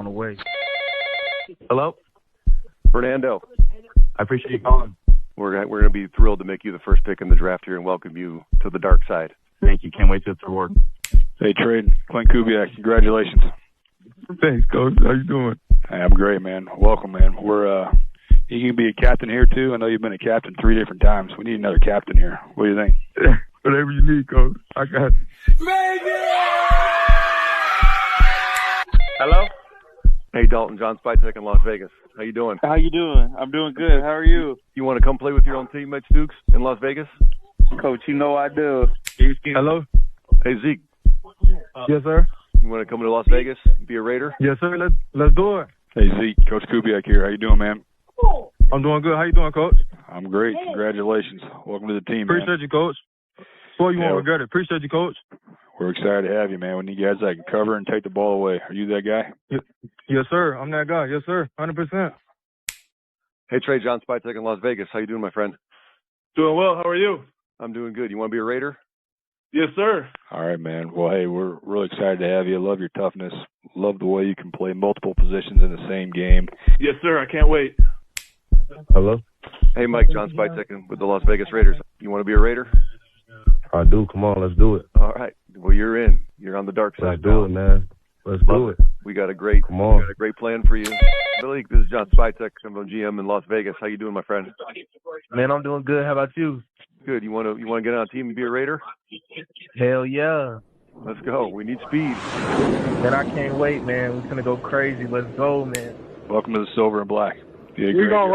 on the way. Hello? Fernando. I appreciate you calling. We're going to be thrilled to make you the first pick in the draft here and welcome you to the dark side. Thank you. Can't wait to work. Hey, Trade. Clint Kubiak, congratulations. Thanks, Coach. How you doing? Hey, I'm great, man. Welcome, man. You can be a captain here, too. I know you've been a captain 3 different times. We need another captain here. What do you think? Whatever you need, Coach. I got you. Hello? Hey, Dalton. John Spytek in Las Vegas. How you doing? How you doing? I'm doing good. How are you? You want to come play with your own teammates, Dukes, in Las Vegas? Coach, you know I do. Hello? Hey, Zeke. Yes, sir. You want to come to Las Vegas and be a Raider? Yes, sir. Let's do it. Hey, Zeke. Coach Kubiak here. How you doing, man? I'm doing good. How you doing, Coach? I'm great. Congratulations. Welcome to the team, man. Appreciate you, Coach. Boy, you won't regret it. Appreciate you, Coach. We're excited to have you, man. We need guys that can cover and take the ball away. Are you that guy? Yes, sir. I'm that guy. Yes, sir. 100%. Hey, Trey. John Spytek in Las Vegas. How you doing, my friend? Doing well. How are you? I'm doing good. You want to be a Raider? Yes, sir. All right, man. Well, hey, we're really excited to have you. Love your toughness. Love the way you can play multiple positions in the same game. Yes, sir. I can't wait. Hello? Hey, Mike. John Spytek with the Las Vegas Raiders. You want to be a Raider? I do. Come on. Let's do it. All right. Well, you're in. You're on the dark side. Let's do it, man. Let's do it. We got a great plan for you. Billy, this is John Spytek. I'm on GM in Las Vegas. How you doing, my friend? Man, I'm doing good. How about you? Good. You want to get on a team and be a Raider? Hell yeah. Let's go. We need speed. Man, I can't wait, man. We're going to go crazy. Let's go, man. Welcome to the Silver and Black. We're gonna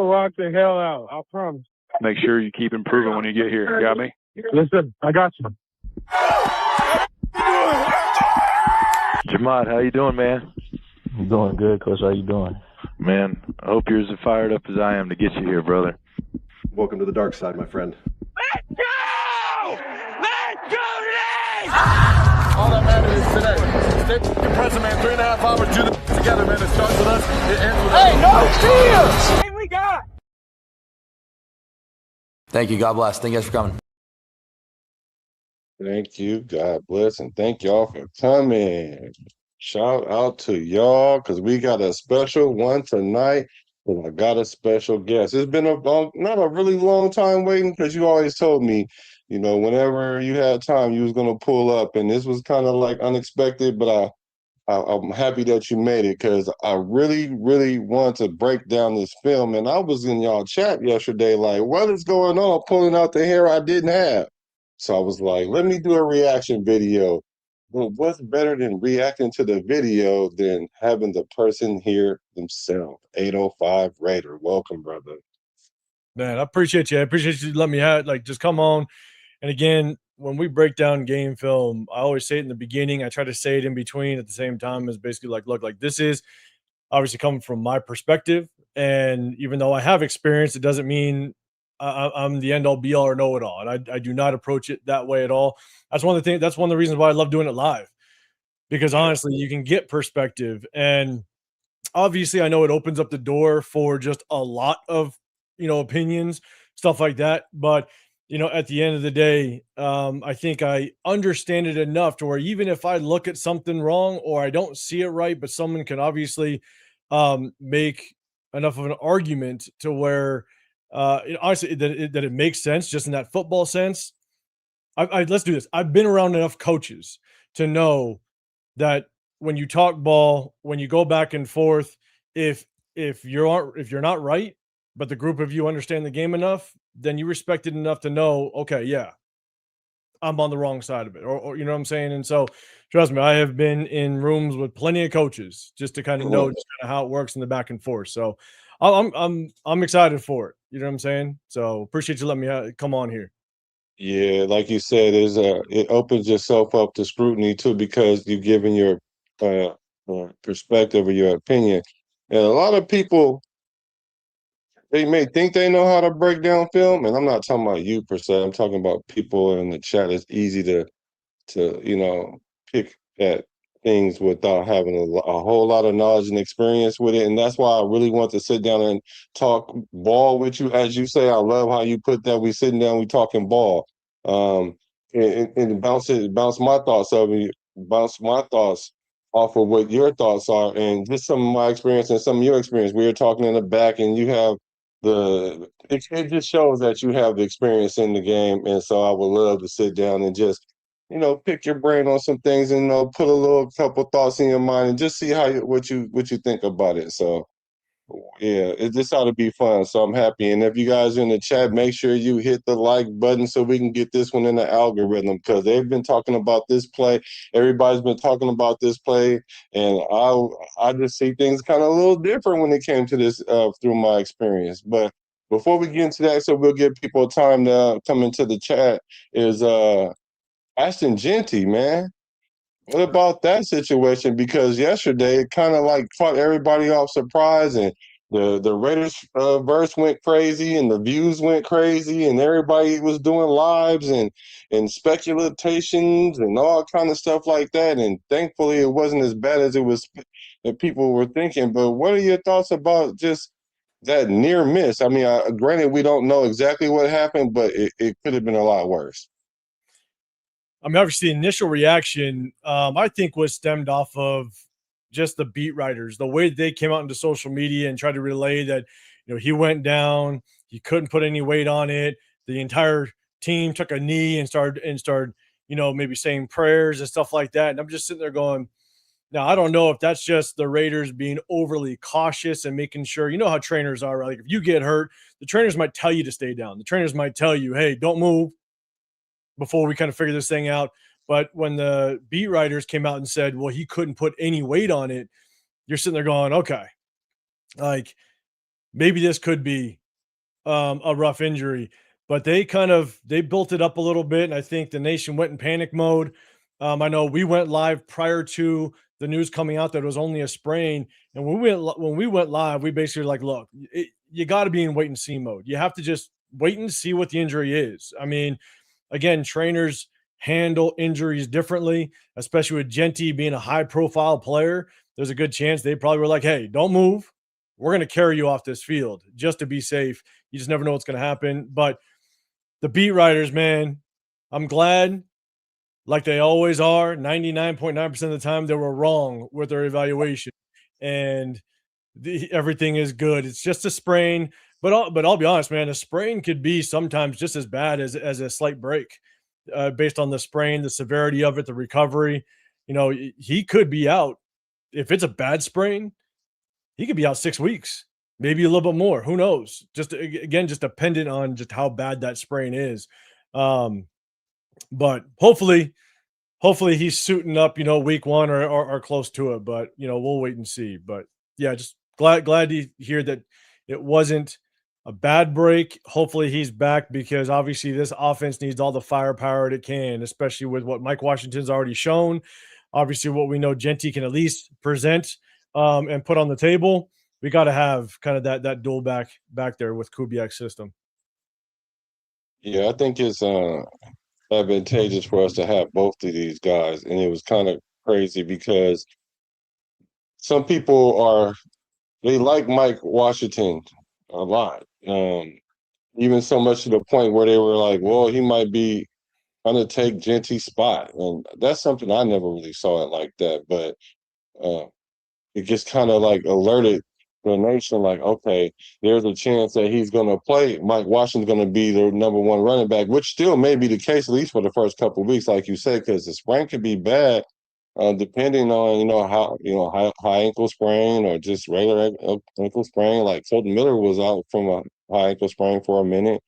rock the hell out. I promise. Make sure you keep improving when you get here. You got me? Listen, I got you. Jamad, how you doing, man? I'm doing good, Coach. How you doing? Man, I hope you're as fired up as I am to get you here, brother. Welcome to the dark side, my friend. Let's go! Let's go today! All that matters is today. Stay present, man. 3.5 hours. Do this together, man. It starts with us. It ends with us. Hey, no cheers! Hey, we got. Thank you. God bless. Thank you guys for coming. Thank you. God bless. And thank y'all for coming. Shout out to y'all because we got a special one tonight. And I got a special guest. It's been not a really long time waiting because you always told me, you know, whenever you had time, you was going to pull up. And this was kind of like unexpected, but I'm happy that you made it because I really, really want to break down this film. And I was in y'all chat yesterday like, what is going on? Pulling out the hair I didn't have. So I was like, let me do a reaction video. Well, what's better than reacting to the video than having the person hear themselves? 805 Raider. Welcome, brother. Man, I appreciate you. I appreciate you letting me just come on. And again, when we break down game film, I always say it in the beginning. I try to say it in between at the same time as basically like, look, like this is obviously coming from my perspective. And even though I have experience, it doesn't mean I'm the end all be all or know it all. And I do not approach it that way at all. That's one of the things, that's one of the reasons why I love doing it live, because honestly, you can get perspective. And obviously I know it opens up the door for just a lot of, opinions, stuff like that. But, at the end of the day, I think I understand it enough to where even if I look at something wrong or I don't see it right, but someone can obviously make enough of an argument to where honestly, that it makes sense just in that football sense. Let's do this. I've been around enough coaches to know that when you talk ball, when you go back and forth, if you're not right, but the group of you understand the game enough, then you respect it enough to know, okay, yeah, I'm on the wrong side of it, or you know what I'm saying. And so, trust me, I have been in rooms with plenty of coaches just to kind of know just kind of how it works in the back and forth. So, I'm excited for it. You know what I'm saying? So appreciate you letting me come on here. Yeah, like you said, it opens yourself up to scrutiny too because you're giving your perspective or your opinion. And a lot of people, they may think they know how to break down film, and I'm not talking about you per se. I'm talking about people in the chat. It's easy to pick at things without having a whole lot of knowledge and experience with it. And that's why I really want to sit down and talk ball with you. As you say, I love how you put that. We sitting down, we talking ball. And bounce my thoughts off of what your thoughts are and just some of my experience and some of your experience. We were talking in the back, and you have it just shows that you have the experience in the game, and so I would love to sit down and just pick your brain on some things and put a little couple thoughts in your mind and just see what you think about it. So yeah, it just ought to be fun. So I'm happy. And if you guys are in the chat, make sure you hit the like button so we can get this one in the algorithm, because they've been talking about this play. Everybody's been talking about this play, and I just see things kind of a little different when it came to this through my experience. But before we get into that, so we'll give people time to come into the chat, is Ashton Jeanty, man. What about that situation? Because yesterday it kind of like caught everybody off surprise, and the Raiders verse went crazy, and the views went crazy, and everybody was doing lives and speculations and all kind of stuff like that. And thankfully, it wasn't as bad as it was that people were thinking. But what are your thoughts about just that near miss? I mean, granted, we don't know exactly what happened, but it could have been a lot worse. I mean, obviously, the initial reaction, I think, was stemmed off of just the beat writers, the way they came out into social media and tried to relay that, he went down, he couldn't put any weight on it. The entire team took a knee and started, maybe saying prayers and stuff like that. And I'm just sitting there going, now, I don't know if that's just the Raiders being overly cautious and making sure, how trainers are, right? Like if you get hurt, the trainers might tell you to stay down. The trainers might tell you, hey, don't move, before we kind of figure this thing out. But when the beat writers came out and said, well, he couldn't put any weight on it, you're sitting there going, okay, like maybe this could be a rough injury. But they built it up a little bit, and I think the nation went in panic mode. I know we went live prior to the news coming out that it was only a sprain, and when we went live, we basically were like, look, you got to be in wait and see mode. You have to just wait and see what the injury is. I mean, again, trainers handle injuries differently, especially with Jeanty being a high-profile player. There's a good chance they probably were like, hey, don't move. We're going to carry you off this field just to be safe. You just never know what's going to happen. But the beat writers, man, I'm glad, like they always are, 99.9% of the time, they were wrong with their evaluation. And everything is good. It's just a sprain. But I'll be honest, man, a sprain could be sometimes just as bad as a slight break, based on the sprain, the severity of it, the recovery. He could be out. If it's a bad sprain, he could be out 6 weeks, maybe a little bit more. Who knows? Just dependent on just how bad that sprain is. But hopefully he's suiting up, week one or close to it. But we'll wait and see. But yeah, just glad to hear that it wasn't a bad break. Hopefully he's back, because obviously this offense needs all the firepower it can, especially with what Mike Washington's already shown. Obviously what we know Jeanty can at least present and put on the table. We got to have kind of that dual back there with Kubiak's system. Yeah, I think it's advantageous for us to have both of these guys. And it was kind of crazy because some people they like Mike Washington a lot. Even so much to the point where they were like, well, he might be going to take Jeanty's spot. And that's something I never really saw it like that. But it just kind of like alerted the nation, like, okay, there's a chance that he's going to play. Mike Washington's going to be the number one running back, which still may be the case, at least for the first couple of weeks, like you said, because the sprain could be bad, depending on, how, high ankle sprain or just regular ankle sprain. Like Colton Miller was out from a high ankle sprain for a minute.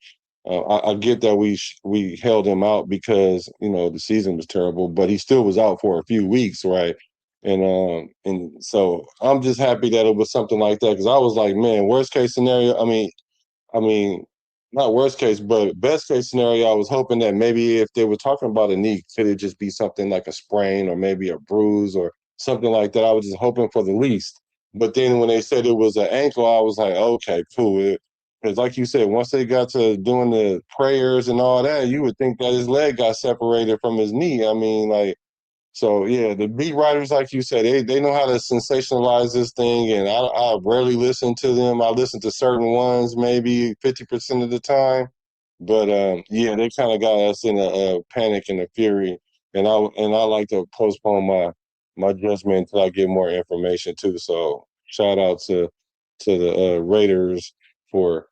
I get that we held him out because, the season was terrible, but he still was out for a few weeks, right? And so I'm just happy that it was something like that, because I was like, man, worst case scenario. I mean, not worst case, but best case scenario. I was hoping that maybe if they were talking about a knee, could it just be something like a sprain or maybe a bruise or something like that? I was just hoping for the least. But then when they said it was an ankle, I was like, okay, cool. Because like you said, once they got to doing the prayers and all that, you would think that his leg got separated from his knee. I mean, like, so yeah, the beat writers, like you said, they know how to sensationalize this thing, and I rarely listen to them. I listen to certain ones, maybe 50% of the time, but yeah, they kind of got us in a panic and a fury, and I like to postpone my judgment until I get more information too. So shout out to the Raiders for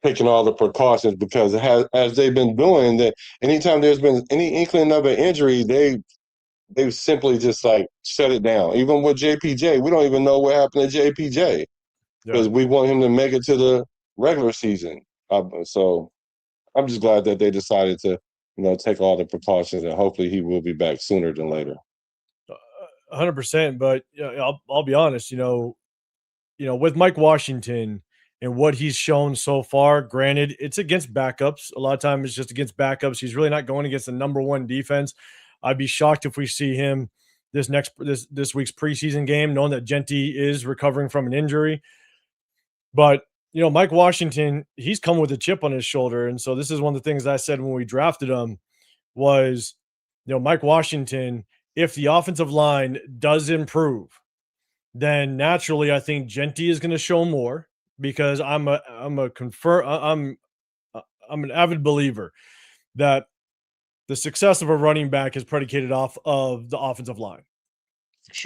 taking all the precautions, because it has, as they've been doing, that anytime there's been any inkling of an injury, they've simply just like shut it down. Even with JPJ, we don't even know what happened to JPJ because we want him to make it to the regular season. So I'm just glad that they decided to, take all the precautions, and hopefully he will be back sooner than later. 100%. But I'll be honest, with Mike Washington and what he's shown so far, granted, it's against backups. A lot of times it's just against backups. He's really not going against the number one defense. I'd be shocked if we see him this week's preseason game, knowing that Jeanty is recovering from an injury. But Mike Washington, he's come with a chip on his shoulder. And so this is one of the things I said when we drafted him was, Mike Washington, if the offensive line does improve, then naturally I think Jeanty is going to show more, because I'm an avid believer that the success of a running back is predicated off of the offensive line.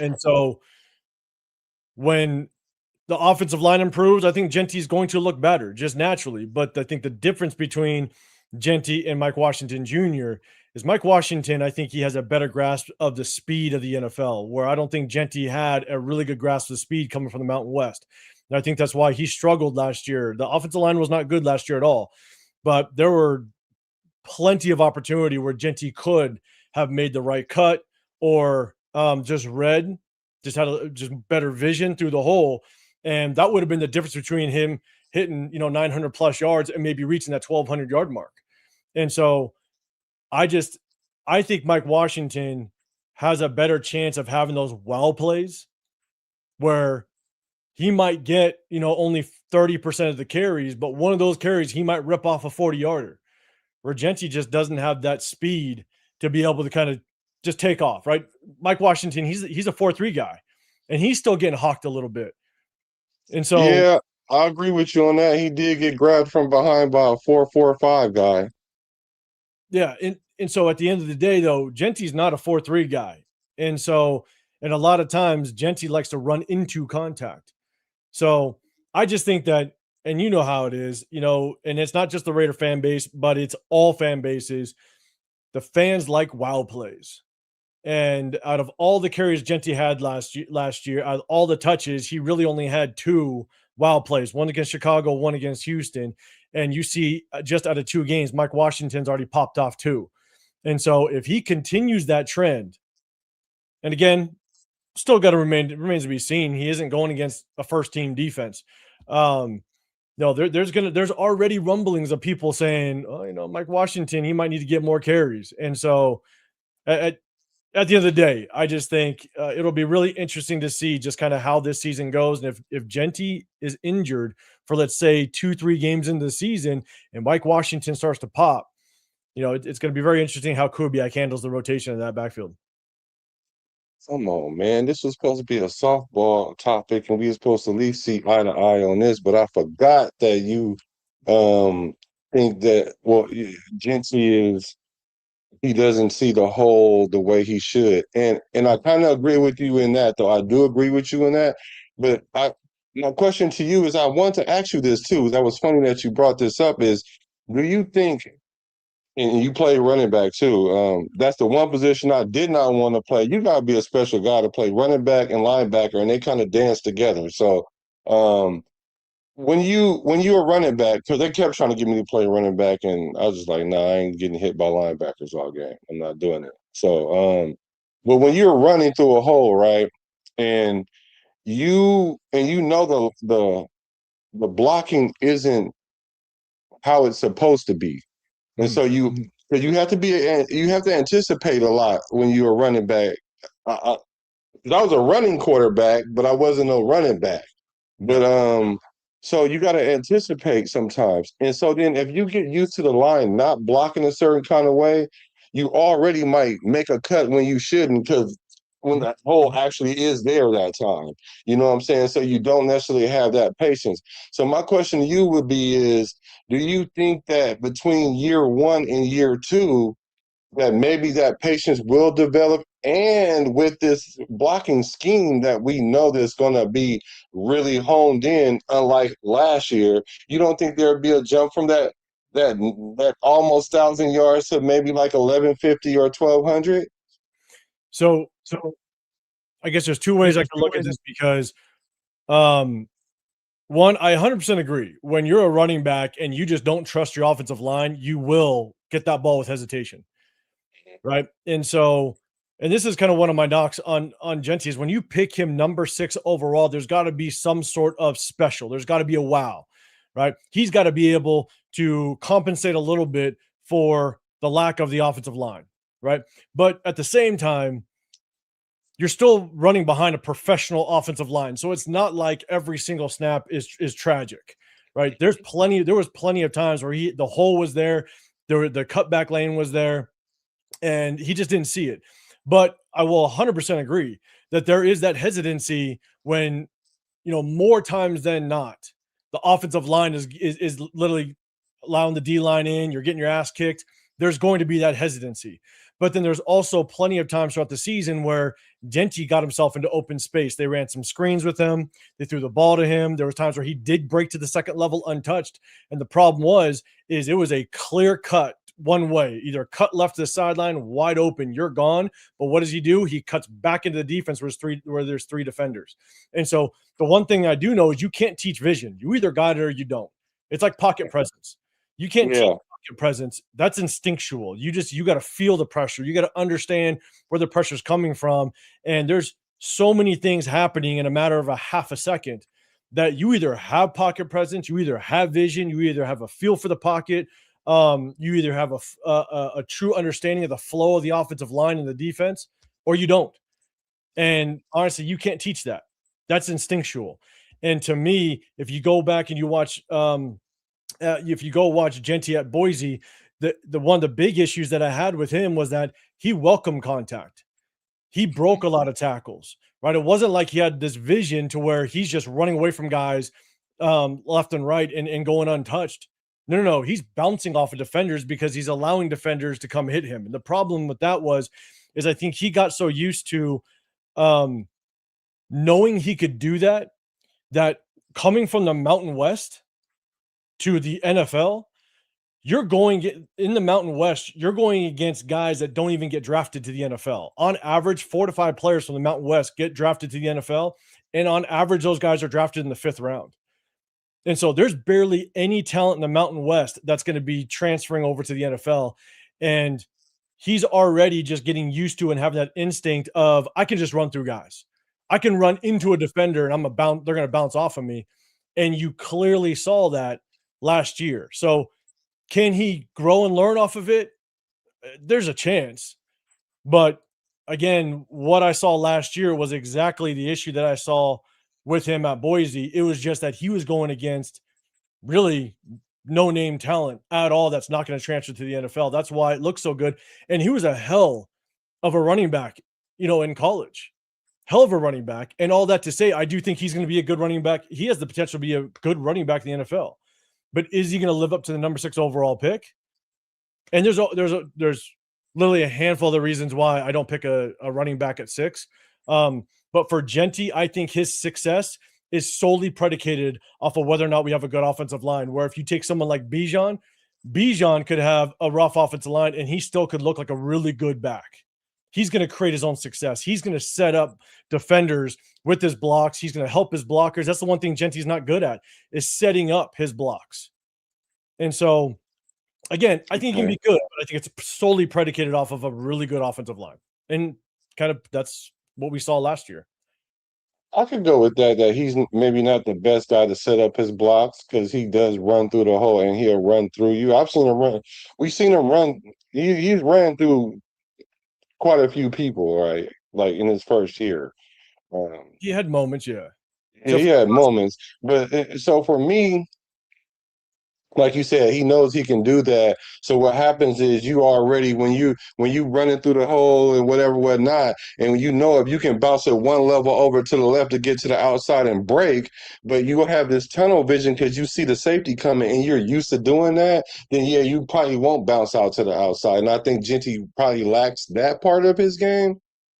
And so when the offensive line improves, I think Jeanty is going to look better just naturally. But I think the difference between Jeanty and Mike Washington Jr. is Mike Washington, I think he has a better grasp of the speed of the NFL, where I don't think Jeanty had a really good grasp of the speed coming from the Mountain West. And I think that's why he struggled last year. The offensive line was not good last year at all, but there were plenty of opportunity where Jeanty could have made the right cut, or just had just better vision through the hole. And that would have been the difference between him hitting, 900 plus yards and maybe reaching that 1,200 yard mark. And so I think Mike Washington has a better chance of having those wow plays where he might get, only 30% of the carries, but one of those carries, he might rip off a 40-yarder, where Jeanty just doesn't have that speed to be able to kind of just take off, right? Mike Washington, he's a 4-3 guy, and he's still getting hawked a little bit. And so, yeah, I agree with you on that. He did get grabbed from behind by a 4-4-5 guy. Yeah, and so at the end of the day, though, Jeanty's not a 4-3 guy. And so, and a lot of times, Jeanty likes to run into contact. So I just think that, and you know how it is, and it's not just the Raider fan base, but it's all fan bases. The fans like wow plays. And out of all the carries Jeanty had last year, out of all the touches, he really only had 2 wow plays, one against Chicago, one against Houston. And you see just out of 2 games, Mike Washington's already popped off 2. And so if he continues that trend, and again, still got to remains to be seen. He isn't going against a first team defense. No, there's already rumblings of people saying, oh, Mike Washington, he might need to get more carries. And so at the end of the day, I just think it'll be really interesting to see just kind of how this season goes. And if Jeanty is injured for, let's say, 2-3 games into the season and Mike Washington starts to pop, it's going to be very interesting how Kubiak handles the rotation in that backfield. Come on, man. This was supposed to be a softball topic, and we were supposed to at least see eye to eye on this, but I forgot that you think that, Jeanty he doesn't see the whole the way he should. And I kind of agree with you in that, though. I do agree with you in that. But my question to you is, I want to ask you this too. That was funny that you brought this up, is, do you think, and you play running back too, that's the one position I did not want to play. You got to be a special guy to play running back and linebacker, and they kind of dance together. So when you were running back, because they kept trying to get me to play running back, and I was just like, nah, I ain't getting hit by linebackers all game. I'm not doing it. So but when you're running through a hole, right, and you know the blocking isn't how it's supposed to be. And so you have to anticipate a lot when you're a running back. I was a running quarterback, but I wasn't a running back. But so you got to anticipate sometimes. And so then if you get used to the line not blocking a certain kind of way, you already might make a cut when you shouldn't, because when that hole actually is there that time. You know what I'm saying? So you don't necessarily have that patience. So my question to you would be is, do you think that between year 1 and year 2, that maybe that patience will develop. And with this blocking scheme that we know that's going to be really honed in, unlike last year, you don't think there'd be a jump from that almost 1,000 yards to maybe like 1,150 or 1,200? So I guess there's two ways I can look at this because one, I 100% agree. When you're a running back and you just don't trust your offensive line, you will get that ball with hesitation, right? And this is kind of one of my knocks on Jeanty is when you pick him number 6 overall, there's got to be some sort of special. There's got to be a wow, right? He's got to be able to compensate a little bit for the lack of the offensive line, right? But at the same time, you're still running behind a professional offensive line. So it's not like every single snap is tragic, right? There was plenty of times where the hole was there, the cutback lane was there, and he just didn't see it. But I will 100% agree that there is that hesitancy when, more times than not, the offensive line is literally allowing the D line in, you're getting your ass kicked. There's going to be that hesitancy. But then there's also plenty of times throughout the season where Jeanty got himself into open space. They ran some screens with him. They threw the ball to him. There was times where he did break to the second level untouched. And the problem is it was a clear cut one way, either cut left to the sideline, wide open, you're gone. But what does he do? He cuts back into the defense where there's 3 defenders. And so the one thing I do know is you can't teach vision. You either got it or you don't. It's like pocket presence. You can't teach pocket presence. That's instinctual. You got to feel the pressure. You got to understand where the pressure is coming from. And there's so many things happening in a matter of a half a second that you either have pocket presence, you either have vision, you either have a feel for the pocket, you either have a true understanding of the flow of the offensive line and the defense, or you don't. And honestly, you can't teach that. That's instinctual. And to me, if you go back and you watch, if you go watch Jeanty at Boise, the one of the big issues that I had with him was that he welcomed contact. He broke a lot of tackles, right? It wasn't like he had this vision to where he's just running away from guys left and right and going untouched. No. He's bouncing off of defenders because he's allowing defenders to come hit him. And the problem with that is I think he got so used to knowing he could do that coming from the Mountain West to the NFL, you're going in the Mountain West, you're going against guys that don't even get drafted to the NFL. On average, 4 to 5 players from the Mountain West get drafted to the NFL. And on average, those guys are drafted in the 5th round. And so there's barely any talent in the Mountain West that's going to be transferring over to the NFL. And he's already just getting used to and having that instinct of, I can just run through guys. I can run into a defender and they're going to bounce off of me. And you clearly saw that last year. So can he grow and learn off of it? There's a chance. But again, what I saw last year was exactly the issue that I saw with him at Boise. It was just that he was going against really no-name talent at all that's not going to transfer to the NFL. That's why it looks so good. And he was a hell of a running back, in college. Hell of a running back. And all that to say, I do think he's going to be a good running back. He has the potential to be a good running back in the NFL. But is he going to live up to the number 6 overall pick? And there's literally a handful of the reasons why I don't pick a running back at 6. But for Jeanty, I think his success is solely predicated off of whether or not we have a good offensive line. Where if you take someone like Bijan could have a rough offensive line and he still could look like a really good back. He's going to create his own success. He's going to set up defenders with his blocks. He's going to help his blockers. That's the one thing Jeanty's not good at, is setting up his blocks. And so, again, I think he can be good, but I think it's solely predicated off of a really good offensive line. And kind of that's what we saw last year. I could go with that he's maybe not the best guy to set up his blocks because he does run through the hole and he'll run through you. I've seen him run. We've seen him run. He's ran through quite a few people, right? Like in his first year. He had moments, yeah. He had moments. But so for me, Like you said, he knows he can do that. So what happens is you already when you running through the hole and whatnot, and you know if you can bounce it one level over to the left to get to the outside and break, but you will have this tunnel vision because you see the safety coming and you're used to doing that, then yeah, you probably won't bounce out to the outside. And I think Jeanty probably lacks that part of his game.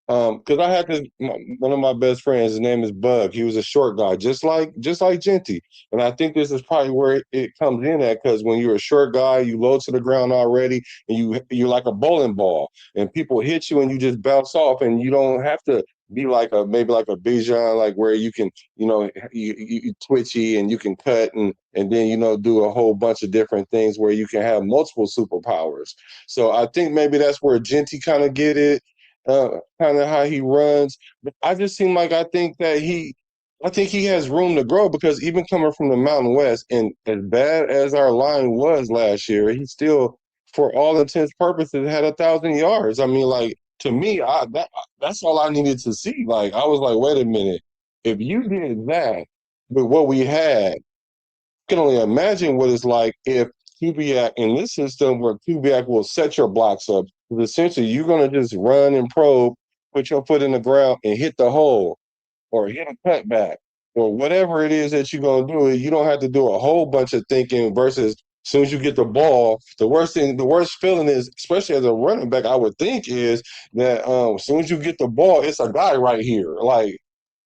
Because I had one of my best friends, his name is Bug. He was a short guy, just like Jeanty. And I think this is probably where it comes in at, because when you're a short guy, you low to the ground already, and you're like a bowling ball, and people hit you and you just bounce off, and you don't have to be like maybe like a Bijan, like where you can, you twitchy and you can cut and then do a whole bunch of different things where you can have multiple superpowers. So I think maybe that's where Jeanty kind of get it, kind of how he runs. But I just seem like I think he has room to grow, because even coming from the Mountain West, and as bad as our line was last year, he still, for all intents purposes, had 1,000 yards. I mean, like, to me, that's all I needed to see. Like, I was like, wait a minute, if you did that with what we had, can only imagine what it's like if Kubiak in this system, where Kubiak will set your blocks up. Because essentially, you're going to just run and probe, put your foot in the ground, and hit the hole, or hit a cutback, or whatever it is that you're going to do. You don't have to do a whole bunch of thinking, versus as soon as you get the ball, the worst feeling is, especially as a running back, I would think, is that as soon as you get the ball, it's a guy right here. Like,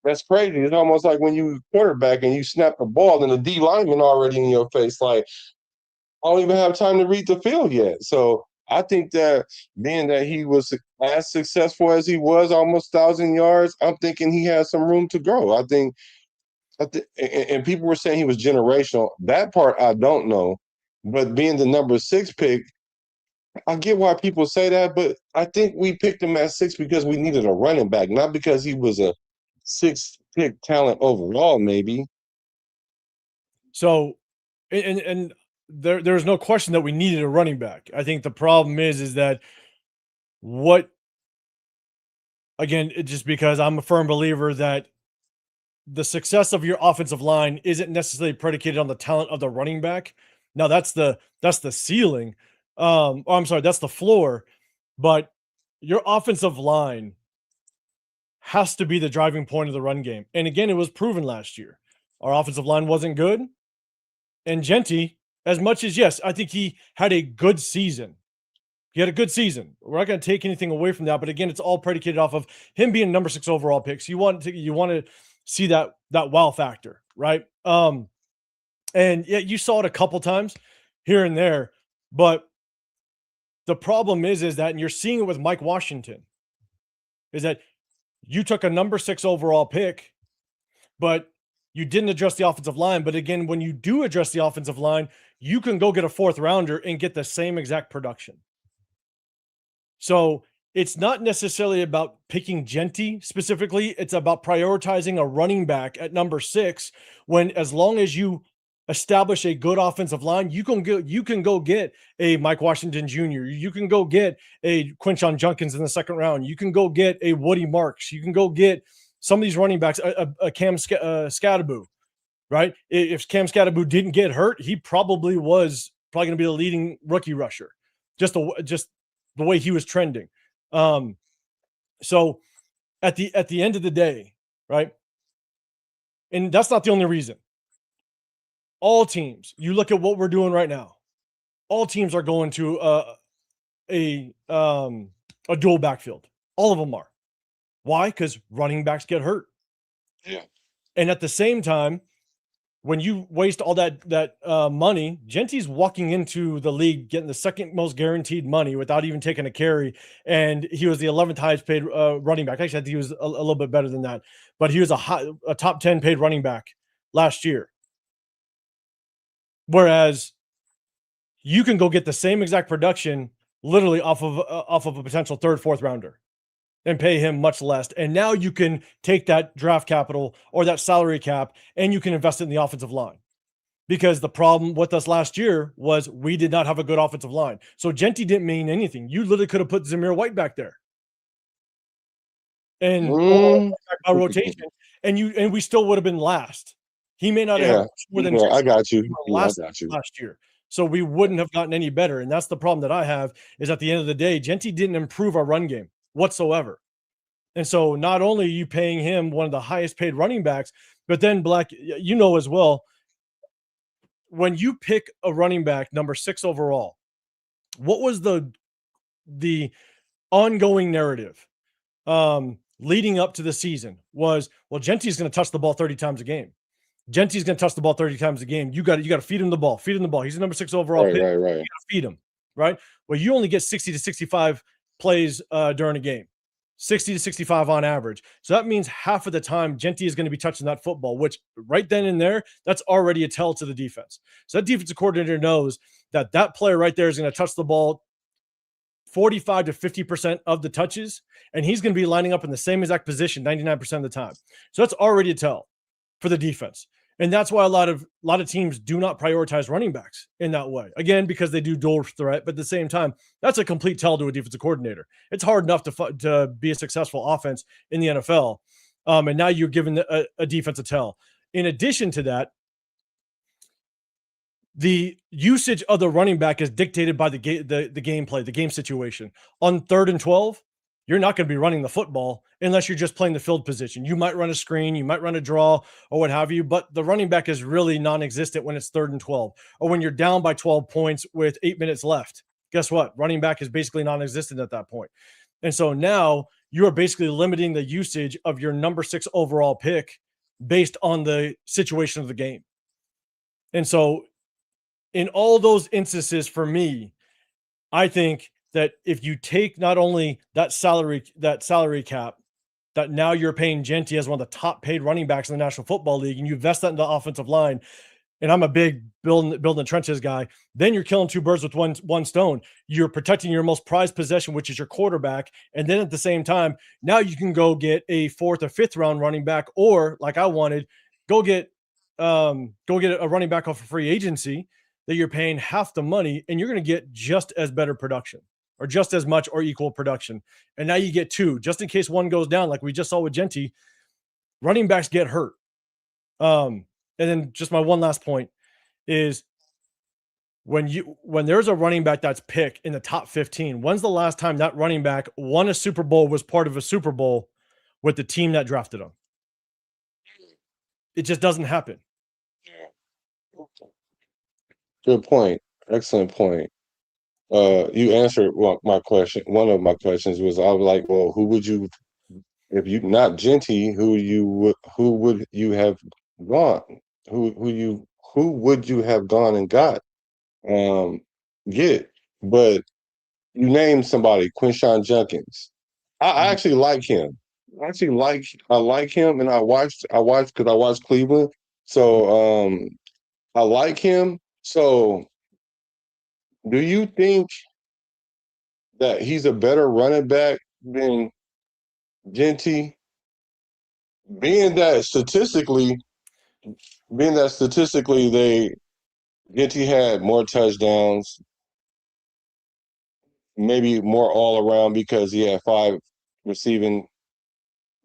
that's crazy. It's almost like when you quarterback and you snap the ball and the D lineman already in your face. Like, I don't even have time to read the field yet. So I think that being that he was as successful as he was, almost 1,000 yards, I'm thinking he has some room to grow. And people were saying he was generational. That part I don't know. But being the number 6 pick, I get why people say that, but I think we picked him at 6 because we needed a running back, not because he was a 6 pick talent overall, maybe. So, and there's no question that we needed a running back. I think the problem is that it's just because I'm a firm believer that the success of your offensive line isn't necessarily predicated on the talent of the running back. Now that's the ceiling. I'm sorry, that's the floor. But your offensive line has to be the driving point of the run game. And again, it was proven last year. Our offensive line wasn't good. And Jeanty, as much as, yes, I think he had a good season. He had a good season. We're not going to take anything away from that. But again, it's all predicated off of him being number 6 overall picks. You want to see that wow factor, right? And yeah, you saw it a couple times here and there. But the problem is that, and you're seeing it with Mike Washington, is that you took a number 6 overall pick, but you didn't address the offensive line. But again, when you do address the offensive line, you can go get a 4th rounder and get the same exact production. So it's not necessarily about picking Jeanty specifically. It's about prioritizing a running back at number 6, when, as long as you establish a good offensive line, you can go get a Mike Washington Jr. You can go get a Quinshon Judkins in the 2nd round. You can go get a Woody Marks. You can go get some of these running backs, a Cam Scadaboo, right? If Cam Scadaboo didn't get hurt, he probably going to be the leading rookie rusher, just the way he was trending. So at the end of the day, right? And that's not the only reason. All teams, you look at what we're doing right now, all teams are going to a dual backfield. All of them are. Why? Because running backs get hurt. Yeah. And at the same time, when you waste all that money, Jeanty's walking into the league getting the 2nd most guaranteed money without even taking a carry, and he was the 11th highest paid running back. Actually, I think he was a little bit better than that, but he was a top 10 paid running back last year. Whereas you can go get the same exact production literally off of a potential 3rd, 4th rounder and pay him much less. And now you can take that draft capital or that salary cap and you can invest it in the offensive line. Because the problem with us last year was we did not have a good offensive line. So Jeanty didn't mean anything. You literally could have put Zamir White back there. And by rotation, and we still would have been last. He may not have more than I got you. last year. So we wouldn't have gotten any better. And that's the problem that I have is at the end of the day, Jeanty didn't improve our run game whatsoever. And so not only are you paying him one of the highest paid running backs, but then Black, you know as well, when you pick a running back number 6 overall, what was the ongoing narrative leading up to the season was, well, Jeanty's going to touch the ball 30 times a game. Jeanty's going to touch the ball 30 times a game. You got to feed him the ball. Feed him the ball. He's the number 6 overall pick. Right. You got to feed him, right? Well, you only get 60 to 65 plays during a game. 60 to 65 on average. So that means half of the time Jeanty is going to be touching that football, which right then and there, that's already a tell to the defense. So that defensive coordinator knows that that player right there is going to touch the ball 45 to 50% of the touches, and he's going to be lining up in the same exact position 99% of the time. So that's already a tell for the defense. And that's why a lot of teams do not prioritize running backs in that way. Again, because they do dual threat, but at the same time, that's a complete tell to a defensive coordinator. It's hard enough to be a successful offense in the NFL, and now you're giving a defense a tell. In addition to that, the usage of the running back is dictated by the gameplay, the game situation. On 3rd and 12, you're not going to be running the football unless you're just playing the field position. You might run a screen, you might run a draw or what have you, but the running back is really non-existent when it's 3rd and 12 or when you're down by 12 points with 8 minutes left. Guess what? Running back is basically non-existent at that point. And so now you are basically limiting the usage of your number 6 overall pick based on the situation of the game. And so in all those instances for me, I think that if you take not only that salary cap that now you're paying Jeanty as one of the top paid running backs in the National Football League, and you invest that in the offensive line, and I'm a big building the trenches guy, then you're killing 2 birds with one stone. You're protecting your most prized possession, which is your quarterback, and then at the same time, now you can go get a 4th or 5th round running back, or like I wanted, go get a running back off of free agency that you're paying half the money, and you're going to get just as better production or just as much or equal production. And now you get 2, just in case one goes down, like we just saw with Jeanty. Running backs get hurt. And then just my one last point is when there's a running back that's picked in the top 15, when's the last time that running back won a Super Bowl, was part of a Super Bowl with the team that drafted him? It just doesn't happen. Good point. Excellent point. You answered my question. One of my questions was, I was like, well, who would you, if you not Jeanty, who would you have gone? Who would you have gone and got? Get. But you named somebody, Quinshawn Jenkins. I actually like him. I like him, and I watched because I watched Cleveland. So I like him. So do you think that he's a better running back than Jeanty? Being that statistically Jeanty had more touchdowns, maybe more all around because he had 5 receiving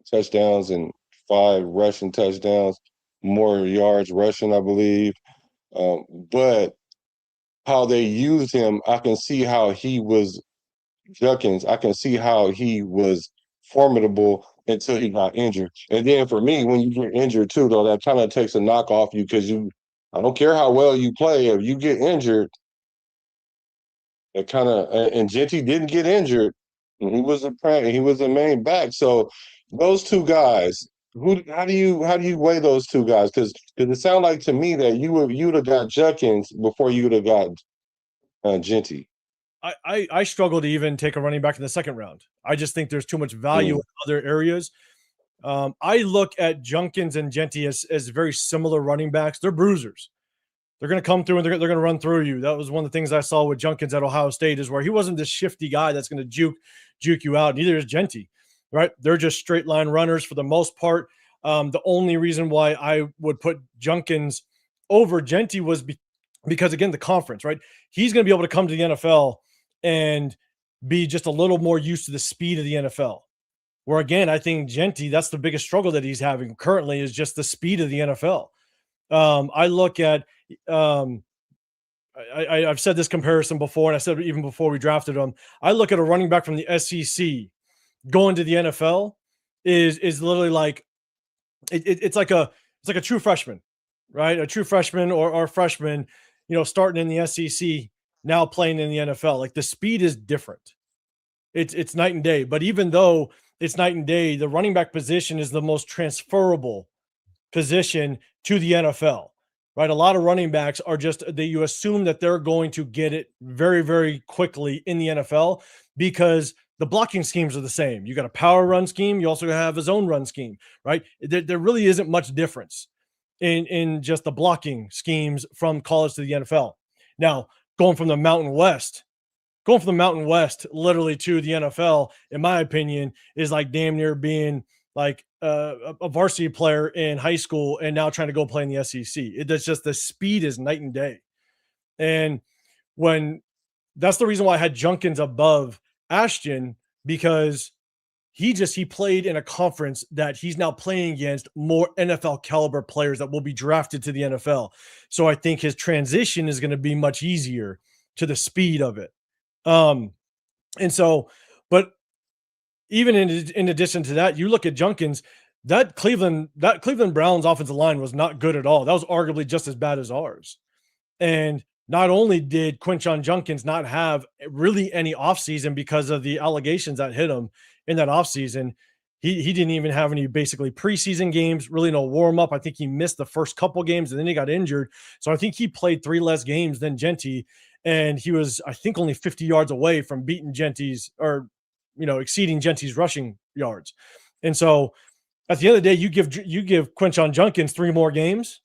touchdowns and 5 rushing touchdowns, more yards rushing, I believe. But how they used him, I can see how he was Junkins. I can see how he was formidable until he got injured. And then for me, when you get injured too, though, that kind of takes a knock off you because I don't care how well you play, if you get injured, it kind of, and Jeanty didn't get injured. And he was a main back. So those 2 guys, how do you weigh those 2 guys? Because it sounded like to me that you'd have got Junkins before you would have got Jeanty. I struggle to even take a running back in the 2nd round. I just think there's too much value in other areas. I look at Junkins and Jeanty as very similar running backs. They're bruisers. They're going to come through and they're going to run through you. That was one of the things I saw with Junkins at Ohio State, is where he wasn't this shifty guy that's going to juke you out. Neither is Jeanty, right? They're just straight line runners for the most part. The only reason why I would put Junkins over Jeanty was because, again, the conference, right? He's going to be able to come to the NFL and be just a little more used to the speed of the NFL. Where, again, I think Jeanty, that's the biggest struggle that he's having currently, is just the speed of the NFL. I look at I've said this comparison before, and I said it even before we drafted him. I look at a running back from the SEC going to the NFL is literally like it's like a true freshman, right? A true freshman or freshman, starting in the SEC, now playing in the NFL. Like the speed is different. It's night and day. But even though it's night and day, the running back position is the most transferable position to the NFL, right? A lot of running backs are just that you assume that they're going to get it very, very quickly in the NFL because the blocking schemes are the same. You got a power run scheme. You also have a zone run scheme, right? There really isn't much difference in just the blocking schemes from college to the NFL. Now, going from the Mountain West literally to the NFL, in my opinion, is like damn near being like a varsity player in high school and now trying to go play in the SEC. It's just the speed is night and day. And that's the reason why I had Junkins above Ashton, because he played in a conference that he's now playing against more NFL caliber players that will be drafted to the NFL. So I think his transition is going to be much easier to the speed of it. But even in addition to that, you look at Junkins, that Cleveland Browns offensive line was not good at all. That was arguably just as bad as ours. And not only did Quinshon Junkins not have really any offseason because of the allegations that hit him in that offseason, he didn't even have any basically preseason games, really no warm-up. I think he missed the first couple games and then he got injured. So I think he played 3 less games than Jeanty. And he was, I think, only 50 yards away from beating Jeanty's or, exceeding Jeanty's rushing yards. And so at the end of the day, you give Quinshon Junkins 3 more games.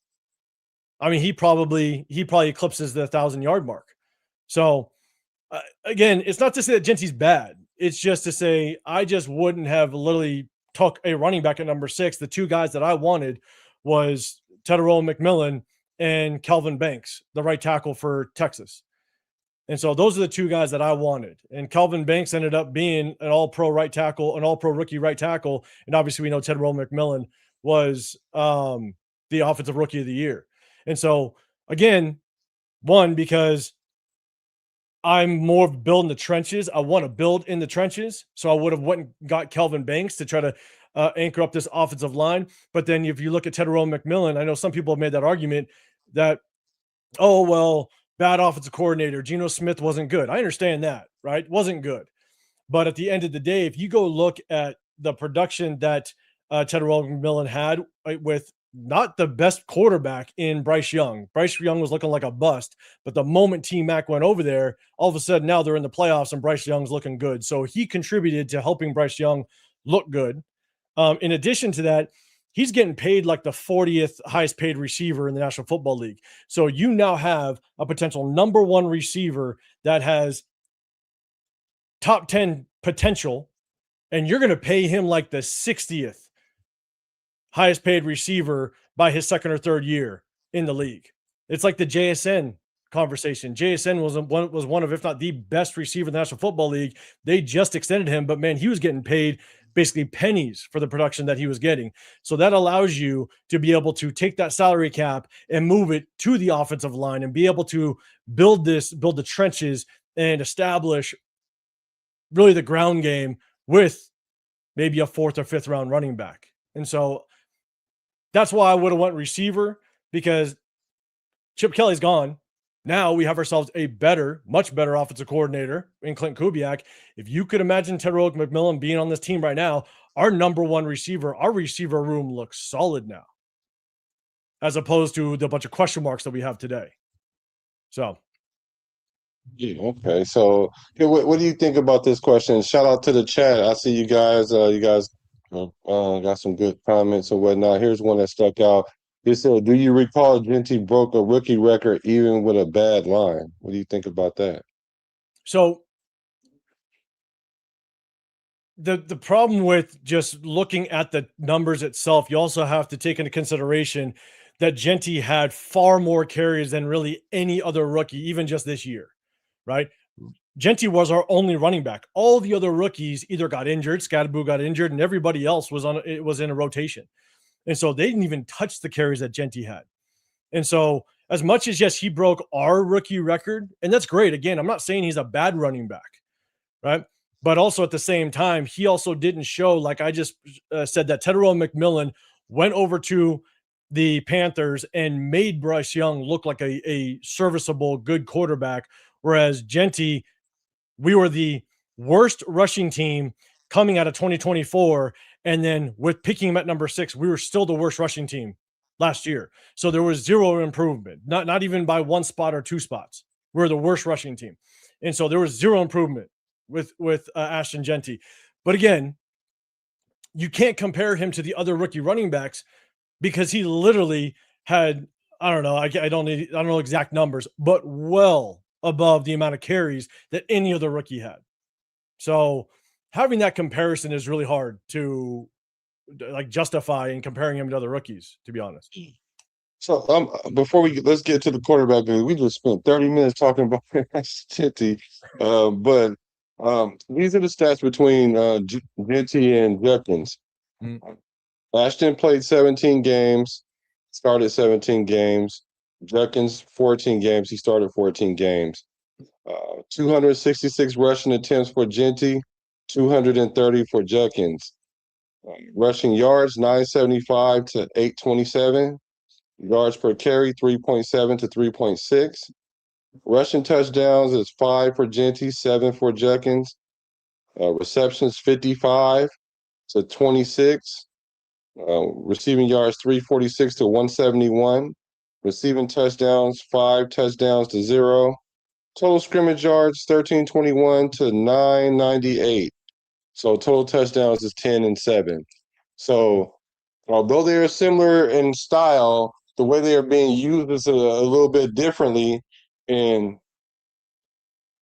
I mean, he probably eclipses the 1,000-yard mark. So again, it's not to say that Jeanty's bad. It's just to say I just wouldn't have literally took a running back at number 6. The 2 guys that I wanted was Tetairoa McMillan and Kelvin Banks, the right tackle for Texas. And so those are the 2 guys that I wanted. And Kelvin Banks ended up being an all-pro right tackle, an all-pro rookie right tackle. And obviously we know Tetairoa McMillan was the offensive rookie of the year. And so, again, one, because I'm more of building the trenches. I want to build in the trenches. So I would have went and got Kelvin Banks to try to anchor up this offensive line. But then if you look at Tetairoa McMillan, I know some people have made that argument that, oh, well, bad offensive coordinator, Geno Smith wasn't good. I understand that, right? Wasn't good. But at the end of the day, if you go look at the production that Tetairoa McMillan had with not the best quarterback in Bryce Young. Bryce Young was looking like a bust, but the moment T-Mac went over there, all of a sudden now they're in the playoffs and Bryce Young's looking good. So he contributed to helping Bryce Young look good. In addition to that, he's getting paid like the 40th highest paid receiver in the National Football League. So you now have a potential number 1 receiver that has top 10 potential, and you're going to pay him like the 60th highest paid receiver by his 2nd or 3rd year in the league. It's like the JSN conversation. JSN was one of, if not the best receiver in the National Football League. They just extended him, but man, he was getting paid basically pennies for the production that he was getting. So that allows you to be able to take that salary cap and move it to the offensive line and be able to build the trenches and establish really the ground game with maybe a 4th or 5th round running back. And so that's why I would have went receiver, because Chip Kelly's gone. Now we have ourselves a much better offensive coordinator in Clint Kubiak. If you could imagine Tetairoa McMillan being on this team right now, our number 1 receiver, our receiver room looks solid now, as opposed to the bunch of question marks that we have today. So. Yeah, okay. So what do you think about this question? Shout out to the chat. I see you guys. Got some good comments and whatnot. Here's one that stuck out. He said, "Do you recall Jeanty broke a rookie record even with a bad line?" What do you think about that? So the problem with just looking at the numbers itself, you also have to take into consideration that Jeanty had far more carries than really any other rookie, even just this year, right? Jeanty was our only running back. All the other rookies either got injured, Scadaboo got injured, and everybody else was in a rotation. And so they didn't even touch the carries that Jeanty had. And so as much as, yes, he broke our rookie record, and that's great. Again, I'm not saying he's a bad running back, right? But also at the same time, he also didn't show, like I just said, that Tedderell McMillan went over to the Panthers and made Bryce Young look like a serviceable, good quarterback. Whereas Jeanty, we were the worst rushing team coming out of 2024. And then with picking him at number 6, we were still the worst rushing team last year. So there was zero improvement, not even by 1 spot or 2 spots. We're the worst rushing team. And so there was zero improvement with Ashton Jeanty. But again, you can't compare him to the other rookie running backs because he literally had, I don't know, I don't know exact numbers, but well above the amount of carries that any other rookie had. So having that comparison is really hard to like justify in comparing him to other rookies, to be honest. So before let's get to the quarterback, because we just spent 30 minutes talking about Jeanty. But these are the stats between Jeanty and Judkins. Ashton played 17 games, started 17 games. Judkins 14 games, he started 14 games. 266 rushing attempts for Jeanty, 230 for Judkins. Rushing yards 975 to 827. Yards per carry 3.7 to 3.6. Rushing touchdowns is 5 for Jeanty, 7 for Judkins. Receptions 55 to 26. Receiving yards 346 to 171. Receiving touchdowns 5 touchdowns to 0. Total scrimmage yards 1321 to 998. So total touchdowns is 10 and 7. So although they are similar in style, the way they are being used is a little bit differently. And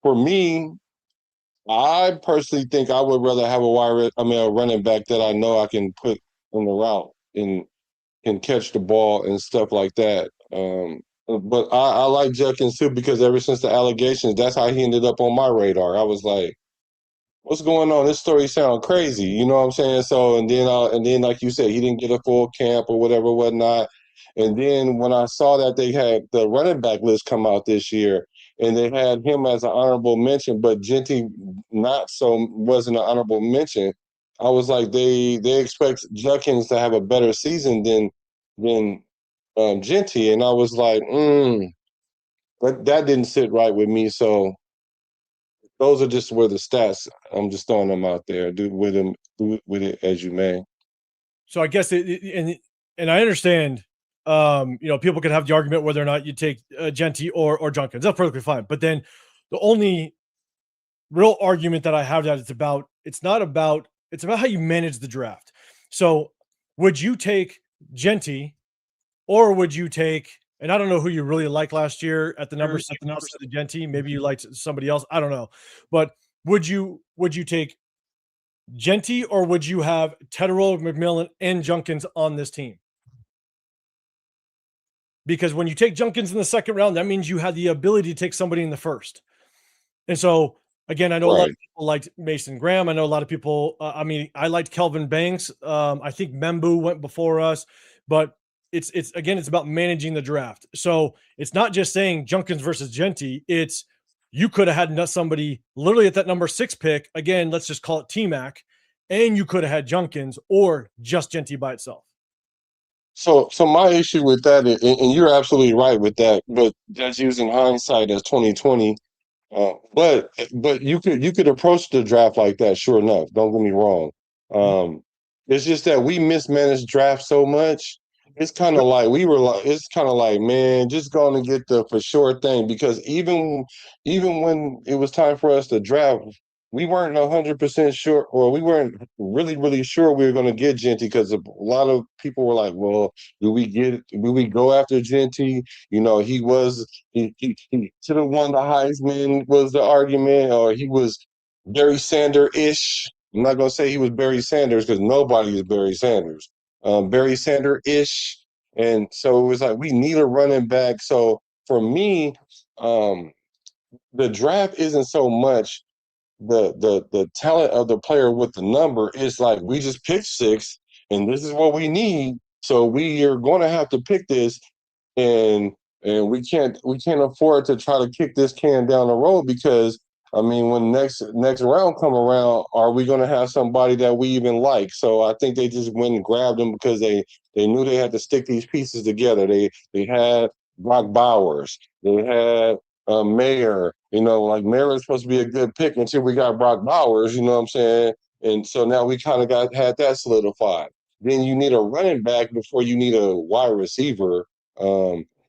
for me, I personally think I would rather have a running back that I know I can put on the route and can catch the ball and stuff like that. But I like Judkins too, because ever since the allegations, that's how he ended up on my radar. I was like, what's going on? This story sounds crazy. You know what I'm saying? So, and then like you said, he didn't get a full camp or whatever, whatnot. And then when I saw that they had the running back list come out this year, and they had him as an honorable mention, but Jeanty wasn't an honorable mention. I was like, they expect Judkins to have a better season than Jeanty, and I was like, but that didn't sit right with me. So those are just where the stats. I'm just throwing them out there. Do with it as you may. So I guess and I understand. People could have the argument whether or not you take Jeanty or Judkins. That's perfectly fine. But then the only real argument that I have that it's about how you manage the draft. So would you take Jeanty, or would you take, and I don't know who you really liked last year at the numbers of Jeanty. Maybe you liked somebody else. I don't know. But would you take Jeanty, or would you have Tedderell, McMillan, and Judkins on this team? Because when you take Judkins in the second round, that means you had the ability to take somebody in the first. And so, again, I know a lot of people liked Mason Graham. I know a lot of people, I liked Kelvin Banks. I think Membu went before us. But it's about managing the draft. So it's not just saying Judkins versus Jeanty. It's you could have had somebody literally at that number 6 pick. Again, let's just call it T-Mac. And you could have had Judkins or just Jeanty by itself. So my issue with that, and you're absolutely right with that, but that's using hindsight as 2020. But you could approach the draft like that. Sure enough, don't get me wrong. It's just that we mismanaged draft so much. It's kind of like man, just going to get the for sure thing, because even when it was time for us to draft, we weren't 100% sure, or we weren't really sure we were going to get Jeanty, because a lot of people were like, well, do we go after Jeanty? You know, he should have won the Heisman was the argument, or he was Barry Sanders-ish. I'm not going to say he was Barry Sanders, because nobody is Barry Sanders. Barry Sanders-ish. And so it was like, we need a running back. So for me, the draft isn't so much the talent of the player with the number. Is like, we just picked 6 and this is what we need, so we are going to have to pick this, and and we can't afford to try to kick this can down the road because I mean, when next round come around, are we going to have somebody that we even like? So I think they just went and grabbed them because they knew they had to stick these pieces together. They had Brock Bowers, they had Mayer. You know, like Mayer is supposed to be a good pick until we got Brock Bowers. You know what I'm saying? And so now we kind of had that solidified. Then you need a running back before you need a wide receiver.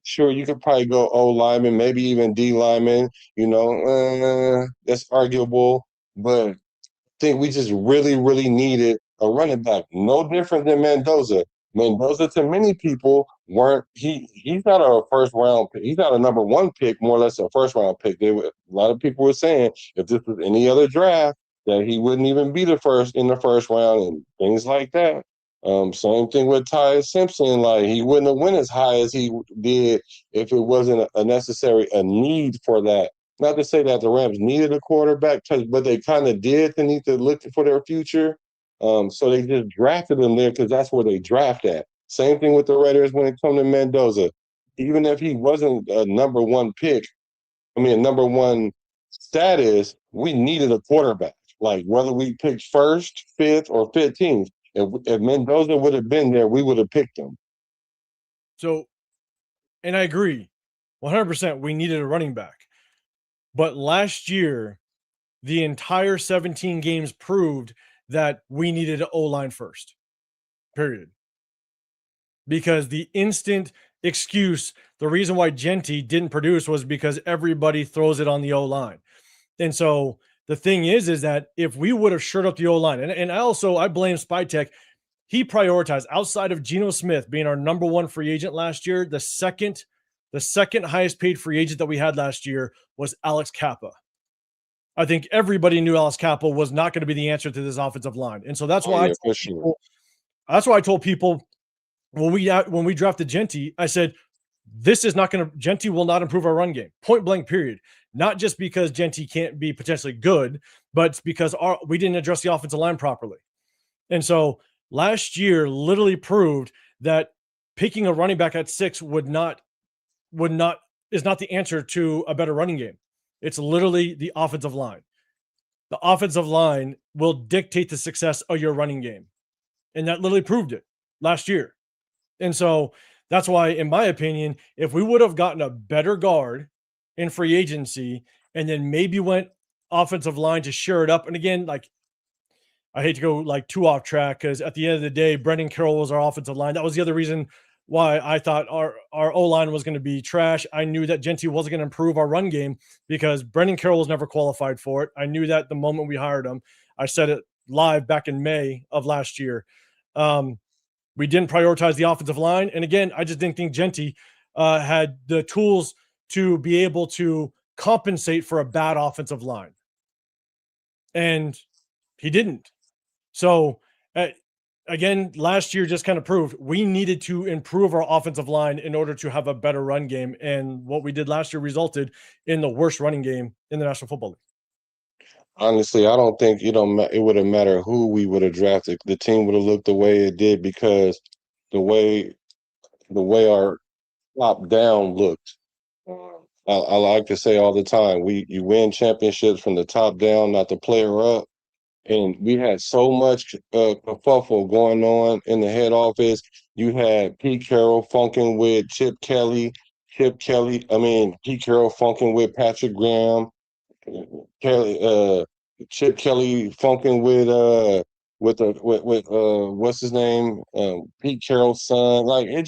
Sure, you could probably go O lineman, maybe even D lineman. You know, that's arguable, but I think we just really, really needed a running back. No different than Mendoza. Mendoza, to many people, he's not a first round pick. He's not a number one pick, more or less a first round pick. A lot of people were saying if this was any other draft, that he wouldn't even be in the first round and things like that. Same thing with Ty Simpson. Like he wouldn't have went as high as he did if it wasn't a need for that. Not to say that the Rams needed a quarterback, but they kind of did. They need to look for their future. So they just drafted him there because that's where they draft at. Same thing with the Raiders when it comes to Mendoza. Even if he wasn't a number one pick, a number one status, we needed a quarterback. Like whether we picked first, fifth, or 15th, if Mendoza would have been there, we would have picked him. So, and I agree, 100%. We needed a running back, but last year, the entire 17 games proved that we needed an O-line first. Period. Because the instant excuse, the reason why Jeanty didn't produce was because everybody throws it on the O-line. And so the thing is that if we would have shored up the O-line, and I blame Spytek, he prioritized, outside of Geno Smith being our number one free agent last year, the second highest paid free agent that we had last year was Alex Kappa. I think everybody knew Alex Kappa was not going to be the answer to this offensive line. And so that's why that's why I told people when we drafted Jeanty, I said, Jeanty will not improve our run game. Point blank, period. Not just because Jeanty can't be potentially good, but it's because we didn't address the offensive line properly. And so last year literally proved that picking a running back at 6 is not the answer to a better running game. It's literally the offensive line. The offensive line will dictate the success of your running game. And that literally proved it last year. And so that's why, in my opinion, if we would have gotten a better guard in free agency and then maybe went offensive line to share it up. And again, like, I hate to go like too off track because at the end of the day, Brendan Carroll was our offensive line. That was the other reason why I thought our O-line was going to be trash. I knew that Jeanty wasn't going to improve our run game because Brendan Carroll was never qualified for it. I knew that the moment we hired him. I said it live back in May of last year. We didn't prioritize the offensive line. And again, I just didn't think Jeanty had the tools to be able to compensate for a bad offensive line. And he didn't. So, again, last year just kind of proved we needed to improve our offensive line in order to have a better run game. And what we did last year resulted in the worst running game in the National Football League. Honestly, I don't think it would have mattered who we would have drafted. The team would have looked the way it did because the way our top down looked. I like to say all the time, you win championships from the top down, not the player up. And we had so much kerfuffle going on in the head office. You had Pete Carroll funking with Chip Kelly. Pete Carroll funking with Patrick Graham. Chip Kelly funking with what's his name? Pete Carroll's son. Like it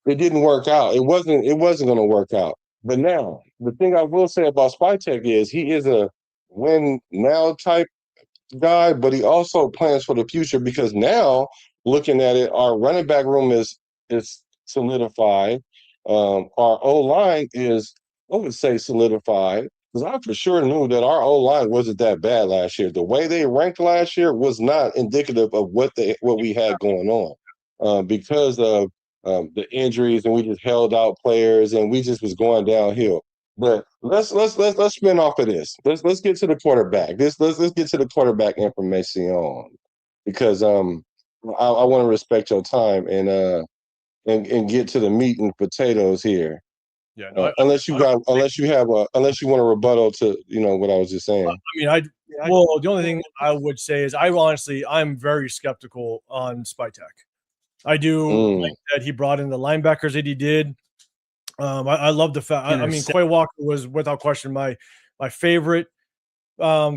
didn't work out. It wasn't going to work out. But now the thing I will say about Spytek is he is a win now type guy, but he also plans for the future because now looking at it, our running back room is solidified. Our O-line is, I would say, solidified because I for sure knew that our O-line wasn't that bad last year. The way they ranked last year was not indicative of what we had going on because of the injuries, and we just held out players and we just was going downhill. But let's spin off of this. Let's get to the quarterback. Let's get to the quarterback information because I want to respect your time and get to the meat and potatoes here. Yeah, no, unless you want a rebuttal to what I was just saying. I mean, well, the only thing I would say is I'm very skeptical on Spytek. I do like that he brought in the linebackers that he did. I love the fact. I mean, Quay Walker was without question my favorite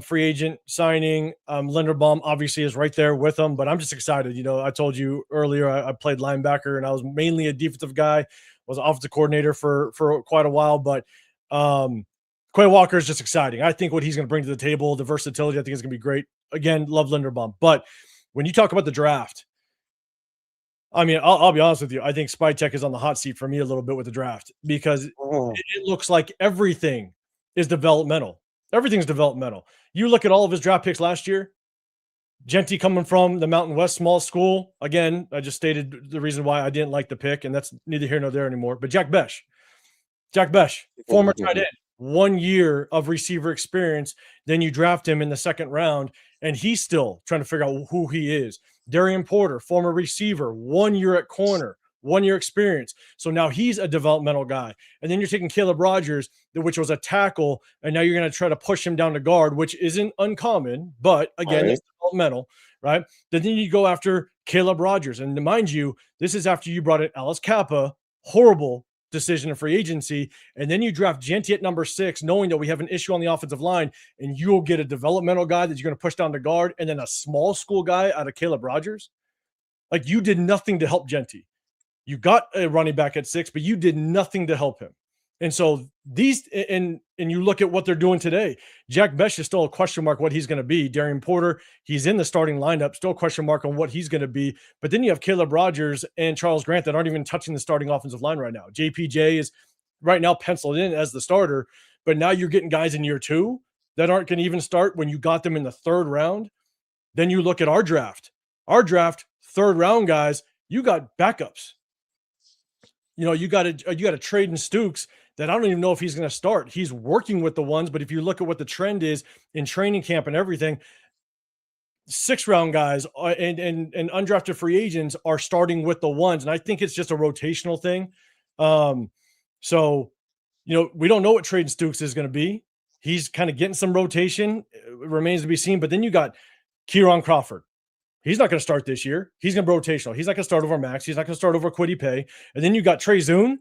free agent signing. Linderbaum obviously is right there with him, but I'm just excited. I told you earlier I played linebacker and I was mainly a defensive guy. Was an offensive coordinator for quite a while, but Quay Walker is just exciting. I think what he's going to bring to the table, the versatility, I think is going to be great. Again, love Linderbaum, but when you talk about the draft, I mean, I'll be honest with you. I think Spytek is on the hot seat for me a little bit with the draft because it looks like everything is developmental. Everything's developmental. You look at all of his draft picks last year. Jeanty coming from the Mountain West small school. Again, I just stated the reason why I didn't like the pick, and that's neither here nor there anymore. But Jack Besh, former tight end, 1 year of receiver experience. Then you draft him in the second round, and he's still trying to figure out who he is. Darian Porter, former receiver, 1 year at corner, 1 year experience. So now he's a developmental guy. And then you're taking Caleb Rogers, which was a tackle, and now you're going to try to push him down to guard, which isn't uncommon, but again, it's developmental, right? Then you go after Caleb Rogers. And mind you, this is after you brought in Alice Kappa, horrible decision of free agency, and then you draft Jeanty at number 6, knowing that we have an issue on the offensive line, and you'll get a developmental guy that you're going to push down to guard, and then a small school guy out of Caleb Rogers. Like, you did nothing to help Jeanty. You got a running back at 6, but you did nothing to help him. And so these, and you look at what they're doing today. Jack Besh is still a question mark what he's going to be. Darian Porter, he's in the starting lineup, still a question mark on what he's going to be. But then you have Caleb Rogers and Charles Grant that aren't even touching the starting offensive line right now. JPJ is right now penciled in as the starter, but now you're getting guys in year 2 that aren't going to even start when you got them in the 3rd round. Then you look at our draft. Our draft, 3rd round guys, you got backups. You got a trade in Stooks that I don't even know if he's going to start. He's working with the ones, but if you look at what the trend is in training camp and everything, 6th round guys and undrafted free agents are starting with the ones. And I think it's just a rotational thing. So, we don't know what Trayden Stooks is going to be. He's kind of getting some rotation. It remains to be seen. But then you got Kieran Crawford. He's not going to start this year. He's going to be rotational. He's not going to start over Max. He's not going to start over Kwity Paye. And then you got Trey Zune,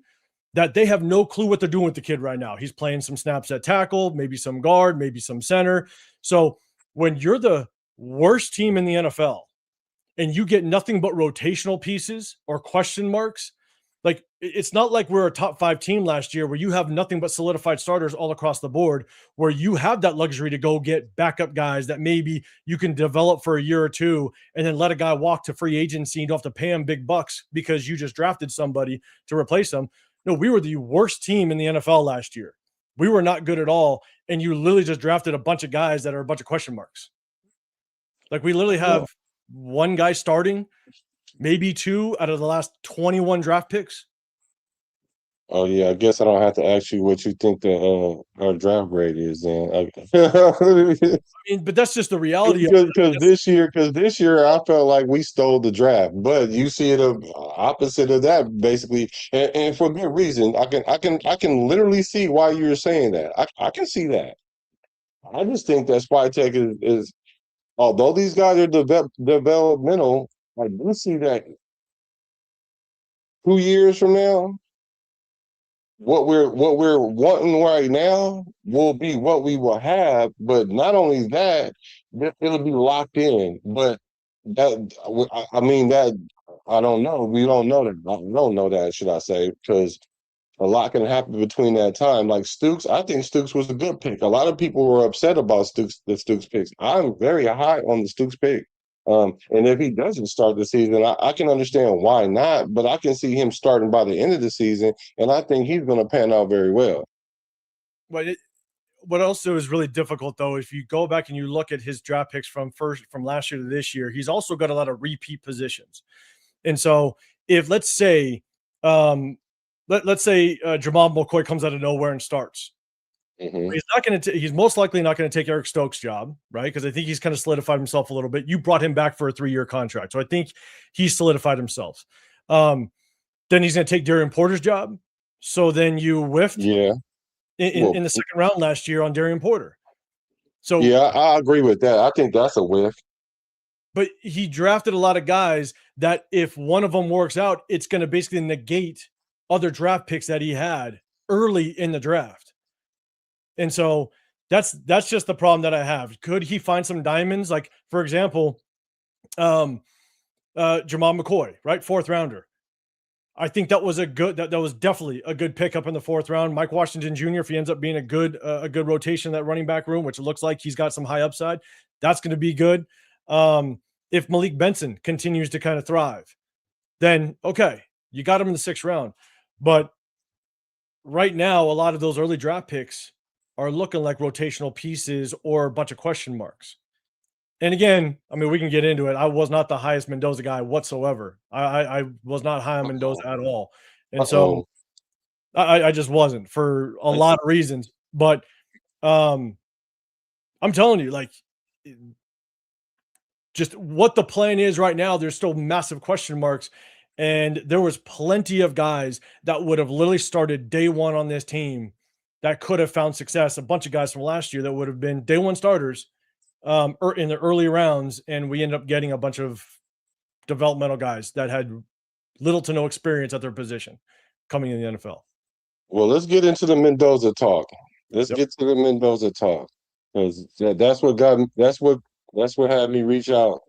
that they have no clue what they're doing with the kid right now. He's playing some snaps at tackle, maybe some guard, maybe some center. So when you're the worst team in the NFL and you get nothing but rotational pieces or question marks, like, it's not like we're a top 5 team last year where you have nothing but solidified starters all across the board, where you have that luxury to go get backup guys that maybe you can develop for a year or 2 and then let a guy walk to free agency. You don't have to pay him big bucks because you just drafted somebody to replace them. No, we were the worst team in the NFL last year. We were not good at all. And you literally just drafted a bunch of guys that are a bunch of question marks. Like, we literally have one guy starting, maybe 2 out of the last 21 draft picks. Oh yeah, I guess I don't have to ask you what you think our draft grade is then. I mean, but that's just the reality. Because this year I felt like we stole the draft, but you see it opposite of that basically, and for good reason. I can literally see why you're saying that. I can see that. I just think that Spytek is although these guys are developmental, I do see that 2 years from now, what we're wanting right now will be what we will have. But not only that, it'll be locked in. But that, I mean, that I don't know. We don't know that. I don't know that, should I say? Because a lot can happen between that time. Like Stooks, I think Stooks was a good pick. A lot of people were upset about the Stooks picks. I'm very high on the Stooks pick. And if he doesn't start the season, I can understand why not, but I can see him starting by the end of the season, and I think he's going to pan out very well. But what also is really difficult, though, if you go back and you look at his draft picks from last year to this year, he's also got a lot of repeat positions. And so if let's say Jamal McCoy comes out of nowhere and starts, he's not going to. He's most likely not going to take Eric Stokes' job, right? Because I think he's kind of solidified himself a little bit. You brought him back for a 3-year contract, so I think he's solidified himself. Then he's going to take Darian Porter's job. So then you whiffed Yeah. in the second round last year on Darian Porter. So yeah, I agree with that. I think that's a whiff. But he drafted a lot of guys that if one of them works out, it's going to basically negate other draft picks that he had early in the draft. And so that's just the problem that I have. Could he find some diamonds? Like, for example, Jamal McCoy, right? 4th rounder. I think that was that was definitely a good pickup in the 4th round. Mike Washington Jr., if he ends up being a good rotation in that running back room, which it looks like he's got some high upside, that's going to be good. If Malik Benson continues to kind of thrive, then okay, you got him in the 6th round. But right now, a lot of those early draft picks are looking like rotational pieces or a bunch of question marks. And again, I mean, we can get into it. I was not the highest Mendoza guy whatsoever. I was not high on Mendoza at all. And so I just wasn't for a lot of reasons. But I'm telling you, like, just what the plan is right now, there's still massive question marks. And there was plenty of guys that would have literally started day one on this team that could have found success. A bunch of guys from last year that would have been day one starters in the early rounds. And we ended up getting a bunch of developmental guys that had little to no experience at their position coming in the NFL. Well, let's get into the Mendoza talk. Let's get to the Mendoza talk. Because that's what had me reach out.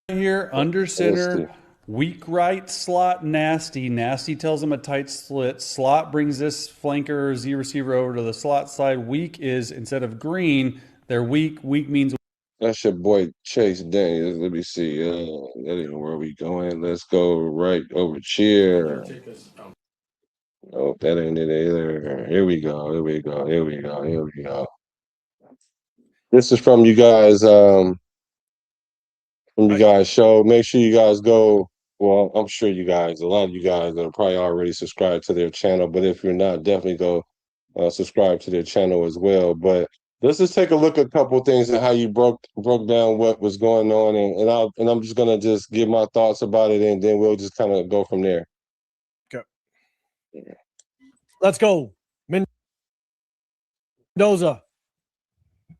Here, under center, weak right slot, nasty. Nasty tells him a tight split. Slot brings this flanker Z receiver over to the slot side. Weak is, instead of green, they're weak. Weak means. That's your boy Chase Daniels. Let me see. That ain't where we going. Let's go right over here. Oh, that ain't it either. Here we go. This is from you guys. From you guys' show. Make sure you guys go. Well, I'm sure a lot of you guys are probably already subscribed to their channel. But if you're not, definitely go subscribe to their channel as well. But let's just take a look at a couple of things and how you broke down what was going on, and I'm just gonna just give my thoughts about it, and then we'll just kind of go from there. Okay. Let's go, Mendoza.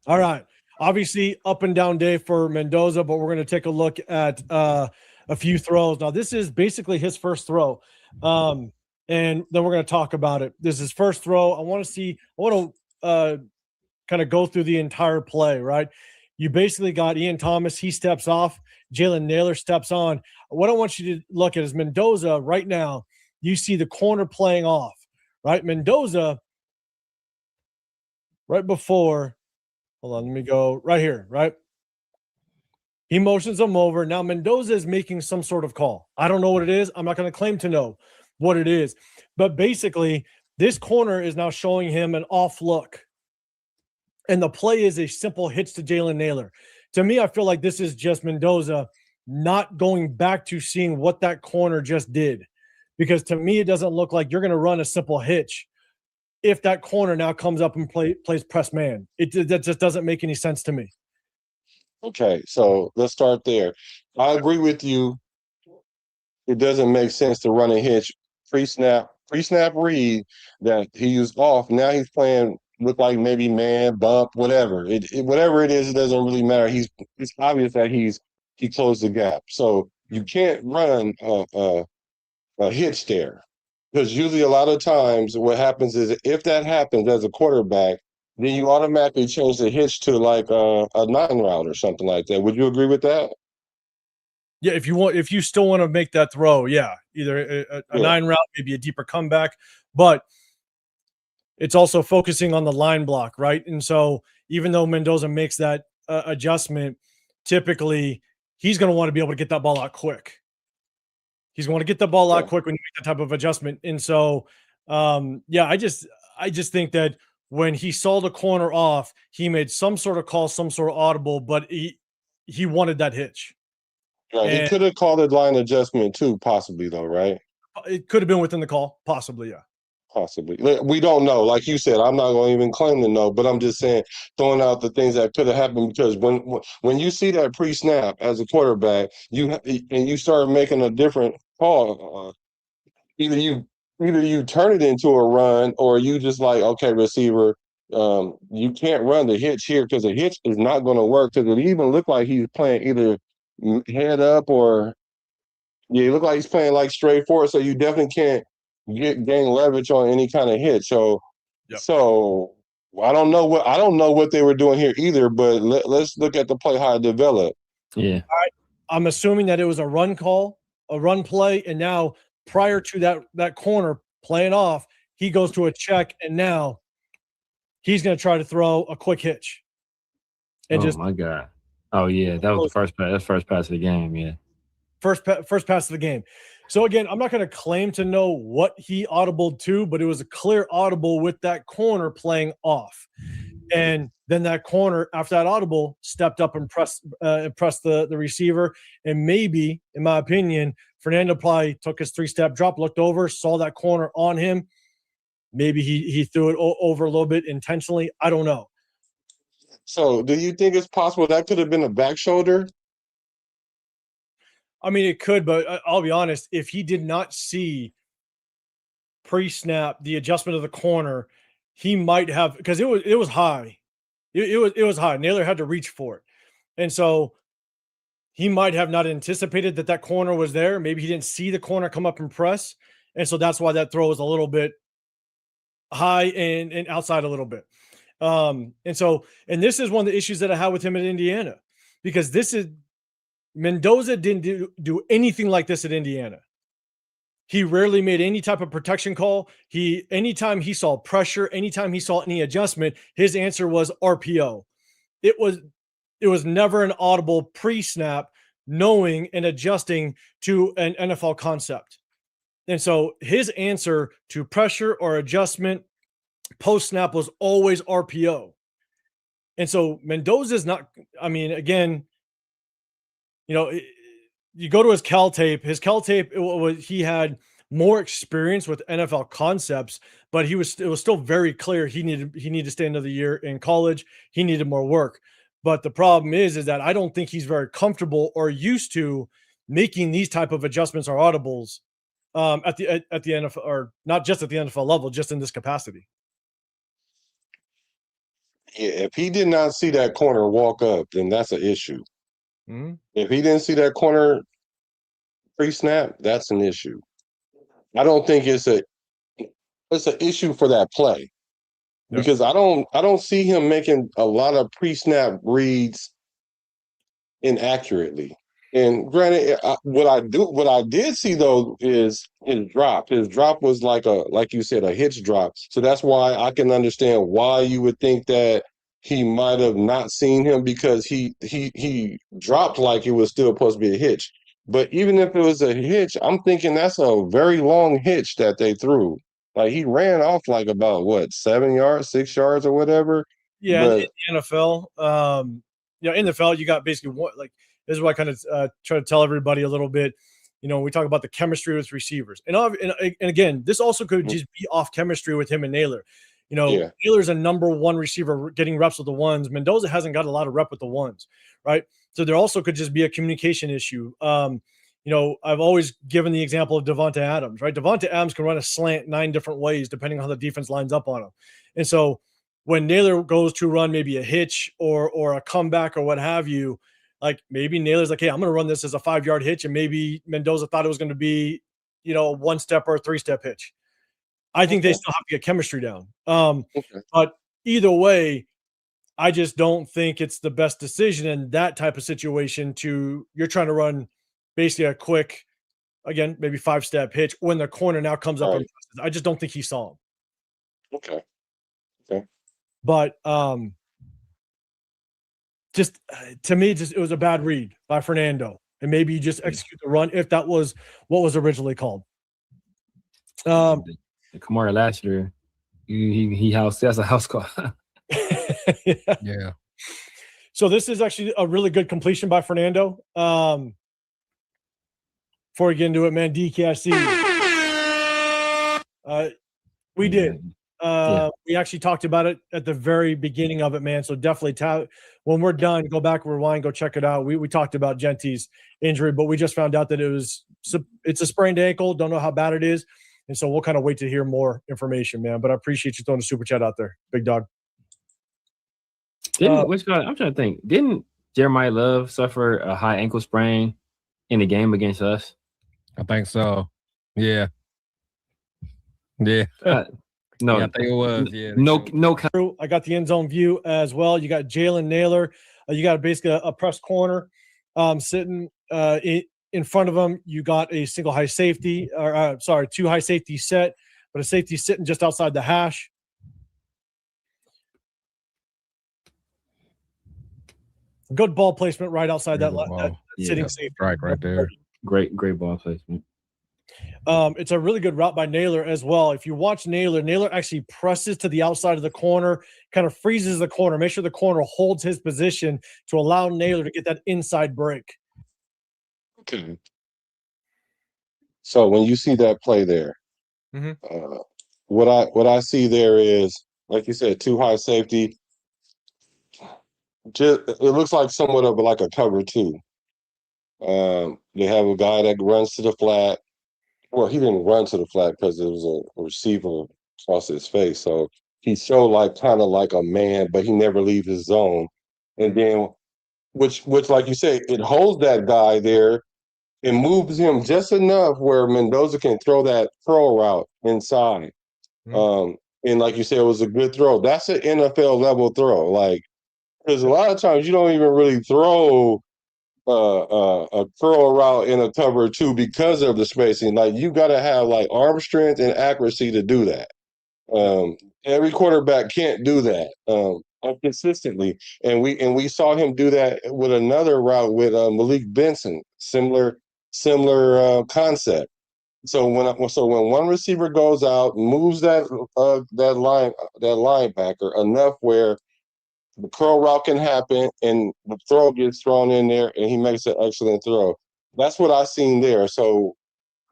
All right. Obviously, up and down day for Mendoza, but we're going to take a look at a few throws. Now, this is basically his first throw, and then we're going to talk about it. This is his first throw. I want to kind of go through the entire play, right? You basically got Ian Thomas. He steps off. Jalen Naylor steps on. What I want you to look at is Mendoza right now. You see the corner playing off, right? Mendoza right before. Hold on, let me go right here, right? He motions him over. Now Mendoza is making some sort of call. I don't know what it is. I'm not going to claim to know what it is. But basically, this corner is now showing him an off look. And the play is a simple hitch to Jalen Naylor. To me, I feel like this is just Mendoza not going back to seeing what that corner just did. Because to me, it doesn't look like you're going to run a simple hitch if that corner now comes up and plays press man. That just doesn't make any sense to me. Okay, so let's start there. I agree with you. It doesn't make sense to run a hitch pre-snap read that he used off. Now he's playing look like maybe man, bump, whatever. Whatever it is, it doesn't really matter. It's obvious that he closed the gap. So you can't run a hitch there. Because usually a lot of times what happens is if that happens as a quarterback, then you automatically change the hitch to like a 9 route or something like that. Would you agree with that? Yeah, if you still want to make that throw, yeah, either a 9 route, maybe a deeper comeback, but it's also focusing on the line block, right? And so even though Mendoza makes that adjustment, typically he's going to want to be able to get that ball out quick. He's going to get the ball out quick when you make that type of adjustment. And so, I just think that when he saw the corner off, he made some sort of call, some sort of audible, but he wanted that hitch. Right. He could have called a line adjustment too, possibly though, right? It could have been within the call, possibly, yeah. Possibly. We don't know. Like you said, I'm not going to even claim to know, but I'm just saying, throwing out the things that could have happened, because when you see that pre-snap as a quarterback, you start making a different call. Either you either you turn it into a run or you just like, okay, receiver, you can't run the hitch here because the hitch is not going to work because it even looked like he's playing either head up or yeah, it looked like he's playing like straight forward. So you definitely can't gain leverage on any kind of hit. So, so I don't know what they were doing here either. But let's look at the play how it developed. Yeah, I'm assuming that it was a run call, a run play, and now prior to that corner playing off, he goes to a check, and now he's going to try to throw a quick hitch. And oh my God. Oh yeah, that was the first pass. That's first pass of the game. Yeah, first pass of the game. So again, I'm not going to claim to know what he audibled to, but it was a clear audible with that corner playing off. And then that corner, after that audible, stepped up and pressed the receiver. And maybe, in my opinion, Fernando probably took his 3-step drop, looked over, saw that corner on him. Maybe he threw it over a little bit intentionally. I don't know. So do you think it's possible that could have been a back shoulder? I mean, it could, but I'll be honest. If he did not see pre-snap the adjustment of the corner, he might have, because it was high. It was high. Naylor had to reach for it, and so he might have not anticipated that corner was there. Maybe he didn't see the corner come up and press, and so that's why that throw was a little bit high and outside a little bit. And this is one of the issues that I had with him at Indiana, because Mendoza didn't do anything like this at Indiana. He rarely made any type of protection call. Anytime he saw pressure, anytime he saw any adjustment, his answer was RPO. It was never an audible pre-snap, knowing and adjusting to an NFL concept. And so his answer to pressure or adjustment post-snap was always RPO. And so Mendoza's not, I mean, again, you go to his Cal tape. His Cal tape, he had more experience with NFL concepts, but it was still very clear he needed to stay another year in college. He needed more work. But the problem is that I don't think he's very comfortable or used to making these type of adjustments or audibles at the NFL, or not just at the NFL level, just in this capacity. Yeah, if he did not see that corner walk up, then that's an issue. Mm-hmm. If he didn't see that corner pre-snap, that's an issue. I don't think it's an issue for that play, because I don't see him making a lot of pre-snap reads inaccurately. And granted, what I did see though is his drop. His drop was like you said, a hitch drop. So that's why I can understand why you would think that he might have not seen him, because he dropped like it was still supposed to be a hitch. But even if it was a hitch, I'm thinking that's a very long hitch that they threw. Like he ran off like about 7 yards, 6 yards, or whatever. Yeah, in the NFL, in the NFL, you got basically this is what I kind of try to tell everybody a little bit. We talk about the chemistry with receivers, and again, this also could just be off chemistry with him and Naylor. Naylor's a number one receiver getting reps with the ones. Mendoza hasn't got a lot of rep with the ones, right? So there also could just be a communication issue. I've always given the example of Devonta Adams, right? Devonta Adams can run a slant 9 different ways depending on how the defense lines up on him. And so when Naylor goes to run maybe a hitch or a comeback or what have you, like maybe Naylor's like, hey, I'm going to run this as a 5-yard hitch, and maybe Mendoza thought it was going to be, a 1-step or a 3-step hitch. I think they still have to get chemistry down. But either way, I just don't think it's the best decision in that type of situation. You're trying to run basically a quick, again, maybe 5-step hitch when the corner now comes up. I just don't think he saw him. Okay. But just to me, it was a bad read by Fernando, and maybe you just execute the run if that was what was originally called. Kamara last year, that's a house call. Yeah. So this is actually a really good completion by Fernando. Before we get into it, man, DKIC. We did. We actually talked about it at the very beginning of it, man. So definitely when we're done, go back, rewind, go check it out. We talked about Jeanty's injury, but we just found out that it's a sprained ankle. Don't know how bad it is. And so we'll kind of wait to hear more information, man. But I appreciate you throwing a super chat out there, big dog. I'm trying to think. Didn't Jeremiah Love suffer a high ankle sprain in the game against us? I think so. Yeah. Yeah. No, yeah, I think it was. Yeah. No. I got the end zone view as well. You got Jalen Naylor. You got basically a press corner sitting in front of him. You got a single high safety, or two high safety set, but a safety sitting just outside the hash. Good ball placement right outside that sitting safety. Right there. Great ball placement. It's a really good route by Naylor as well. If you watch Naylor actually presses to the outside of the corner, kind of freezes the corner, make sure the corner holds his position to allow Naylor to get that inside break. Okay. So when you see that play there, what I see there is, like you said, two high safety. It looks like somewhat of like a cover two. They have a guy that runs to the flat. Well, he didn't run to the flat because it was a receiver across his face. So he showed like kind of like a man, but he never leaves his zone. And then, which like you say, it holds that guy there and moves him just enough where Mendoza can throw that curl route inside. And like you said, it was a good throw. That's an NFL level throw. Like, because a lot of times you don't even really throw a curl route in a cover two because of the spacing. Like, you got to have like arm strength and accuracy to do that. Every quarterback can't do that consistently, and we saw him do that with another route with Malik Benson. Similar concept. So when one receiver goes out, moves that linebacker enough where the curl route can happen and the throw gets thrown in there and he makes an excellent throw. That's what I seen there. So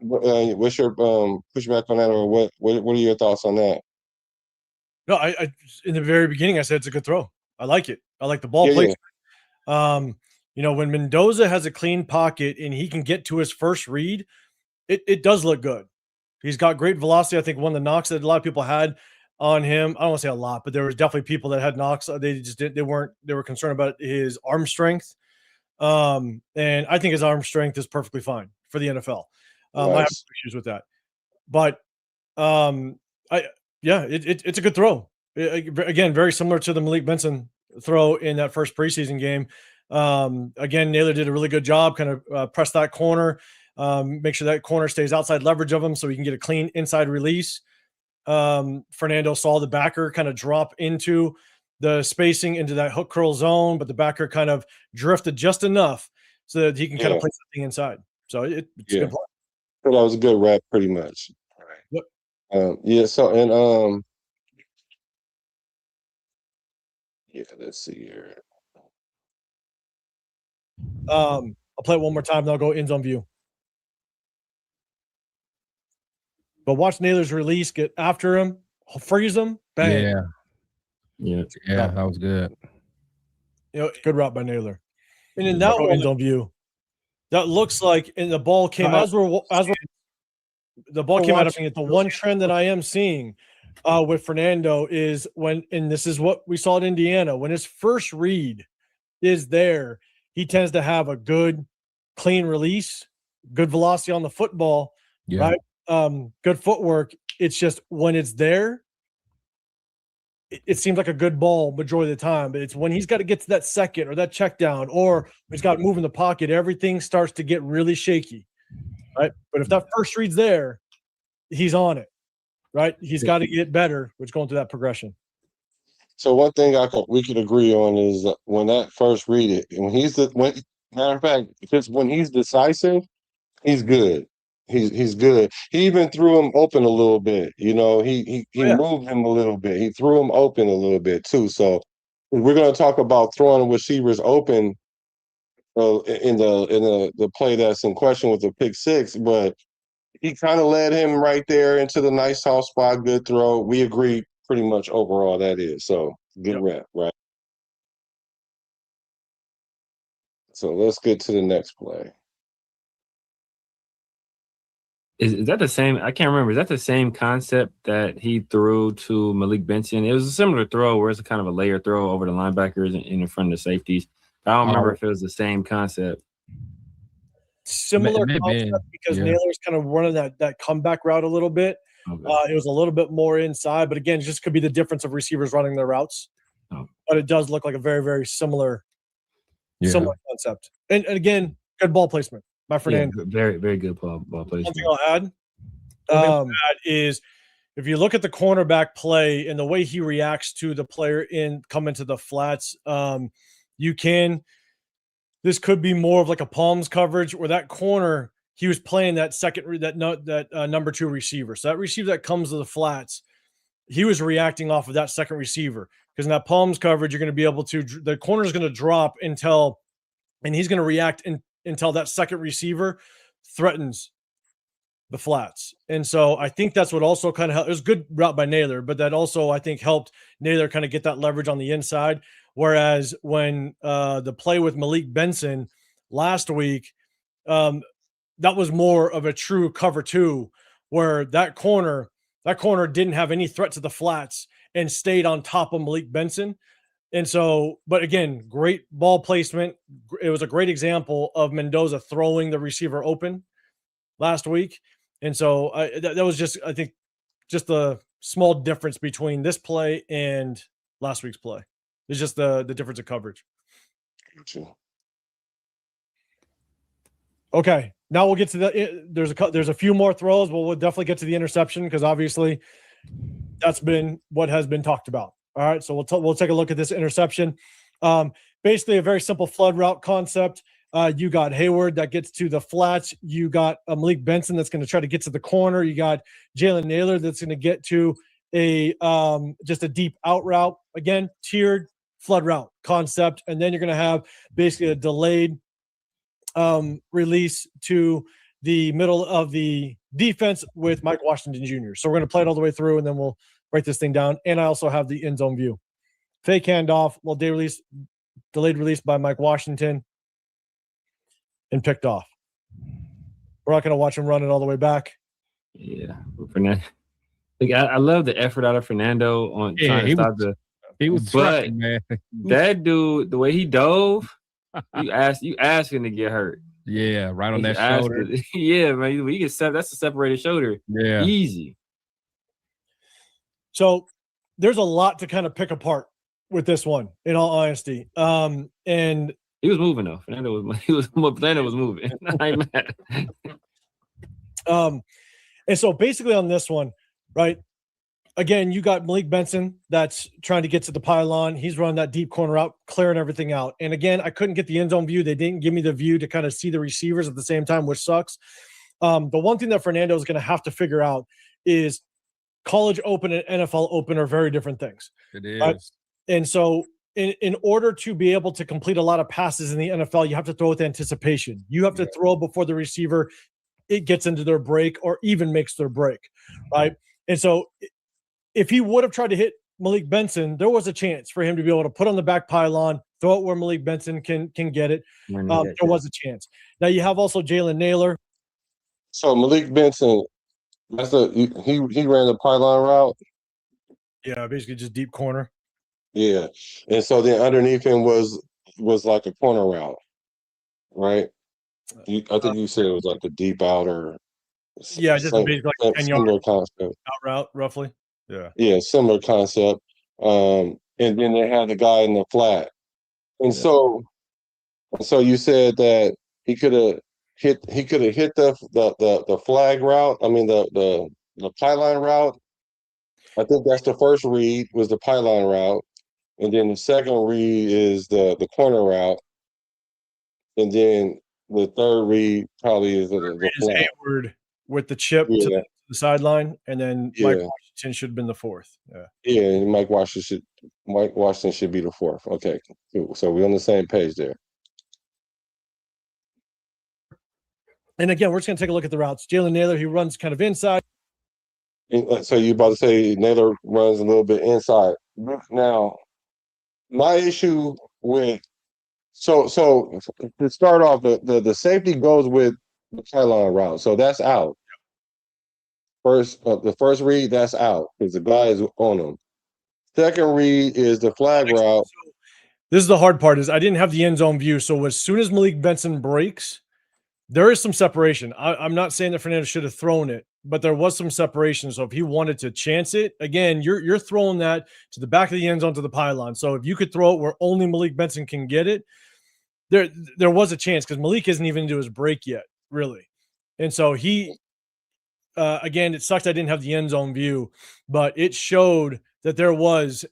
what's your pushback on that, or what are your thoughts on that? No, I in the very beginning I said it's a good throw. I like it. I like the ball placement. Yeah. When Mendoza has a clean pocket and he can get to his first read, it does look good. He's got great velocity. I think one of the knocks that a lot of people had on him, I don't want to say a lot, but there was definitely people that had knocks. They were concerned about his arm strength. And I think his arm strength is perfectly fine for the NFL. Nice. I have issues with that. But it's a good throw. Again, very similar to the Malik Benson throw in that first preseason game. Again, Naylor did a really good job, kind of press that corner, make sure that corner stays outside leverage of him so he can get a clean inside release. Fernando saw the backer kind of drop into the spacing into that hook curl zone, but the backer kind of drifted just enough so that he can kind of place something inside. So it's a good play. So that was a good rep, pretty much. All right. Yep. So let's see here. I'll play it one more time, then I'll go end zone view. But watch Naylor's release, get after him, freeze him, bang. Yeah, that was good. Good route by Naylor. And in that end zone view, that looks like, and the ball came out. The ball came out of me. The one trend that I am seeing with Fernando is and this is what we saw at Indiana, when his first read is there, he tends to have a good, clean release, good velocity on the football, right? Good footwork. It's just when it's there, it seems like a good ball majority of the time, but it's when he's got to get to that second or that check down, or he's got to move in the pocket, everything starts to get really shaky, right? But if that first read's there, he's on it, right? He's got to get better, which going through that progression. So one thing we could agree on is that when that first read matter of fact, because when he's decisive, he's good. He's good. He even threw him open a little bit. He moved him a little bit. He threw him open a little bit too. So we're going to talk about throwing receivers open in the play that's in question with the pick six, but he kind of led him right there into the nice soft spot. Good throw. We agree pretty much overall that is. So good rep, right? So let's get to the next play. Is that the same? I can't remember. Is that the same concept that he threw to Malik Benson? It was a similar throw where it's a kind of a layer throw over the linebackers and in front of the safeties. I don't remember if it was the same concept. Similar concept because Naylor's kind of running that comeback route a little bit. Okay. It was a little bit more inside, but again, it just could be the difference of receivers running their routes. Oh. But it does look like a very, very similar concept. And again, good ball placement by Fernando. Yeah, very, very good ball placement. One thing I'll add is if you look at the cornerback play and the way he reacts to the player coming to the flats, this could be more of like a palms coverage where that corner, he was playing that number 2 receiver. So that receiver that comes to the flats, he was reacting off of that second receiver because in that palms coverage, you're going to be able to, the corner is going to drop and he's going to react until that second receiver threatens the flats. And so I think that's what also kind of helped. It was a good route by Naylor, but that also I think helped Naylor kind of get that leverage on the inside. Whereas when the play with Malik Benson last week, that was more of a true cover 2 where that corner didn't have any threat to the flats and stayed on top of Malik Benson. And so, but again, great ball placement. It was a great example of Mendoza throwing the receiver open last week. And so that was just, I think, just the small difference between this play and last week's play. It's just the difference of coverage. Okay, now we'll get to there's a few more throws, but we'll definitely get to the interception because obviously that's been what has been talked about. All right, so we'll take a look at this interception. Basically, a very simple flood route concept. You got Hayward that gets to the flats. You got Malik Benson that's going to try to get to the corner. You got Jalen Naylor that's going to get to just a deep out route. Again, tiered flood route concept, and then you're going to have basically a delayed release to the middle of the defense with Mike Washington Jr. So we're going to play it all the way through, and then we'll break this thing down. And I also have the end zone view. Fake handoff, delayed release by Mike Washington, and picked off. We're not going to watch him run it all the way back. Yeah, Fernando. I love the effort out of Fernando on trying to stop He was trying, man. That dude, the way he dove, you asking to get hurt. Yeah, right on that shoulder. Yeah, man. That's a separated shoulder. Yeah. Easy. So there's a lot to kind of pick apart with this one, in all honesty. And he was moving though. Fernando was moving. I'm mad. And so basically on this one, right? Again, you got Malik Benson that's trying to get to the pylon. He's running that deep corner out, clearing everything out. And again, I couldn't get the end zone view. They didn't give me the view to kind of see the receivers at the same time, which sucks. The one thing that Fernando is going to have to figure out is college open and NFL open are very different things. It is. And so in order to be able to complete a lot of passes in the NFL, you have to throw with anticipation. You have to throw before the receiver it gets into their break or even makes their break, right? And so if he would have tried to hit Malik Benson, there was a chance for him to be able to put on the back pylon, throw it where Malik Benson can get it. There was a chance. Now you have also Jalen Naylor. So Malik Benson, he ran the pylon route. Yeah, basically just deep corner. Yeah, and so then underneath him was like a corner route, right? I think you said it was like a deep outer. Yeah, just like 10-yard concept. Out route, roughly. Yeah, similar concept. And then they had the guy in the flat, and so you said that he could have hit the flag route. I mean the pylon route. I think that's the first read was the pylon route, and then the second read is the corner route, and then the third read probably is the flat. Hayward with the chip to the sideline, and then Mike Washington should have been the fourth. Yeah, and Mike Washington should be the fourth. Okay, cool. So we're on the same page there. And again, we're just going to take a look at the routes. Jalen Naylor, he runs kind of inside. So you about to say Naylor runs a little bit inside. Now, my issue with so to start off, the safety goes with the pylon route, so that's out. the first read, that's out because the guy is on him. Second read is the flag route. This is the hard part is I didn't have the end zone view. So as soon as Malik Benson breaks, there is some separation. I'm not saying that Fernando should have thrown it, but there was some separation. So if he wanted to chance it, again, you're throwing that to the back of the end zone to the pylon. So if you could throw it where only Malik Benson can get it, there was a chance because Malik isn't even into his break yet, really. And so he, again, it sucked I didn't have the end zone view, but it showed that there was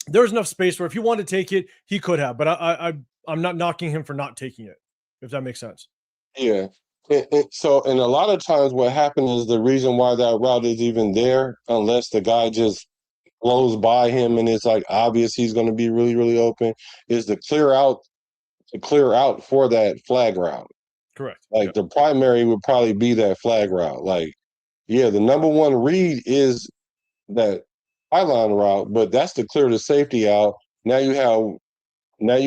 there was enough space where if he wanted to take it, he could have. But I'm not knocking him for not taking it, if that makes sense. Yeah. And a lot of times what happens is the reason why that route is even there, unless the guy just blows by him and it's like obvious he's going to be really, really open, is to clear out for that flag route. Correct. Like the primary would probably be that flag route. Like, yeah, the number one read is that pylon route, but that's to clear the safety out. Now you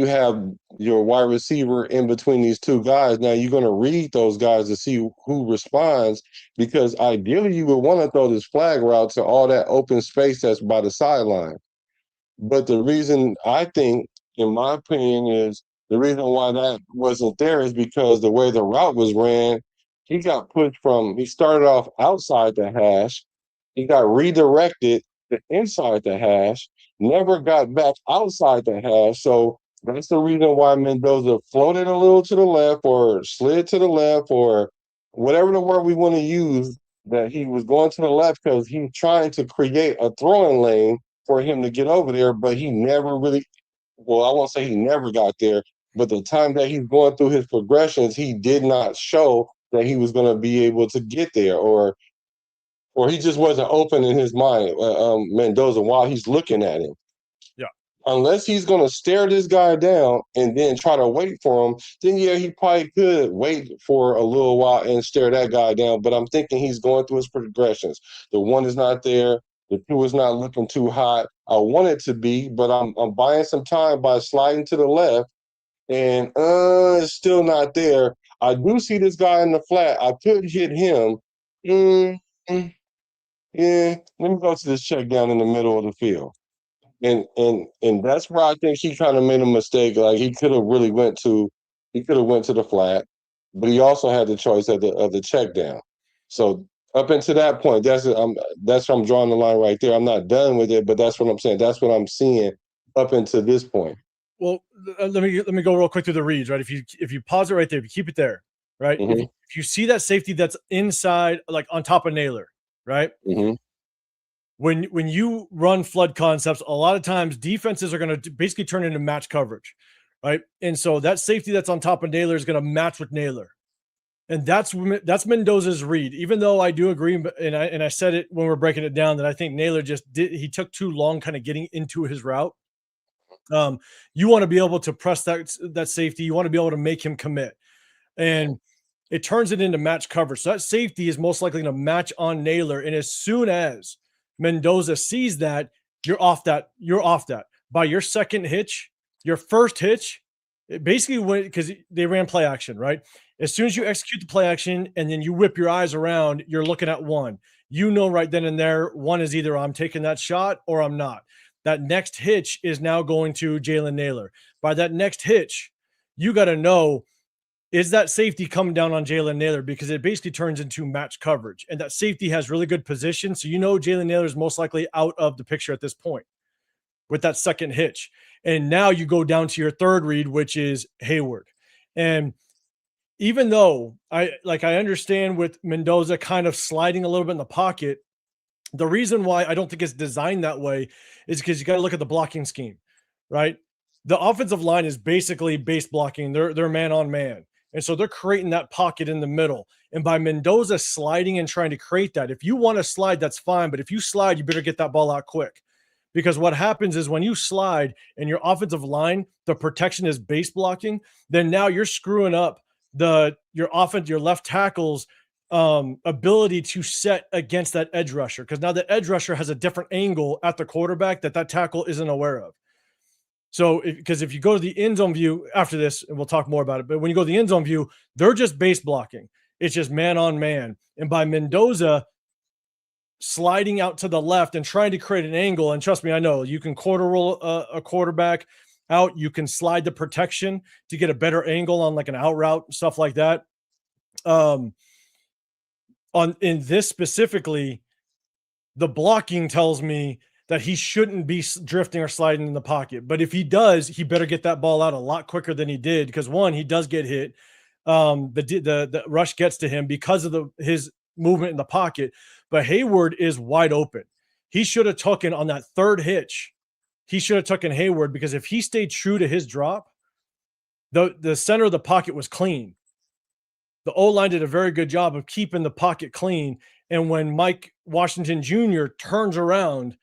have your wide receiver in between these two guys. Now you're going to read those guys to see who responds, because ideally you would want to throw this flag route to all that open space that's by the sideline. But the reason I think, in my opinion, is the reason why that wasn't there is because the way the route was ran, he started off outside the hash. He got redirected to inside the hash, never got back outside the hash. So that's the reason why Mendoza floated a little to the left or slid to the left or whatever the word we want to use, that he was going to the left because he's trying to create a throwing lane for him to get over there, but he never really, well, I won't say he never got there, but the time that he's going through his progressions, he did not show that he was going to be able to get there, or he just wasn't open in his mind, Mendoza, while he's looking at him. Yeah. Unless he's going to stare this guy down and then try to wait for him, then yeah, he probably could wait for a little while and stare that guy down. But I'm thinking he's going through his progressions. The 1 is not there. The 2 is not looking too hot. I want it to be, but I'm buying some time by sliding to the left, and it's still not there. I do see this guy in the flat. I could hit him. Yeah, let me go to this check down in the middle of the field. And that's where I think he kind of made a mistake. Like he could have really went to the flat, but he also had the choice of the check down. So up until that point, that's where I'm drawing the line right there. I'm not done with it, but that's what I'm saying. That's what I'm seeing up until this point. Well, let me go real quick through the reads, right? If you pause it right there, if you keep it there, right? Mm-hmm. If you see that safety that's inside, like on top of Naylor, right? Mm-hmm. When you run flood concepts, a lot of times defenses are going to basically turn into match coverage, right? And so that safety that's on top of Naylor is going to match with Naylor, and that's Mendoza's read. Even though I do agree, and I said it when we were breaking it down, that I think Naylor he took too long kind of getting into his route. You want to be able to press that safety. You want to be able to make him commit, and it turns it into match coverage. So that safety is most likely going to match on Naylor, and as soon as Mendoza sees that, you're off that. By your second hitch, your first hitch, it basically went, because they ran play action, right? As soon as you execute the play action and then you whip your eyes around, you're looking at 1. You know right then and there, 1 is either I'm taking that shot or I'm not. That next hitch is now going to Jalen Naylor. By that next hitch, you got to know, is that safety coming down on Jalen Naylor? Because it basically turns into match coverage. And that safety has really good position. So you know Jalen Naylor is most likely out of the picture at this point with that second hitch. And now you go down to your third read, which is Hayward. And even though I understand with Mendoza kind of sliding a little bit in the pocket, the reason why I don't think it's designed that way is because you got to look at the blocking scheme, right? The offensive line is basically base blocking. They're man on man. And so they're creating that pocket in the middle. And by Mendoza sliding and trying to create that, if you want to slide, that's fine. But if you slide, you better get that ball out quick. Because what happens is when you slide and your offensive line, the protection is base blocking, then now you're screwing up your left tackle's ability to set against that edge rusher. Because now the edge rusher has a different angle at the quarterback that tackle isn't aware of. So, because if you go to the end zone view after this, and we'll talk more about it, but when you go to the end zone view, they're just base blocking. It's just man on man. And by Mendoza sliding out to the left and trying to create an angle, and trust me, I know you can quarter roll a quarterback out. You can slide the protection to get a better angle on like an out route, stuff like that. On in this specifically, the blocking tells me that he shouldn't be drifting or sliding in the pocket. But if he does, he better get that ball out a lot quicker than he did, because one, he does get hit. The rush gets to him because of his movement in the pocket. But Hayward is wide open. He should have taken on that third hitch. He should have taken Hayward, because if he stayed true to his drop, the center of the pocket was clean. The O-line did a very good job of keeping the pocket clean. And when Mike Washington Jr. turns around,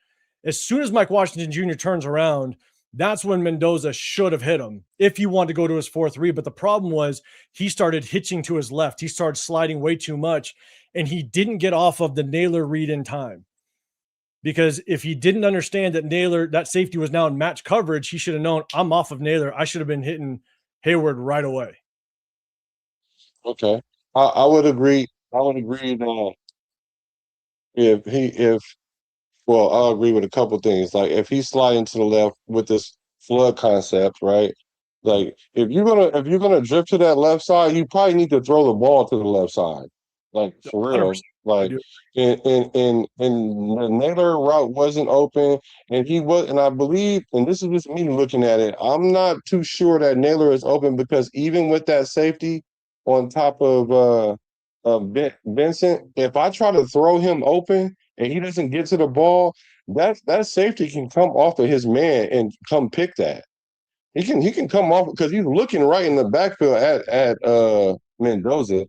as soon as Mike Washington Jr. turns around, that's when Mendoza should have hit him if he wanted to go to his 4-3. But the problem was he started hitching to his left. He started sliding way too much, and he didn't get off of the Naylor read in time. Because if he didn't understand that Naylor, that safety was now in match coverage, he should have known, I'm off of Naylor. I should have been hitting Hayward right away. Okay. I would agree. I would agree that I'll agree with a couple things. Like if he's sliding to the left with this flood concept, right? Like if you're gonna drift to that left side, you probably need to throw the ball to the left side. Like for real. 100%. Like and the Naylor route wasn't open, and I believe, and this is just me looking at it, I'm not too sure that Naylor is open, because even with that safety on top of Vincent, if I try to throw him open and he doesn't get to the ball, that safety can come off of his man and come pick that. He can come off because he's looking right in the backfield at Mendoza.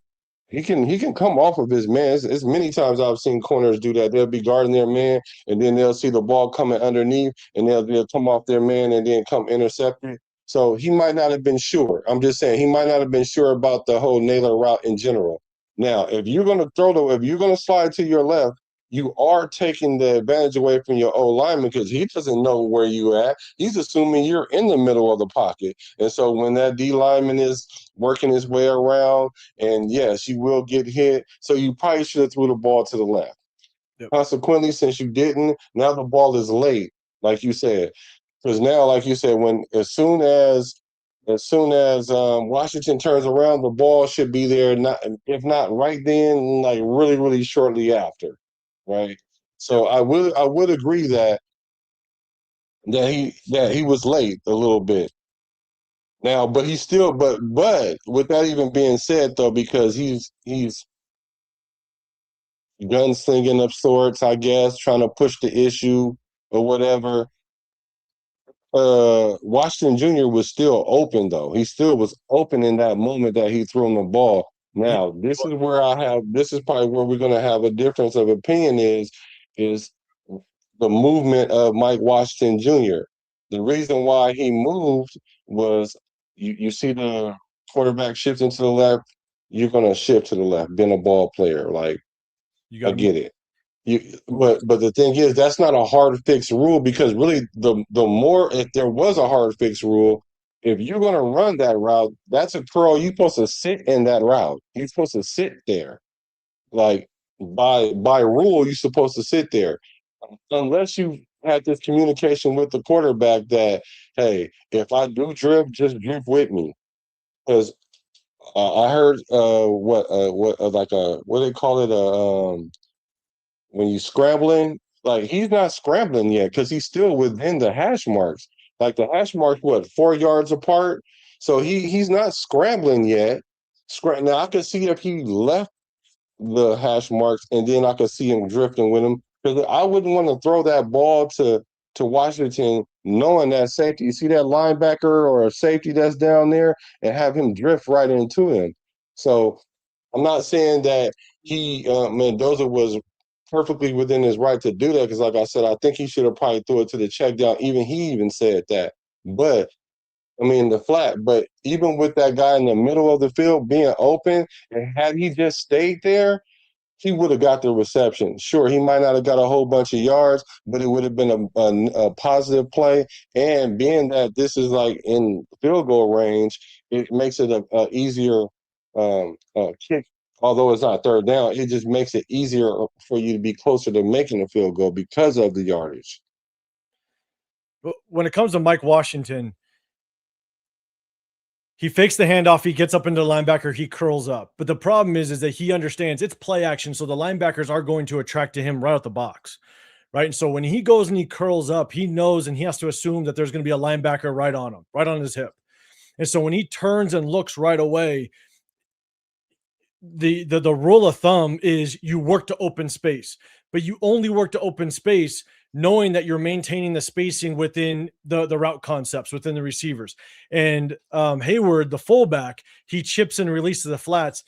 He can come off of his man. It's many times I've seen corners do that. They'll be guarding their man, and then they'll see the ball coming underneath, and they'll come off their man and then come intercept it. So he might not have been sure. I'm just saying he might not have been sure about the whole Naylor route in general. Now, if you're gonna slide to your left, you are taking the advantage away from your O lineman, because he doesn't know where you at. He's assuming you're in the middle of the pocket. And so when that D lineman is working his way around, and yes, you will get hit. So you probably should have threw the ball to the left. Yep. Consequently, since you didn't, now the ball is late, like you said. Because now, like you said, as soon as Washington turns around, the ball should be there, if not right then, like really, really shortly after. Right. So I would agree that he was late a little bit. Now, but he's still but with that even being said, though, because he's gunslinging of sorts, I guess, trying to push the issue or whatever. Washington Jr. was still open, though. He still was open in that moment that he threw him the ball. Now, this is probably where we're going to have a difference of opinion is the movement of Mike Washington Jr. The reason why he moved was you see the quarterback shifting to the left, you're going to shift to the left, being a ball player. Like, I get it. But the thing is, that's not a hard fixed rule, because really the more, if there was a hard fixed rule, if you're going to run that route, that's a curl. You're supposed to sit in that route. You're supposed to sit there. Like by rule, you're supposed to sit there, unless you had this communication with the quarterback that, hey, if I do drift, just drift with me. Because I heard what they call it, when you scrambling, like he's not scrambling yet because he's still within the hash marks. Like the hash marks, 4 yards apart? So he's not scrambling yet. Now I could see if he left the hash marks, and then I could see him drifting with him, because I wouldn't want to throw that ball to Washington knowing that safety. You see that linebacker or a safety that's down there, and have him drift right into him. So I'm not saying that Mendoza was perfectly within his right to do that, because like I said, I think he should have probably threw it to the check down. He even said that. But I mean, the flat. But even with that guy in the middle of the field being open, and had he just stayed there, he would have got the reception. Sure, he might not have got a whole bunch of yards, but it would have been a positive play. And being that this is like in field goal range, it makes it a easier kick although it's not third down, it just makes it easier for you to be closer to making a field goal because of the yardage. But when it comes to Mike Washington, he fakes the handoff. He gets up into the linebacker. He curls up. But the problem is that he understands it's play action. So the linebackers are going to attract to him right out the box. Right. And so when he goes and he curls up, he knows and he has to assume that there's going to be a linebacker right on him, right on his hip. And so when he turns and looks right away, the rule of thumb is you work to open space, but you only work to open space knowing that you're maintaining the spacing within the route concepts within the receivers. And Hayward, the fullback, he chips and releases the flats.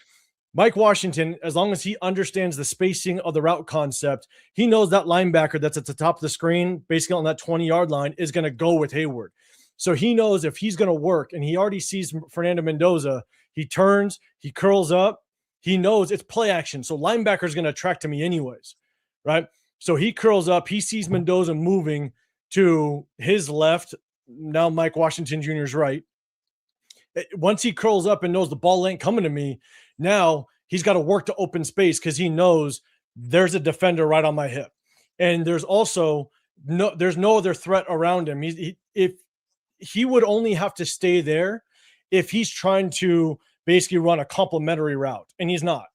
Mike Washington, as long as he understands the spacing of the route concept, he knows that linebacker that's at the top of the screen, basically on that 20-yard line, is going to go with Hayward. So he knows if he's going to work, and he already sees Fernando Mendoza, he turns, he curls up, he knows it's play action. So linebacker is going to attract to me anyways, right? So he curls up. He sees Mendoza moving to his left. Now Mike Washington Jr. is right. Once he curls up and knows the ball ain't coming to me, now he's got to work to open space because he knows there's a defender right on my hip. And there's also there's no other threat around him. If he would only have to stay there if he's trying to basically run a complementary route, and he's not.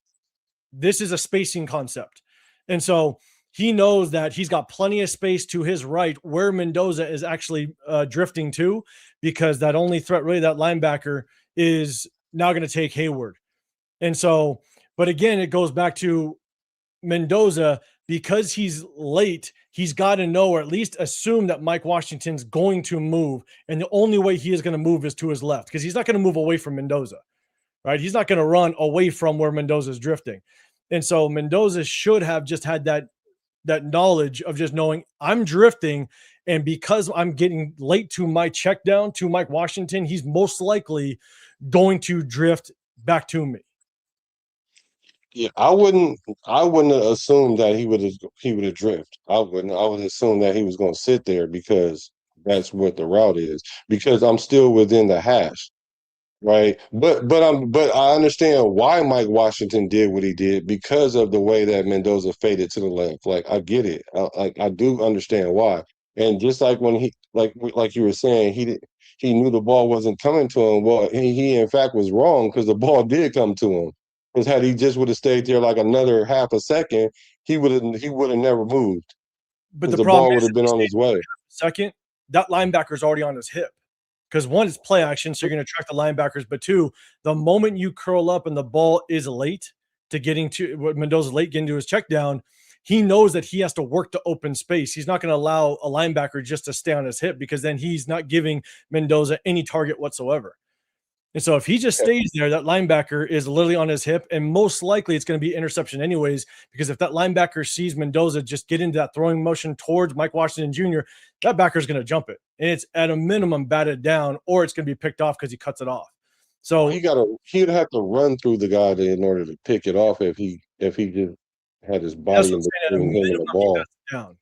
This is a spacing concept. And so he knows that he's got plenty of space to his right where Mendoza is actually drifting to, because that only threat, really, that linebacker is now going to take Hayward. And so, but again, it goes back to Mendoza, because he's late, he's got to know, or at least assume, that Mike Washington's going to move. And the only way he is going to move is to his left, because he's not going to move away from Mendoza, right? He's not going to run away from where Mendoza is drifting. And so Mendoza should have just had that knowledge of just knowing I'm drifting. And because I'm getting late to my check down to Mike Washington, he's most likely going to drift back to me. Yeah, I wouldn't have assumed that he would have drift. I would assume that he was going to sit there because that's what the route is, because I'm still within the hash. Right. But I understand why Mike Washington did what he did, because of the way that Mendoza faded to the left. Like, I get it. I do understand why. And just like when he, like you were saying, he knew the ball wasn't coming to him. Well, he in fact was wrong, because the ball did come to him. Because had he just would have stayed there like another half a second, he would have never moved. But the ball would have been on his way. Second, that linebacker's already on his hip. Because one, it's play action, so you're going to track the linebackers. But two, the moment you curl up and the ball is late to getting to what Mendoza's late getting to his check down, he knows that he has to work to open space. He's not going to allow a linebacker just to stay on his hip, because then he's not giving Mendoza any target whatsoever. And so if he just stays there, that linebacker is literally on his hip, and most likely it's going to be interception anyways, because if that linebacker sees Mendoza just get into that throwing motion towards Mike Washington Jr., that backer is going to jump it. And it's at a minimum batted down, or it's going to be picked off because he cuts it off. So he'd have to run through the guy in order to pick it off if he just had his body in between him and the ball. Down.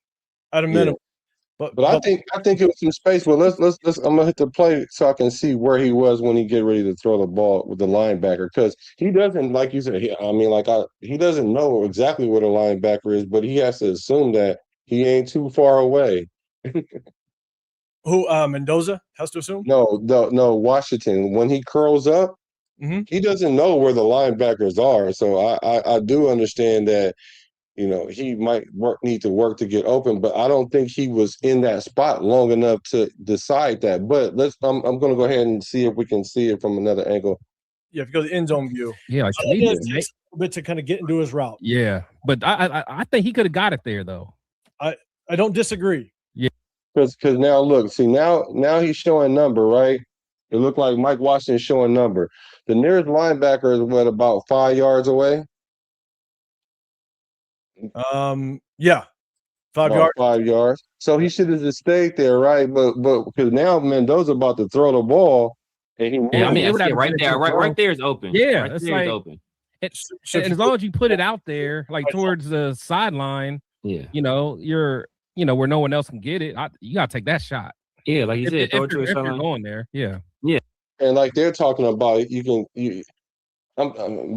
At a minimum. But I think it was some space. But let's I'm gonna hit the play so I can see where he was when he get ready to throw the ball with the linebacker, because he doesn't, like you said, he doesn't know exactly where the linebacker is, but he has to assume that he ain't too far away. Who Mendoza has to assume? No, Washington. When he curls up, he doesn't know where the linebackers are. So I do understand that. He might need to work to get open, but I don't think he was in that spot long enough to decide that. But I'm going to go ahead and see if we can see it from another angle. Yeah, if you go to the end zone view. Yeah, like it takes a little bit to kind of get into his route. Yeah, but I think he could have got it there though. I don't disagree. Yeah, because now look, see now he's showing number, right? It looked like Mike Washington's showing number. The nearest linebacker is about 5 yards away. Yeah, 5 yards. 5 yards. So he should have just stayed there, right? But because now Mendoza about to throw the ball, and right there is open. Yeah, right it's there like is open. And as long as you put it out there, like towards the sideline, yeah, you're where no one else can get it. You gotta take that shot. Yeah, like you said, throw it to if his you're sideline. going there. Yeah. And like they're talking about,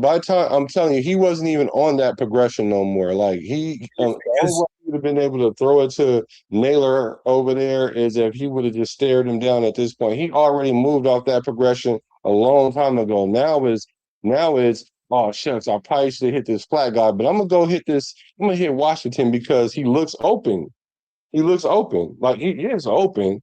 By the time I'm telling you, he wasn't even on that progression no more. Like the only way he would have been able to throw it to Naylor over there is if he would have just stared him down at this point. He already moved off that progression a long time ago. Now is oh shucks, I probably should hit this flat guy, but I'm gonna hit Washington because he looks open. He looks open. Like he is open.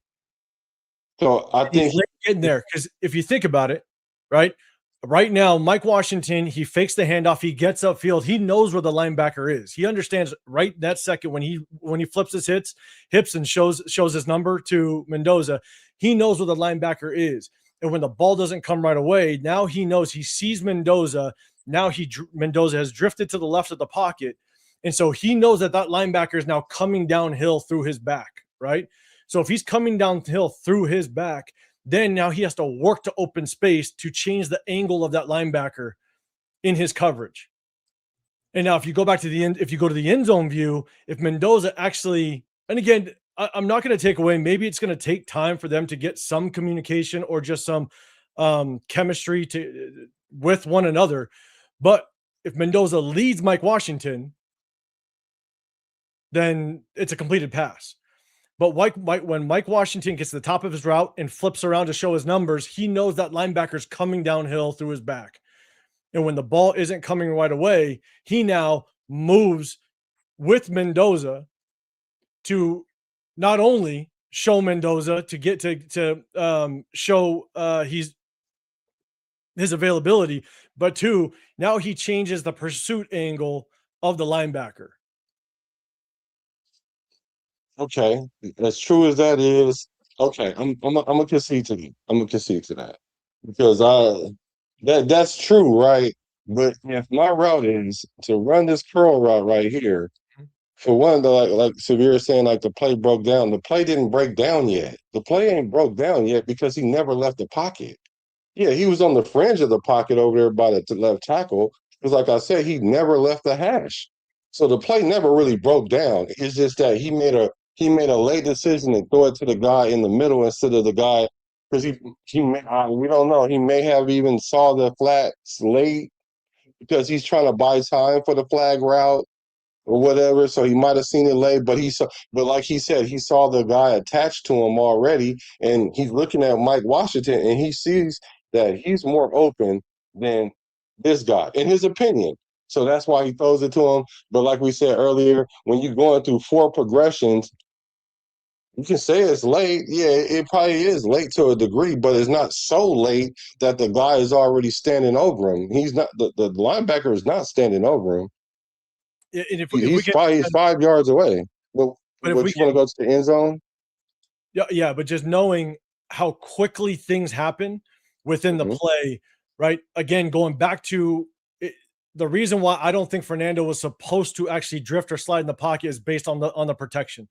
So I think he's getting there because if you think about it, right now, Mike Washington, he fakes the handoff, he gets upfield, he knows where the linebacker is. He understands right that second when he flips his hips and shows his number to Mendoza, he knows where the linebacker is. And when the ball doesn't come right away, now he knows he sees Mendoza. Now Mendoza has drifted to the left of the pocket. And so he knows that linebacker is now coming downhill through his back, right? So if he's coming downhill through his back, then now he has to work to open space to change the angle of that linebacker in his coverage. And now if you go back to the end, if you go to the end zone view, if Mendoza actually, and again, I'm not going to take away, maybe it's going to take time for them to get some communication or just some chemistry with one another. But if Mendoza leads Mike Washington, then it's a completed pass. But when Mike Washington gets to the top of his route and flips around to show his numbers, he knows that linebacker's coming downhill through his back. And when the ball isn't coming right away, he now moves with Mendoza to not only show Mendoza to get to show his availability, but two, now he changes the pursuit angle of the linebacker. Okay, as true as that is, okay, I'm gonna concede to you. I'm gonna concede to that because that's true, right? But if my route is to run this curl route right here, for one, like Severe saying, like the play broke down. The play didn't break down yet. The play ain't broke down yet because he never left the pocket. Yeah, he was on the fringe of the pocket over there by the left tackle. Because, like I said, he never left the hash. So the play never really broke down. It's just that he made a late decision to throw it to the guy in the middle instead of the guy because we don't know. He may have even saw the flats late because he's trying to buy time for the flag route or whatever. So he might have seen it late, but like he said, he saw the guy attached to him already, and he's looking at Mike Washington, and he sees that he's more open than this guy, in his opinion. So that's why he throws it to him. But like we said earlier, when you're going through 4 progressions, you can say it's late. Yeah, it probably is late to a degree, but it's not so late that the guy is already standing over him. He's not the linebacker is not standing over him. And he's 5 yards away. But if you want to go to the end zone? Yeah, but just knowing how quickly things happen within the play, right? Again, going back to the reason why I don't think Fernando was supposed to actually drift or slide in the pocket is based on the protection,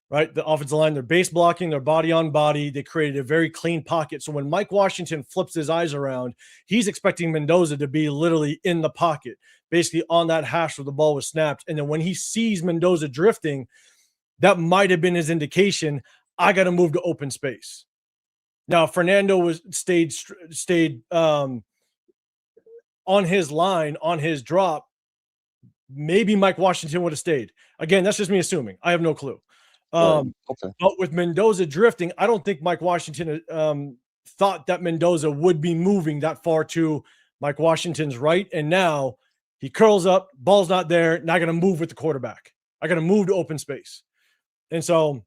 right? The offensive line, they're base blocking, they're body on body. They created a very clean pocket. So when Mike Washington flips his eyes around, he's expecting Mendoza to be literally in the pocket, basically on that hash where the ball was snapped. And then when he sees Mendoza drifting, that might have been his indication, I got to move to open space. Now, Fernando stayed on his line, on his drop. Maybe Mike Washington would have stayed. Again, that's just me assuming. I have no clue. But with Mendoza drifting, I don't think Mike Washington thought that Mendoza would be moving that far to Mike Washington's right. And now he curls up, ball's not there. Now I got to move with the quarterback. I got to move to open space. And so,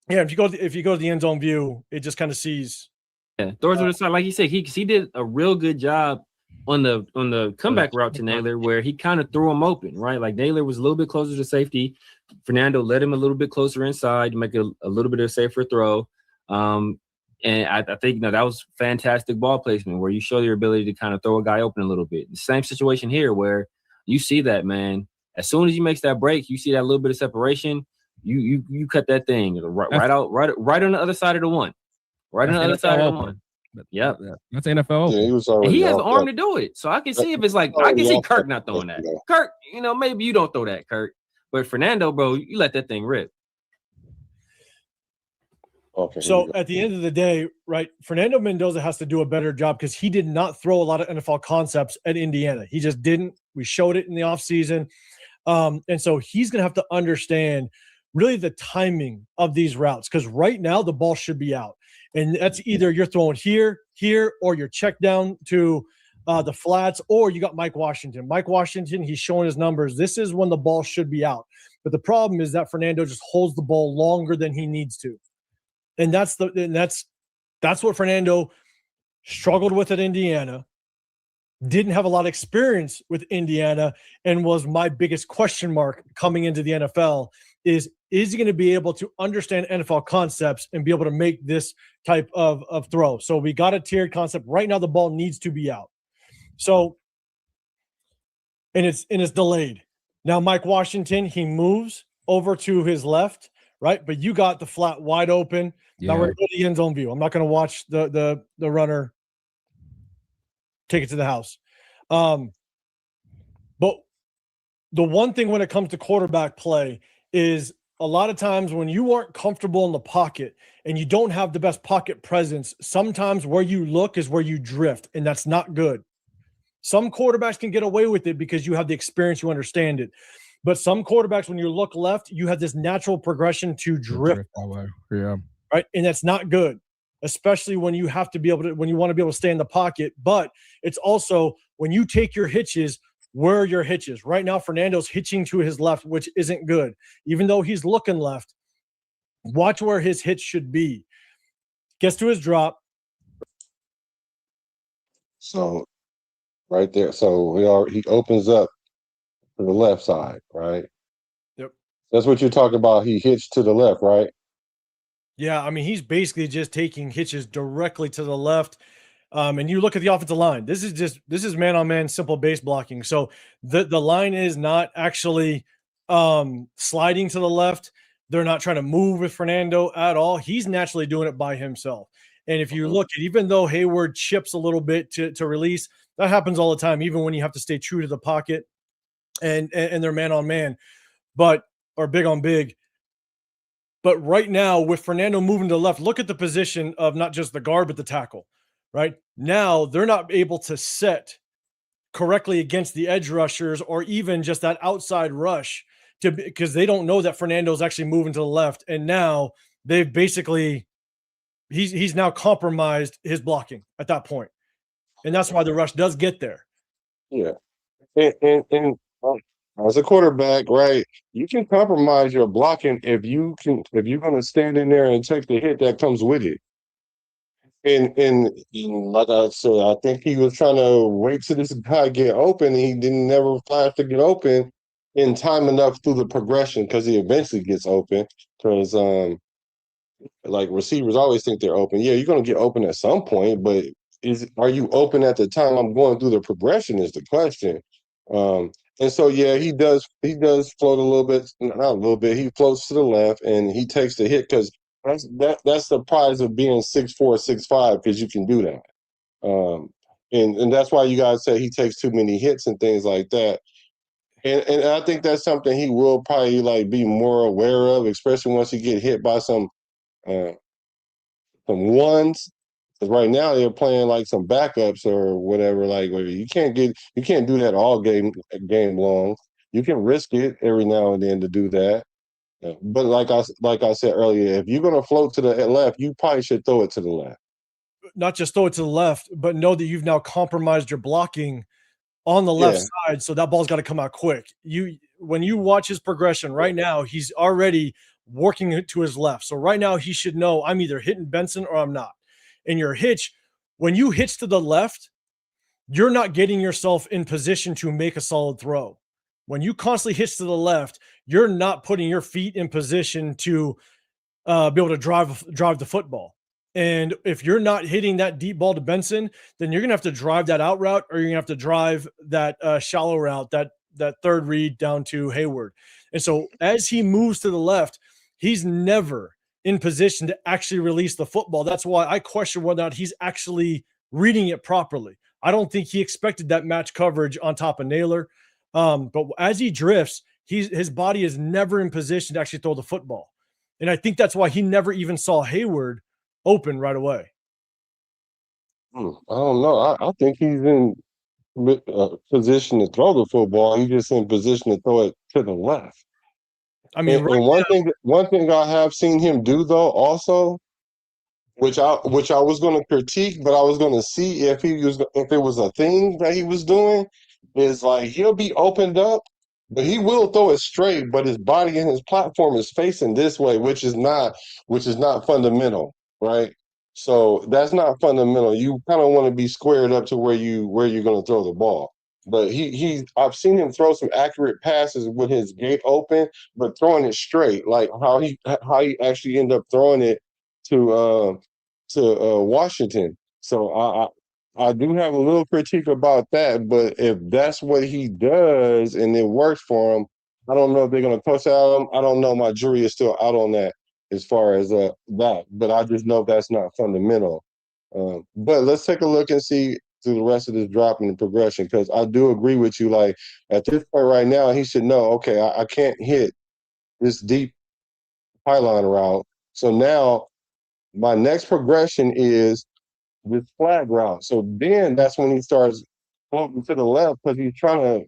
yeah, if you go to the end zone view, it just kind of sees. Yeah, throws to the side, like you said, he did a real good job on the comeback route to Naylor, where he kind of threw him open, right? Like Naylor was a little bit closer to safety. Fernando led him a little bit closer inside to make a little bit of a safer throw. And I think that was fantastic ball placement where you show your ability to kind of throw a guy open a little bit. The same situation here where you see that, man. As soon as he makes that break, you see that little bit of separation. You cut that thing right on the other side of the one. Right on the other side of the one. Yeah, that's NFL. Yeah, he has the arm to do it. So I can see if it's like I can see Kirk not throwing that. Kirk, maybe you don't throw that, Kirk. But Fernando, bro, you let that thing rip. Okay. So at the end of the day, right, Fernando Mendoza has to do a better job because he did not throw a lot of NFL concepts at Indiana. He just didn't. We showed it in the offseason. And so he's going to have to understand really the timing of these routes because right now the ball should be out. And that's either you're throwing here, or you're checked down to the flats, or you got Mike Washington. Mike Washington, he's showing his numbers. This is when the ball should be out. But the problem is that Fernando just holds the ball longer than he needs to. And that's what Fernando struggled with at Indiana, didn't have a lot of experience with Indiana, and was my biggest question mark coming into the NFL is he going to be able to understand NFL concepts and be able to make this type of throw? So we got a tiered concept. Right now the ball needs to be out. So and it's delayed. Now Mike Washington, he moves over to his left, right? But you got the flat wide open. Yeah. Now we're going to the end zone view. I'm not going to watch the runner take it to the house. But the one thing when it comes to quarterback play is a lot of times when you aren't comfortable in the pocket and you don't have the best pocket presence, sometimes where you look is where you drift, and that's not good. Some quarterbacks can get away with it because you have the experience, you understand it. But some quarterbacks, when you look left, you have this natural progression to drift that way. Yeah. Right. And that's not good, especially when you have to be able to, when you want to be able to stay in the pocket. But it's also when you take your hitches, where are your hitches? Right now, Fernando's hitching to his left, which isn't good. Even though he's looking left, watch where his hitch should be. Gets to his drop. So right there. So he opens up to the left side, right? Yep. That's what you're talking about. He hitched to the left, right? Yeah, I mean, he's basically just taking hitches directly to the left. And you look at the offensive line. This is man-on-man simple base blocking. So the line is not actually sliding to the left. They're not trying to move with Fernando at all. He's naturally doing it by himself. And if you look at, even though Hayward chips a little bit to release, that happens all the time, even when you have to stay true to the pocket and they're man-on-man, or big on big. But right now, with Fernando moving to the left, look at the position of not just the guard, but the tackle. Right now, they're not able to set correctly against the edge rushers or even just that outside rush because they don't know that Fernando's actually moving to the left. And now they've basically he's now compromised his blocking at that point. And that's why the rush does get there. Yeah. And as a quarterback, right, you can compromise your blocking if you're going to stand in there and take the hit that comes with it. And like I said, I think he was trying to wait till this guy get open. He didn't never flash to get open in time enough through the progression because he eventually gets open. Because like receivers always think they're open. Yeah, you're going to get open at some point, but are you open at the time I'm going through the progression is the question. And so yeah, he does float a little bit, not a little bit. He floats to the left and he takes the hit because that's the prize of being 6'4", 6'5", because you can do that. And that's why you guys say he takes too many hits and things like that. And I think that's something he will probably like be more aware of, especially once he get hit by some ones. Because right now they're playing like some backups or whatever. Like you can't do that all game long. You can risk it every now and then to do that. But like I said earlier, if you're gonna float to the left, you probably should throw it to the left. Not just throw it to the left, but know that you've now compromised your blocking on the left side. So that ball's got to come out quick. When you watch his progression right now, he's already working to his left. So right now he should know I'm either hitting Benson or I'm not. And your hitch, when you hitch to the left, you're not getting yourself in position to make a solid throw. When you constantly hitch to the left, you're not putting your feet in position to be able to drive the football. And if you're not hitting that deep ball to Benson, then you're going to have to drive that out route, or you're going to have to drive that shallow route, that third read down to Hayward. And so as he moves to the left, he's never in position to actually release the football. That's why I question whether or not he's actually reading it properly. I don't think he expected that match coverage on top of Naylor. But as he drifts, his body is never in position to actually throw the football. And I think that's why he never even saw Hayward open right away. I don't know. I think he's in position to throw the football. He's just in position to throw it to the left. I mean, and one thing I have seen him do though, also, which I was going to critique, but I was going to see if it was a thing that he was doing, is like he'll be opened up, but he will throw it straight, but his body and his platform is facing this way, which is not fundamental, right? So that's not fundamental. You kind of want to be squared up to where you're going to throw the ball. But I've seen him throw some accurate passes with his gate open, but throwing it straight, like how he actually ended up throwing it to Washington. So I do have a little critique about that, but if that's what he does and it works for him, I don't know if they're going to coach out him. I don't know. My jury is still out on that as far as that, but I just know that's not fundamental. But let's take a look and see through the rest of this drop and the progression, because I do agree with you. Like at this point right now, he should know, okay, I can't hit this deep pylon route. So now my next progression is this flag route. So then that's when he starts floating to the left because he's trying to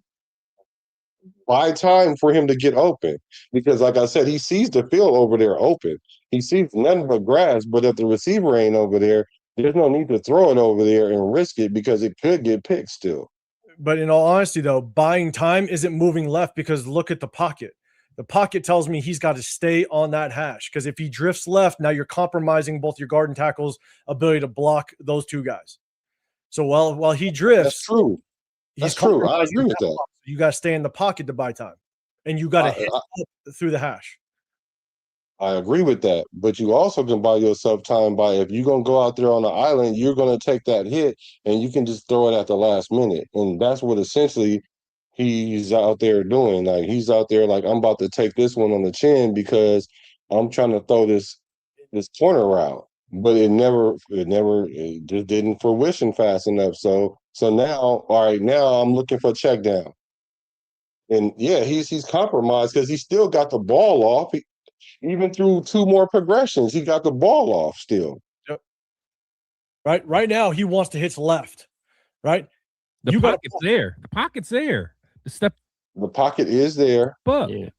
buy time for him to get open. Because like I said, he sees the field over there open. He sees nothing but grass, but if the receiver ain't over there, there's no need to throw it over there and risk it because it could get picked still. But in all honesty, though, buying time isn't moving left because look at the pocket. The pocket tells me he's got to stay on that hash because if he drifts left, now you're compromising both your guard and tackle's ability to block those two guys. So while he drifts, that's true. That's true. I agree with that. You got to stay in the pocket to buy time, and you got to hit through the hash. I agree with that, but you also can buy yourself time by if you're going to go out there on the island, you're going to take that hit and you can just throw it at the last minute. And that's what essentially he's out there doing. Like he's out there like, I'm about to take this one on the chin because I'm trying to throw this corner route, but it just didn't fruition fast enough. So now, all right, now I'm looking for a check down. And yeah, he's compromised because he still got the ball off. Even through two more progressions, he got the ball off still. Yep. Right now, he wants to hit left. Right. The pocket's there. The pocket's there. The pocket is there. Yeah.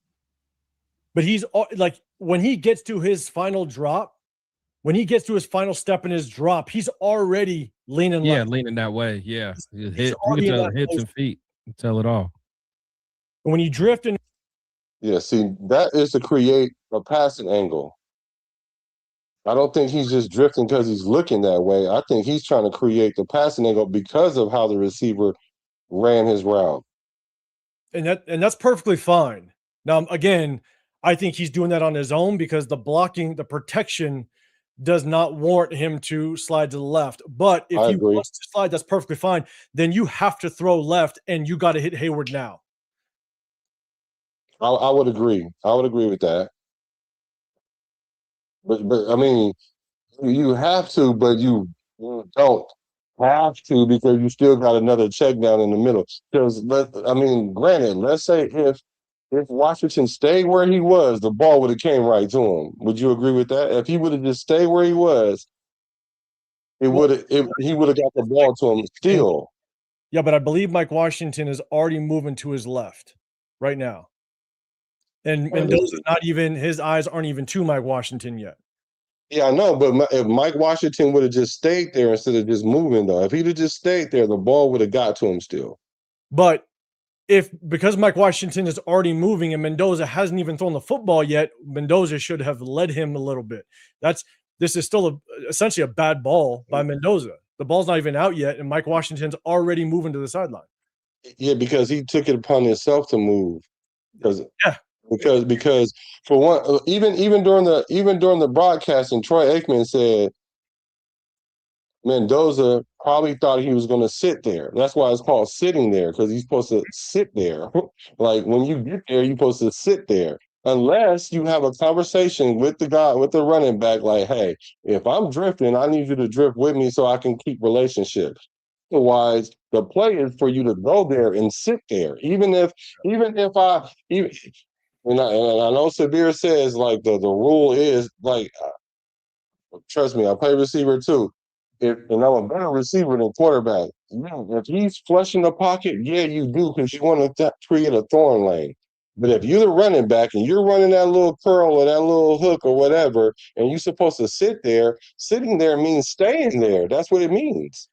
But he's like when he gets to his final drop, when he gets to his final step in his drop, he's already leaning left. Leaning that way. Yeah. You can tell hits and feet. You tell it all. And when you drift in. Yeah, see, that is to create a passing angle. I don't think he's just drifting because he's looking that way. I think he's trying to create the passing angle because of how the receiver ran his route. And that's perfectly fine. Now, again, I think he's doing that on his own because the protection does not warrant him to slide to the left. But if he wants to slide, that's perfectly fine. Then you have to throw left and you got to hit Hayward now. I would agree. I would agree with that. But I mean, you have to, but you don't have to because you still got another check down in the middle. Because granted, let's say if Washington stayed where he was, the ball would have came right to him. Would you agree with that? If he would have just stayed where he was, he would have got the ball to him still. Yeah, but I believe Mike Washington is already moving to his left right now. And Mendoza's not even, his eyes aren't even to Mike Washington yet. Yeah, I know, but if Mike Washington would have just stayed there instead of just moving, though, if he'd have just stayed there, the ball would have got to him still. But because Mike Washington is already moving and Mendoza hasn't even thrown the football yet, Mendoza should have led him a little bit. This is still essentially a bad ball by Mendoza. The ball's not even out yet, and Mike Washington's already moving to the sideline. Yeah, because he took it upon himself to move. Because for one, even during the broadcasting, Troy Aikman said Mendoza probably thought he was going to sit there. That's why it's called sitting there, because he's supposed to sit there. Like when you get there, you're supposed to sit there, unless you have a conversation with the guy, with the running back, like, hey, if I'm drifting, I need you to drift with me so I can keep relationships. Otherwise, the play is for you to go there and sit there, even if And I know Sabir says like the rule is like, trust me, I play receiver too. And I'm a better receiver than quarterback. Yeah, if he's flushing the pocket, yeah, you do because you want to create a thorn lane. But if you're the running back and you're running that little curl or that little hook or whatever, and you're supposed to sit there, sitting there means staying there. That's what it means.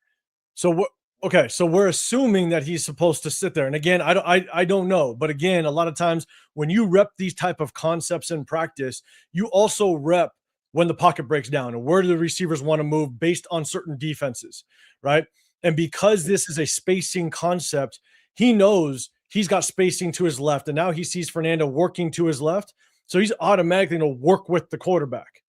So okay, so we're assuming that he's supposed to sit there. And again, I don't know. But again, a lot of times when you rep these type of concepts in practice, you also rep when the pocket breaks down and where do the receivers want to move based on certain defenses, right? And because this is a spacing concept, he knows he's got spacing to his left. And now he sees Fernando working to his left. So he's automatically going to work with the quarterback.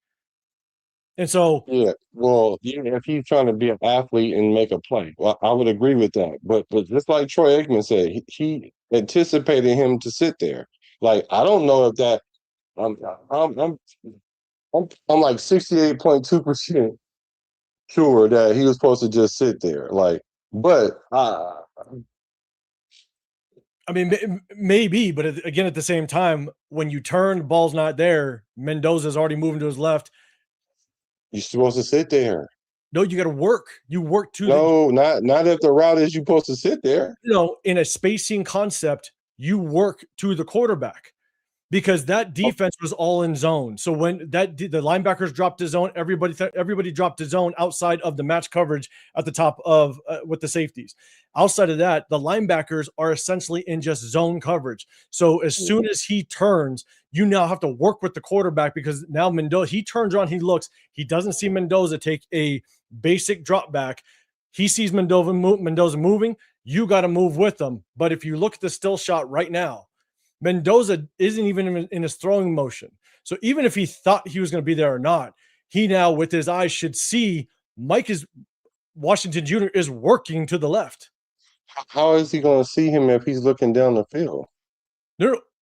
And so, yeah, well, if he's trying to be an athlete and make a play, well, I would agree with that. But just like Troy Aikman said, he anticipated him to sit there. Like I don't know if that. I'm like 68.2% sure that he was supposed to just sit there. Like, but I mean, maybe, but again, at the same time, when you turn, ball's not there. Mendoza's already moving to his left. You're supposed to sit there. No, you got to work. You work to not if the route is you're supposed to sit there. In a spacing concept, you work to the quarterback because that defense was all in zone. So when the linebackers dropped his zone, everybody dropped his zone outside of the match coverage at the top of with the safeties. Outside of that, the linebackers are essentially in just zone coverage. So as soon as he turns, you now have to work with the quarterback because now Mendoza, he turns around, he looks, he doesn't see Mendoza take a basic drop back. He sees Mendoza moving. You got to move with them. But if you look at the still shot right now, Mendoza isn't even in his throwing motion. So even if he thought he was going to be there or not, he now with his eyes should see Washington Jr. is working to the left. How is he going to see him if he's looking down the field?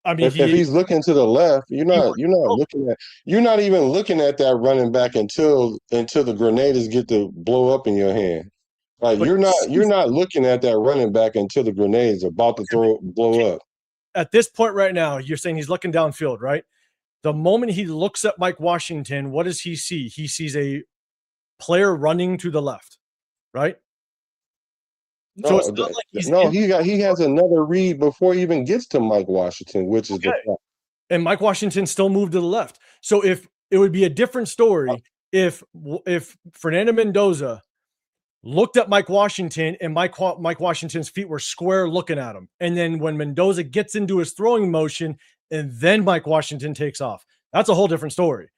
I mean, if he's looking to the left, you're not even looking at that running back until the grenades get to blow up in your hand. Like you're not looking at that running back until the grenade's about to blow up. At this point right now, you're saying he's looking downfield, right? The moment he looks at Mike Washington, what does he see? He sees a player running to the left, right? So it's not like he has another read before he even gets to Mike Washington, which is and Mike Washington still moved to the left. So if it would be a different story if Fernando Mendoza looked at Mike Washington and Mike Washington's feet were square looking at him. And then when Mendoza gets into his throwing motion and then Mike Washington takes off, that's a whole different story.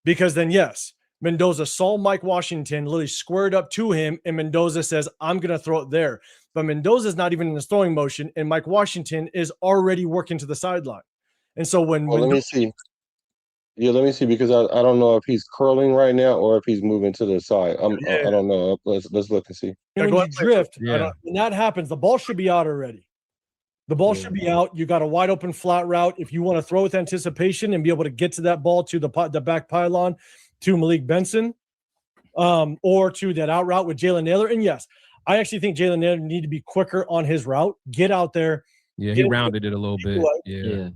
Because then, yes, Mendoza saw Mike Washington literally squared up to him and Mendoza says, I'm going to throw it there. But Mendoza's not even in his throwing motion and Mike Washington is already working to the sideline. And so when let me see. Yeah, let me see because I don't know if he's curling right now or if he's moving to the side. I don't know. Let's look and see. When you drift, when that happens, the ball should be out already. The ball should be out. You got a wide open flat route. If you want to throw with anticipation and be able to get to that ball to the back pylon to Malik Benson, or to that out route with Jalen Naylor. And yes, I actually think Jalen Naylor need to be quicker on his route. Get out there. Yeah, he rounded it a little bit. Yeah.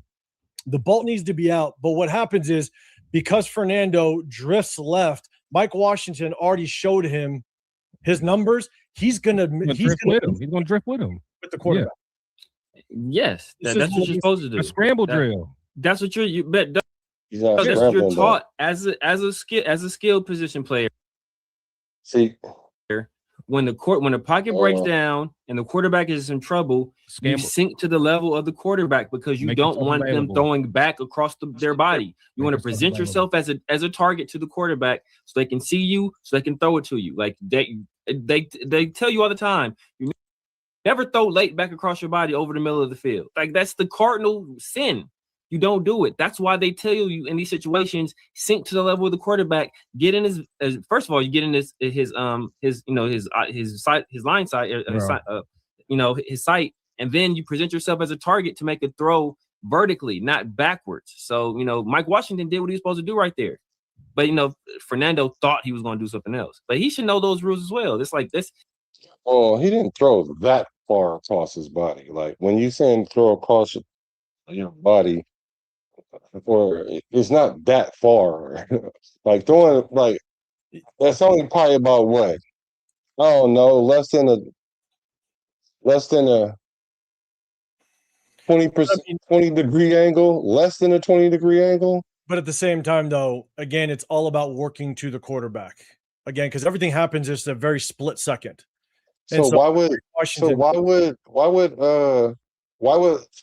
The ball needs to be out. But what happens is because Fernando drifts left, Mike Washington already showed him his numbers. He's gonna drift with him with the quarterback. Yes, that's what you're supposed to do. A scramble drill. That's what you bet. That's what you're taught as a skilled position player. See, when the pocket breaks down and the quarterback is in trouble, you sink to the level of the quarterback because you don't want them throwing back across their body. You want to present yourself as a target to the quarterback so they can see you, so they can throw it to you. Like they tell you all the time, you never throw late back across your body over the middle of the field. Like that's the cardinal sin. You don't do it. That's why they tell you in these situations, sink to the level of the quarterback. Get in his first of all, you get in his line sight, his sight, and then you present yourself as a target to make a throw vertically, not backwards. So Mike Washington did what he was supposed to do right there, but Fernando thought he was going to do something else. But he should know those rules as well. It's like this. Oh, he didn't throw that far across his body. Like when you saying throw across your body. or it's not that far. Like throwing like that's only probably about what? I don't know, less than a 20%, 20-degree angle, less than a 20-degree angle. But at the same time, though, again, it's all about working to the quarterback. Again, because everything happens just a very split second. And So why would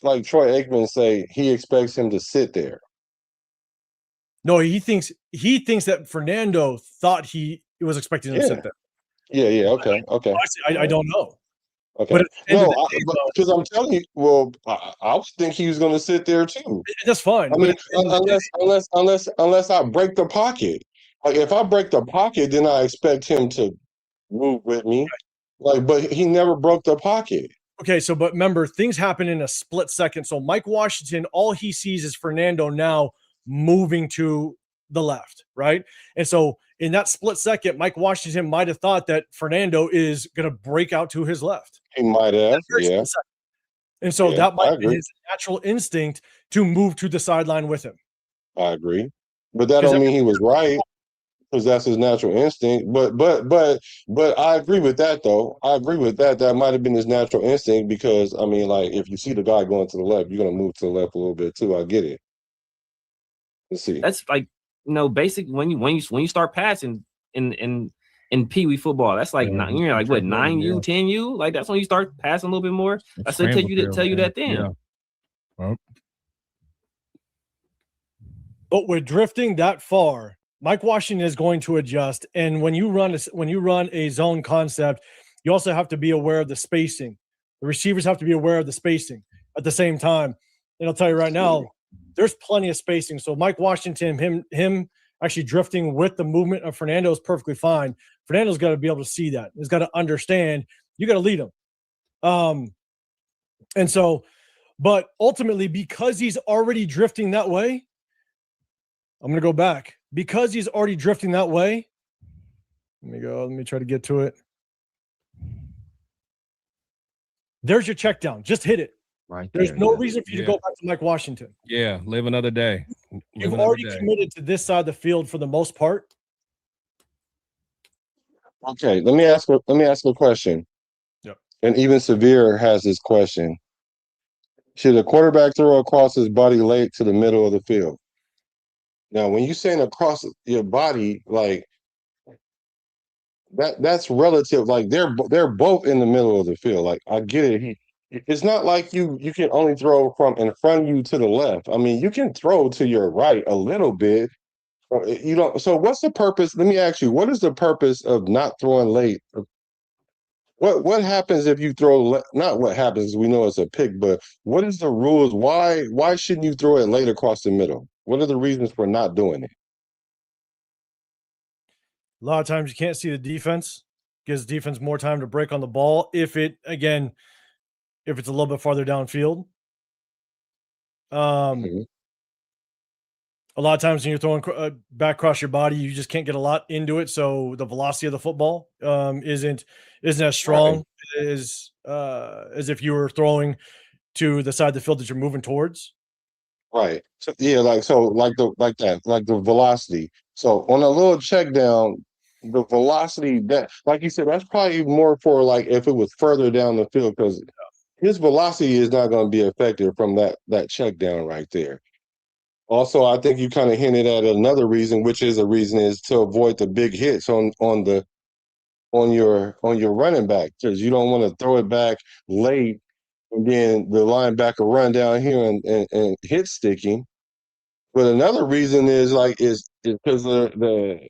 like Troy Aikman say he expects him to sit there? No, he thinks that Fernando thought he was expecting him to sit there. Yeah. Okay. I don't know. Okay. But because I'm telling you, well, I would think he was going to sit there too. That's fine. I mean, unless I break the pocket. Like if I break the pocket, then I expect him to move with me. Like, but he never broke the pocket. Okay, so but remember, things happen in a split second. So Mike Washington, all he sees is Fernando now moving to the left, right? And so in that split second, Mike Washington might have thought that Fernando is going to break out to his left. He might have, yeah. And so that might be his natural instinct to move to the sideline with him. I agree, but that don't mean he was right, because that's his natural instinct. But I agree with that, though. I agree with that. That might have been his natural instinct, because I mean, like if you see the guy going to the left, you're gonna move to the left a little bit too. I get it. Let's see. That's like basic when you start passing in Pee Wee football. That's like you're like what 9U, 10U. Like that's when you start passing a little bit more. I said tell you that then. Yeah. Well. But with drifting that far, Mike Washington is going to adjust. And when you run a zone concept, you also have to be aware of the spacing. The receivers have to be aware of the spacing at the same time. And I'll tell you right now, there's plenty of spacing. So Mike Washington, him actually drifting with the movement of Fernando is perfectly fine. Fernando's got to be able to see that. He's got to understand. You got to lead him. And so, but ultimately, because he's already drifting that way, I'm going to go back. Because he's already drifting that way, let me try to get to it. There's your check down. Just hit it. Right. There's no reason for you to go back to Mike Washington. Yeah, live another day. You've already committed to this side of the field for the most part. Okay, let me ask a question. Yep. And even Severe has this question. Should a quarterback throw across his body late to the middle of the field? Now, when you're saying across your body, like that's relative. Like they're both in the middle of the field. Like I get it. It's not like you can only throw from in front of you to the left. I mean, you can throw to your right a little bit. You don't. So what's the purpose? Let me ask you, what is the purpose of not throwing late? What happens if you throw? Not what happens. We know it's a pick, but what is the rules? Why shouldn't you throw it late across the middle? What are the reasons for not doing it? A lot of times you can't see the defense. Gives defense more time to break on the ball. If it's a little bit farther downfield. A lot of times when you're throwing back across your body, you just can't get a lot into it. So the velocity of the football isn't as strong as if you were throwing to the side of the field that you're moving towards. Right. So yeah, like the velocity. So on a little check down, the velocity that, like you said, that's probably more for like if it was further down the field, because his velocity is not going to be affected from that check down right there. Also, I think you kind of hinted at another reason, which is to avoid the big hits on your running back, because you don't want to throw it back late and then the linebacker run down here and hit sticking. But another reason is because the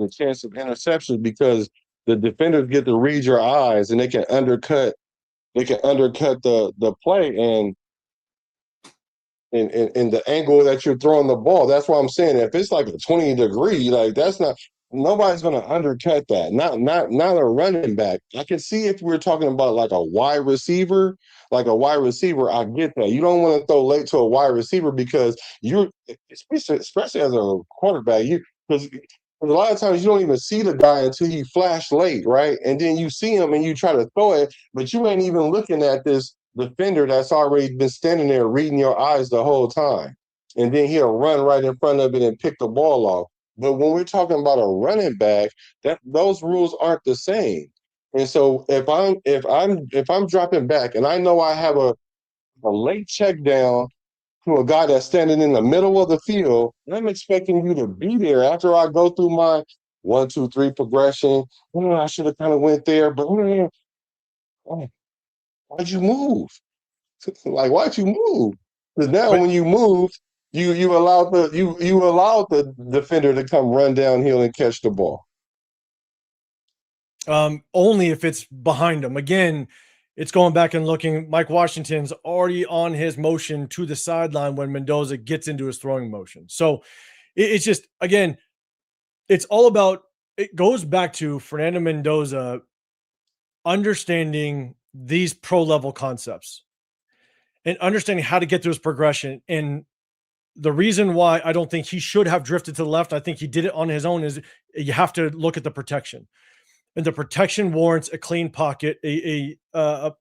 chance of interception, because the defenders get to read your eyes and they can undercut the play and in the angle that you're throwing the ball. That's why I'm saying if it's like a 20-degree, like nobody's going to undercut that. Not a running back. I can see if we're talking about like a wide receiver, I get that. You don't want to throw late to a wide receiver because you're, especially as a quarterback, because a lot of times you don't even see the guy until he flash late, right? And then you see him and you try to throw it, but you ain't even looking at this defender that's already been standing there reading your eyes the whole time. and then he'll run right in front of it and pick the ball off. But when we're talking about a running back, those rules aren't the same. And so if I'm dropping back and I know I have a late check down to a guy that's standing in the middle of the field, I'm expecting you to be there after I go through my 1, 2, 3 progression. I should have kind of went there, but why'd you move? Like, why'd you move? Because now when you move, you allowed the defender to come run downhill and catch the ball. Only if it's behind him. Again, it's going back and looking. Mike Washington's already on his motion to the sideline when Mendoza gets into his throwing motion. So it's just, again, it's all about, it goes back to Fernando Mendoza understanding these pro level concepts and understanding how to get through his progression. And the reason why I don't think he should have drifted to the left, I think he did it on his own, is you have to look at the protection. And the protection warrants a clean pocket,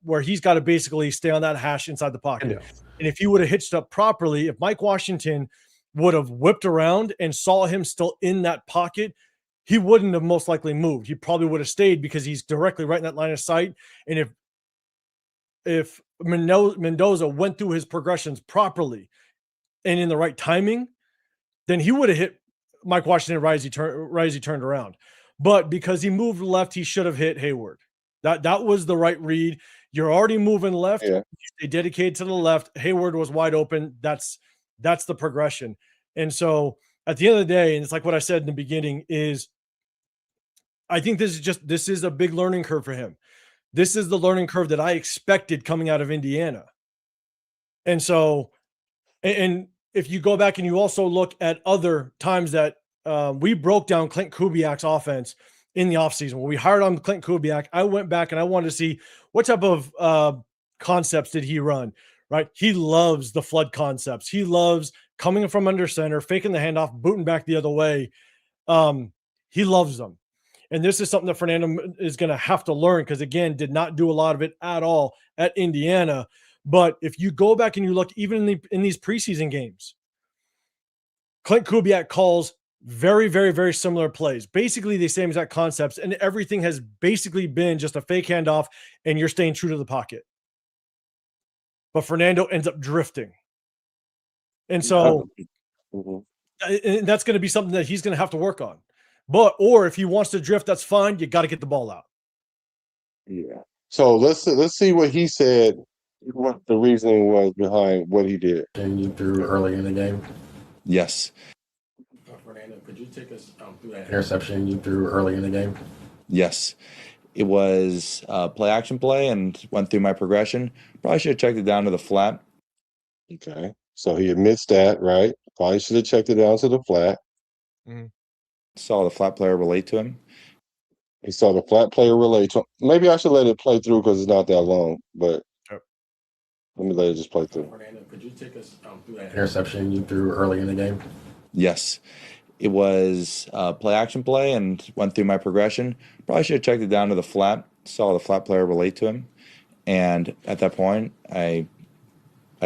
where he's got to basically stay on that hash inside the pocket. Yeah. And if he would have hitched up properly, if Mike Washington would have whipped around and saw him still in that pocket, he wouldn't have most likely moved. He probably would have stayed because he's directly right in that line of sight. And if Mendoza went through his progressions properly and in the right timing, then he would have hit Mike Washington right as he turned around. But because he moved left, he should have hit Hayward. That was the right read. You're already moving left. Yeah. You stay dedicated to the left. Hayward was wide open. That's the progression. And so at the end of the day, and it's like what I said in the beginning, is I think this is a big learning curve for him. This is the learning curve that I expected coming out of Indiana. And so, and if you go back and you also look at other times that we broke down Clint Kubiak's offense in the offseason. When we hired on Clint Kubiak, I went back and I wanted to see what type of concepts did he run, right? He loves the flood concepts. He loves coming from under center, faking the handoff, booting back the other way. He loves them. And this is something that Fernando is going to have to learn because, again, did not do a lot of it at all at Indiana. But if you go back and you look even in these preseason games, Clint Kubiak calls very, very, very similar plays, basically the same exact concepts, and everything has basically been just a fake handoff and you're staying true to the pocket. But Fernando ends up drifting. And so and that's going to be something that he's going to have to work on. Or if he wants to drift, that's fine. You got to get the ball out. Yeah. So let's see what he said, what the reasoning was behind what he did. And you threw early in the game? Yes. Fernando, could you take us through that interception you threw early in the game? Yes. It was a play-action play and went through my progression. Probably should have checked it down to the flat. Okay. So he admits that, right? Probably should have checked it down to the flat. Mm-hmm. Saw the flat player relate to him. He saw the flat player relate to him. Maybe I should let it play through because it's not that long, but let me let it just play through. Fernando, could you take us through that interception you threw early in the game? Yes. It was a play-action play and went through my progression. Probably should have checked it down to the flat. Saw the flat player relate to him. And at that point, I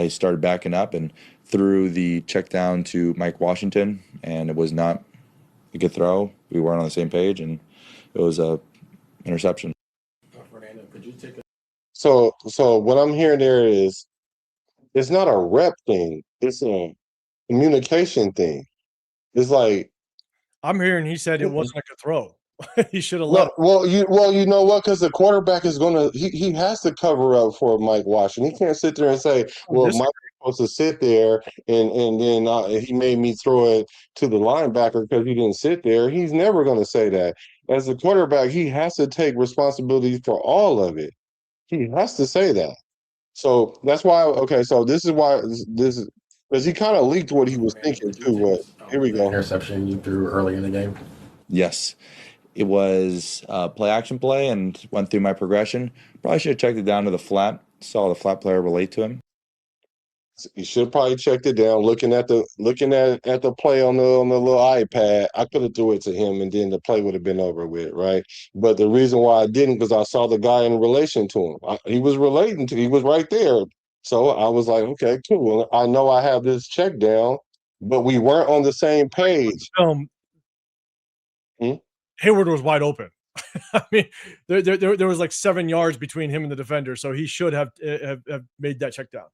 started backing up and threw the check down to Mike Washington, and it was not a good throw. We weren't on the same page, and it was a interception. Fernando, could you take a So what I'm hearing there is it's not a rep thing. It's a communication thing. It's like I'm hearing he said it wasn't a throw. He should have let. Well, you know what? Because the quarterback is gonna he has to cover up for Mike Washington. He can't sit there and say, "Well, Mike was supposed to sit there and then he made me throw it to the linebacker because he didn't sit there." He's never going to say that. As a quarterback, he has to take responsibility for all of it. He has to say that. So that's why. Okay, so this is why this is because he kind of leaked what he was thinking too. But here we go. Interception you threw early in the game? Yes. It was a play-action play and went through my progression. Probably should have checked it down to the flat. Saw the flat player relate to him. You should have probably checked it down, looking at the play on the little iPad. I could have threw it to him, and then the play would have been over with, right? But the reason why I didn't, because I saw the guy in relation to him. He was relating to. He was right there. So I was like, okay, cool. I know I have this check down. but we weren't on the same page. Hayward was wide open. I mean, there was like 7 yards between him and the defender, so he should have made that check down.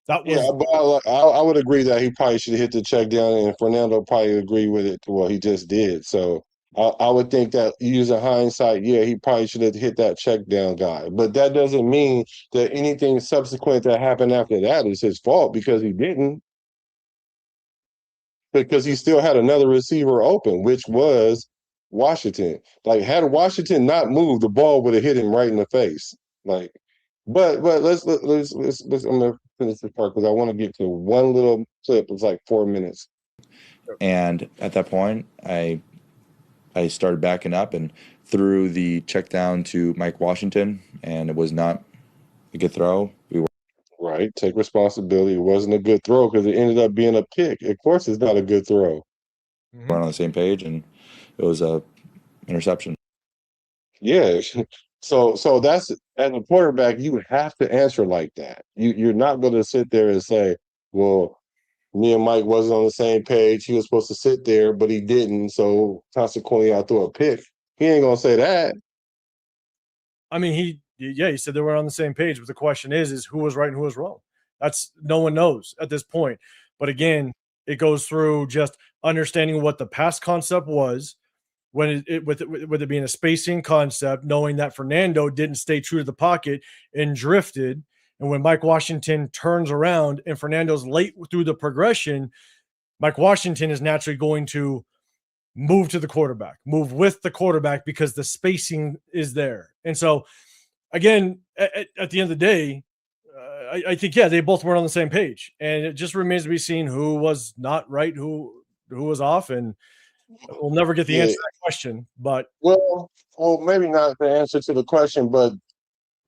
That was but I would agree that he probably should have hit the check down, and Fernando probably agree with it to what he just did. So I would think that using hindsight, yeah, he probably should have hit that check down guy. But that doesn't mean that anything subsequent that happened after that is his fault, because he didn't. Because he still had another receiver open, which was Washington. Like, had Washington not moved, the ball would have hit him right in the face. Like, but let's I'm gonna finish this part because I want to get to one little clip. It's like 4 minutes. And at that point, I started backing up and threw the check down to Mike Washington, and it was not a good throw. We were right. Take responsibility. It wasn't a good throw because it ended up being a pick. Of course, it's not a good throw. weren't on the same page, and it was a interception. Yeah. So that's, as a quarterback, you have to answer like that. You're not going to sit there and say, well, me and Mike wasn't on the same page. He was supposed to sit there, but he didn't. So consequently, I threw a pick. He ain't going to say that. I mean, he said they were on the same page, but the question is who was right and who was wrong? That's, no one knows at this point. But again, it goes through just understanding what the past concept was, when with it being a spacing concept, knowing that Fernando didn't stay true to the pocket and drifted. And when Mike Washington turns around and Fernando's late through the progression, Mike Washington is naturally going to move to the quarterback, move with the quarterback, because the spacing is there. And so, again, at the end of the day, I think, yeah, they both weren't on the same page. And it just remains to be seen who was not right, who was off, and we'll never get the answer to that question. But well, maybe not the answer to the question, but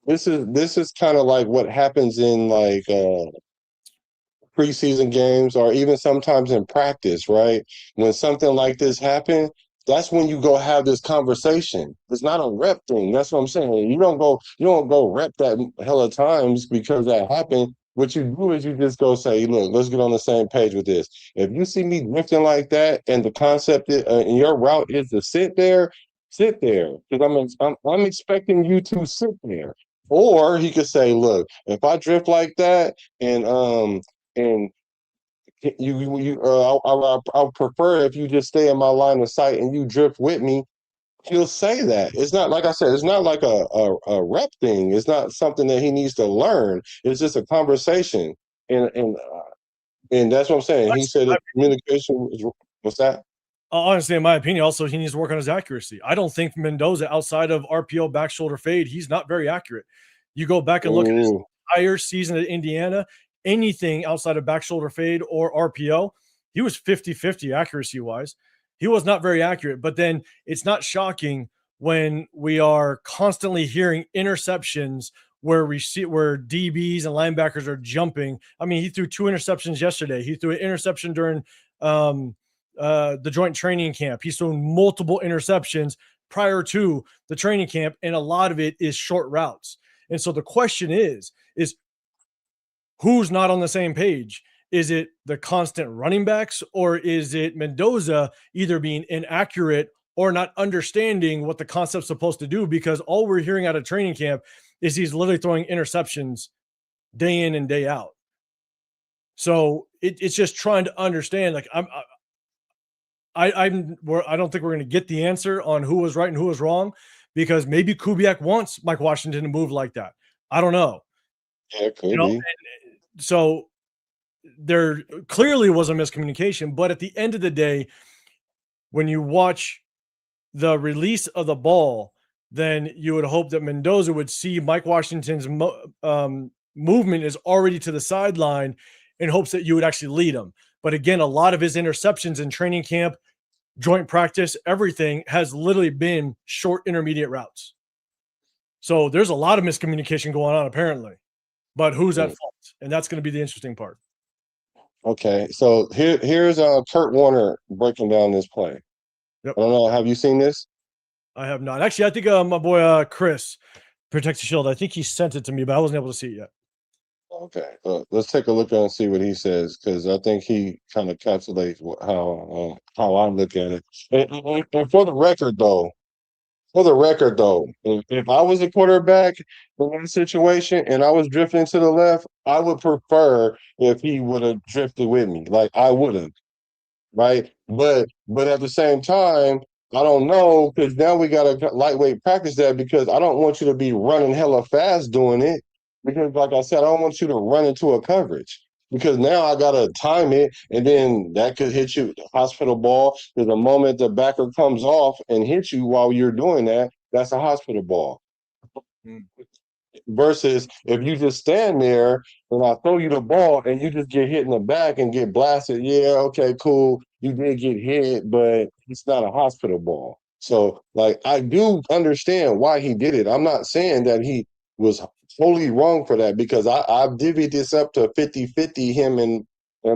this is kind of like what happens in like preseason games, or even sometimes in practice, right? When something like this happens, that's when you go have this conversation. It's not a rep thing. That's what I'm saying. You don't go rep that hella times because that happened. What you do is you just go say, look, let's get on the same page with this. If you see me drifting like that, and the concept is, and your route is to sit there, because I'm expecting you to sit there. Or he could say, look, if I drift like that, and I'll prefer if you just stay in my line of sight and you drift with me. He'll say that. It's not, like I said, it's not like a rep thing. It's not something that he needs to learn. It's just a conversation, and that's what I'm saying. He said that communication is, what's that? Honestly, in my opinion, also he needs to work on his accuracy. I don't think Mendoza, outside of RPO back shoulder fade, he's not very accurate. You go back and look at his entire season at Indiana, anything outside of back shoulder fade or RPO, he was 50-50 accuracy wise. He was not very accurate. But then it's not shocking when we are constantly hearing interceptions where DBs and linebackers are jumping. I mean, he threw 2 interceptions yesterday. He threw an interception during the joint training camp. He's thrown multiple interceptions prior to the training camp, and a lot of it is short routes. And so the question is who's not on the same page? Is it the constant running backs, or is it Mendoza either being inaccurate or not understanding what the concept's supposed to do? Because all we're hearing out of training camp is he's literally throwing interceptions day in and day out. So it's just trying to understand. Like, I don't think we're going to get the answer on who was right and who was wrong, because maybe Kubiak wants Mike Washington to move like that. I don't know. Yeah, it could be. So there clearly was a miscommunication, but at the end of the day, when you watch the release of the ball, then you would hope that Mendoza would see Mike Washington's movement is already to the sideline, in hopes that you would actually lead him. But again, a lot of his interceptions in training camp, joint practice, everything has literally been short intermediate routes. So there's a lot of miscommunication going on apparently, but who's at fault? And that's going to be the interesting part. Okay, so here's Kurt Warner breaking down this play. Yep. I don't know. Have you seen this? I have not. Actually, I think my boy Chris, Protect the Shield, I think he sent it to me, but I wasn't able to see it yet. Okay, let's take a look and see what he says, because I think he kind of encapsulates how I look at it. And for the record though, if I was a quarterback in that situation and I was drifting to the left, I would prefer if he would have drifted with me, like I would have, right? But at the same time, I don't know, because now we got to lightweight practice that, because I don't want you to be running hella fast doing it, because like I said, I don't want you to run into a coverage, because now I got to time it, and then that could hit you, the hospital ball. There's a moment the backer comes off and hits you while you're doing that, that's a hospital ball. Versus if you just stand there and I throw you the ball and you just get hit in the back and get blasted, yeah, okay, cool. You did get hit, but it's not a hospital ball. So, like, I do understand why he did it. I'm not saying that he was totally wrong for that, because I've divvied this up to 50-50, him and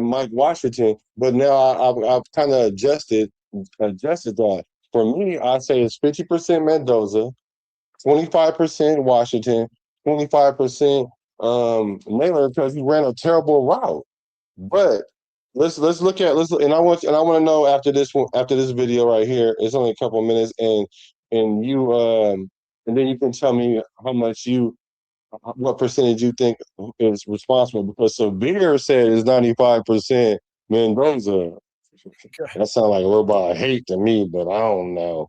Mike Washington, but now I've kind of adjusted that. For me, I say it's 50% Mendoza, 25% Washington, 25% Naylor, because he ran a terrible route. But let's look at and I want to know after this video right here. It's only a couple of minutes, and you and then you can tell me what percentage you think is responsible, because Severe said it's 95% Mendoza. That sounds like a little bit of hate to me, but I don't know.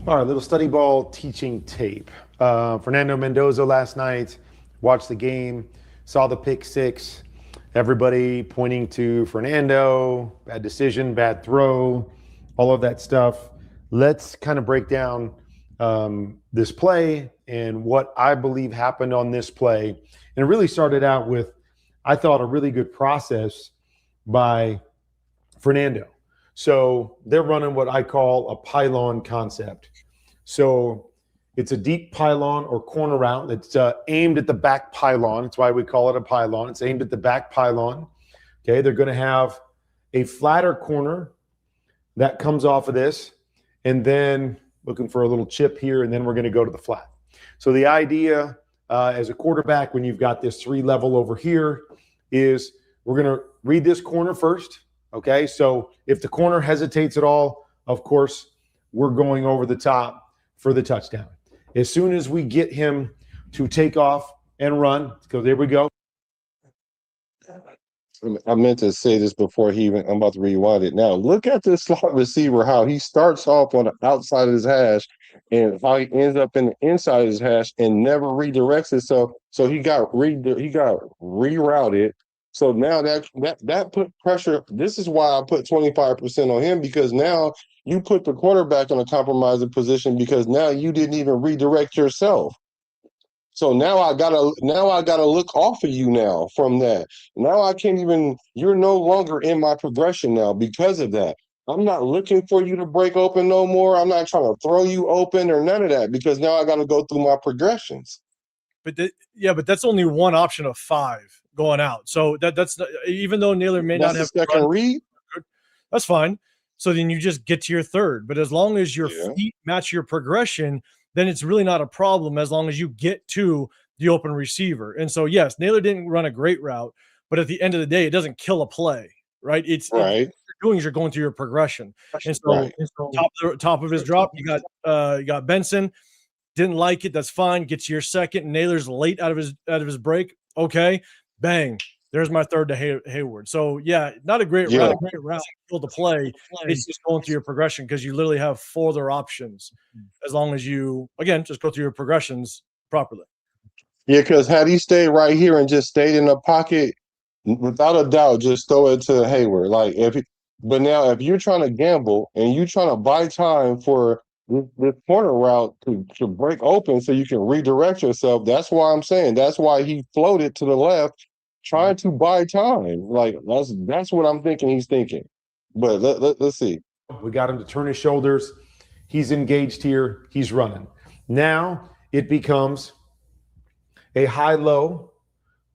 All right, little study ball teaching tape. Fernando Mendoza last night, watched the game, saw the pick six, everybody pointing to Fernando, bad decision, bad throw, all of that stuff. Let's kind of break down this play and what I believe happened on this play. And it really started out with, I thought, a really good process by Fernando. So they're running what I call a pylon concept. So it's a deep pylon or corner route that's aimed at the back pylon. That's why we call it a pylon. It's aimed at the back pylon. Okay, they're going to have a flatter corner that comes off of this, and then looking for a little chip here, and then we're going to go to the flat. So the idea as a quarterback, when you've got this 3-level over here, is we're going to read this corner first. Okay, so if the corner hesitates at all, of course, we're going over the top for the touchdown. As soon as we get him to take off and run, so there we go. I meant to say this before I'm about to rewind it now. Look at this slot receiver, how he starts off on the outside of his hash and how he ends up in the inside of his hash and never redirects itself. So he got rerouted. So now that put pressure. This is why I put 25% on him, because now you put the quarterback in a compromising position, because now you didn't even redirect yourself. So now I gotta look off of you now from that. Now I can't even. You're no longer in my progression now because of that. I'm not looking for you to break open no more. I'm not trying to throw you open or none of that, because now I got to go through my progressions. But that's only one option of 5 going out. So that's not, even though Naylor may not have second read, that's fine. So then you just get to your third. But as long as your feet match your progression, then it's really not a problem, as long as you get to the open receiver. And so, yes, Naylor didn't run a great route, but at the end of the day, it doesn't kill a play, right? What you're doing is you're going through your progression. And so, top of his drop, you got Benson. Didn't like it. That's fine. Get to your second. Naylor's late out of his break. Okay, bang. There's my third to Hayward. So yeah, not a great route. Great route to play. It's just going through your progression, because you literally have 4 other options, as long as you just go through your progressions properly. Yeah, because had he stayed right here and just stayed in the pocket, without a doubt, just throw it to Hayward. But now if you're trying to gamble and you're trying to buy time for this corner route to break open so you can redirect yourself, that's why I'm saying that's why he floated to the left, trying to buy time. Like that's what I'm thinking he's thinking. But let's see. We got him to turn his shoulders. He's engaged here. He's running. Now it becomes a high-low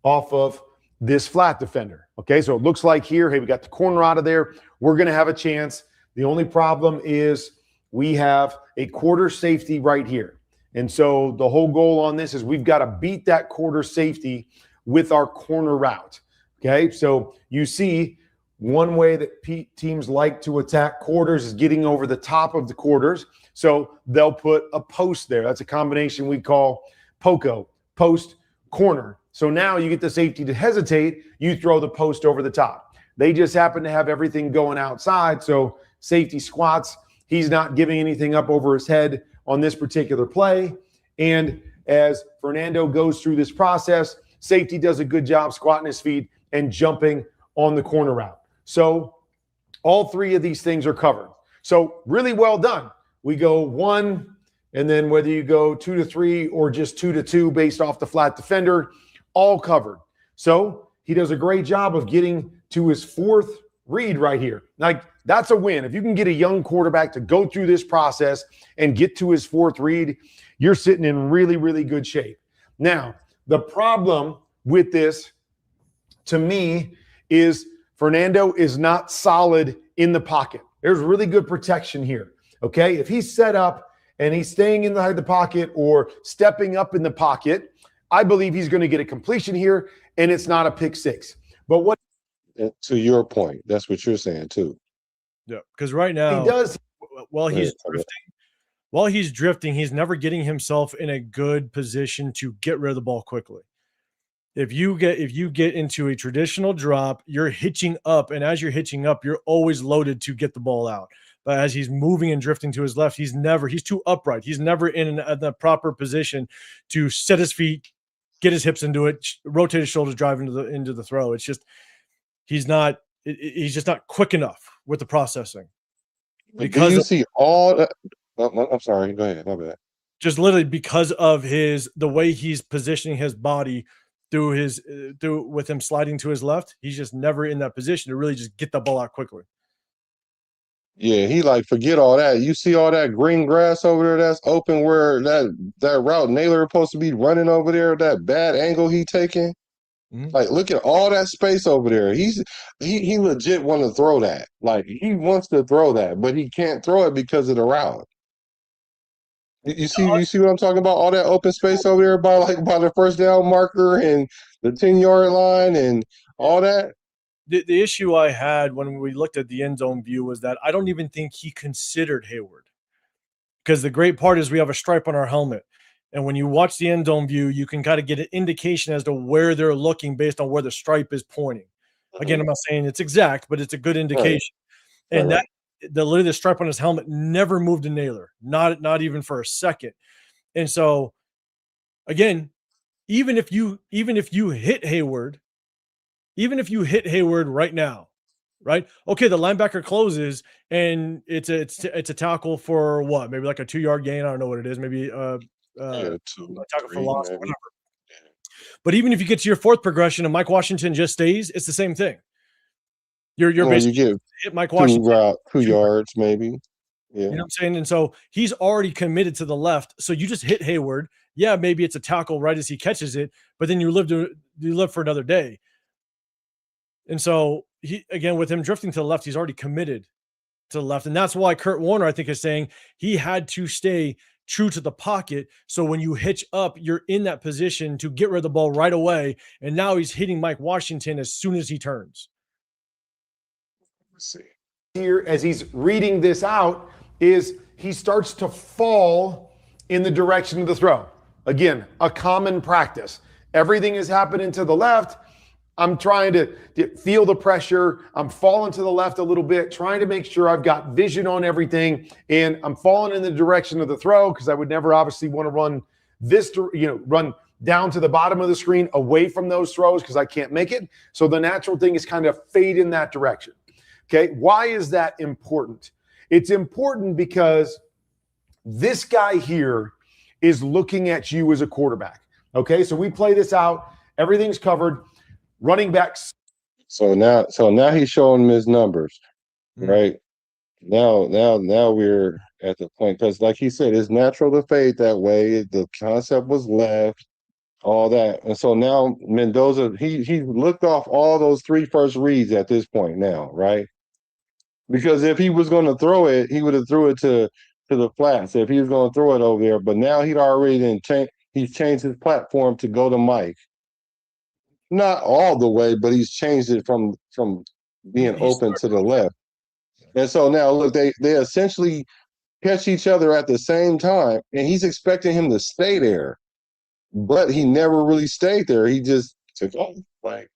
off of this flat defender. Okay, so it looks like here, hey, we got the corner out of there. We're going to have a chance. The only problem is we have a quarter safety right here. And so the whole goal on this is we've got to beat that quarter safety with our corner route. Okay, so you see one way that teams like to attack quarters is getting over the top of the quarters. So they'll put a post there. That's a combination we call POCO, post corner. So now you get the safety to hesitate, you throw the post over the top. They just happen to have everything going outside, so safety squats. He's not giving anything up over his head on this particular play. And as Fernando goes through this process, safety does a good job squatting his feet and jumping on the corner route. So all three of these things are covered. So really well done. We go 1, and then whether you go 2 to 3 or just 2 to 2 based off the flat defender, all covered. So he does a great job of getting to his 4th read right here. Like, that's a win. If you can get a young quarterback to go through this process and get to his 4th read, you're sitting in really, really good shape. Now, the problem with this, to me, is Fernando is not solid in the pocket. There's really good protection here, okay? If he's set up and he's staying inside the pocket or stepping up in the pocket, I believe he's going to get a completion here, and it's not a pick 6. But what? To your point, that's what you're saying too. Yeah, because right now he does. While he's drifting, he's never getting himself in a good position to get rid of the ball quickly. If you get into a traditional drop, you're hitching up, and as you're hitching up, you're always loaded to get the ball out. But as he's moving and drifting to his left, he's too upright. He's never in the proper position to set his feet, get his hips into it, rotate his shoulders, drive into the throw. It's just he's just not quick enough with the processing. Because you see all that. I'm sorry. Go ahead. My bad. Just literally because of the way he's positioning his body through with him sliding to his left, he's just never in that position to really just get the ball out quickly. Yeah, he forget all that. You see all that green grass over there that's open where that route Naylor is supposed to be running over there, that bad angle he taking. Mm-hmm. Look at all that space over there. He legit want to throw that. He wants to throw that, but he can't throw it because of the route. You see what I'm talking about? All that open space over there by the first down marker and the 10-yard line and all that. The issue I had when we looked at the end zone view was that I don't even think he considered Hayward, because the great part is we have a stripe on our helmet. And when you watch the end zone view, you can kind of get an indication as to where they're looking based on where the stripe is pointing. Again, I'm not saying it's exact, but it's a good indication. Right. And literally the stripe on his helmet never moved to Naylor, not even for a second. And so, again, even if you hit Hayward right now, right? Okay, the linebacker closes and it's a tackle for what? Maybe like a 2-yard gain. I don't know what it is. Maybe a tackle for loss, whatever. But even if you get to your 4th progression and Mike Washington just stays, it's the same thing. You're basically hit Mike Washington 2 yards, maybe. Yeah. You know what I'm saying? And so he's already committed to the left. So you just hit Hayward. Yeah, maybe it's a tackle right as he catches it, but then you live for another day. And so with him drifting to the left, he's already committed to the left. And that's why Kurt Warner, I think, is saying he had to stay true to the pocket. So when you hitch up, you're in that position to get rid of the ball right away. And now he's hitting Mike Washington as soon as he turns. Let's see. Here, as he's reading this out, is he starts to fall in the direction of the throw. Again, a common practice. Everything is happening to the left. I'm trying to feel the pressure. I'm falling to the left a little bit, trying to make sure I've got vision on everything. And I'm falling in the direction of the throw because I would never obviously want to run down to the bottom of the screen away from those throws because I can't make it. So the natural thing is kind of fade in that direction. Okay. Why is that important? It's important because this guy here is looking at you as a quarterback. Okay. So we play this out. Everything's covered. Running backs. So now he's showing him his numbers, right? Now we're at the point because, like he said, it's natural to fade that way. The concept was left, all that, and so now Mendoza he looked off all those 3 first reads at this point now, right? Because if he was going to throw it, he would have threw it to the flats. If he was going to throw it over there, but now he'd already he's changed his platform to go to Mike. not all the way, but he's changed it from being open to the left. And so now look, they essentially catch each other at the same time, and he's expecting him to stay there, but he never really stayed there. He just took off. Like,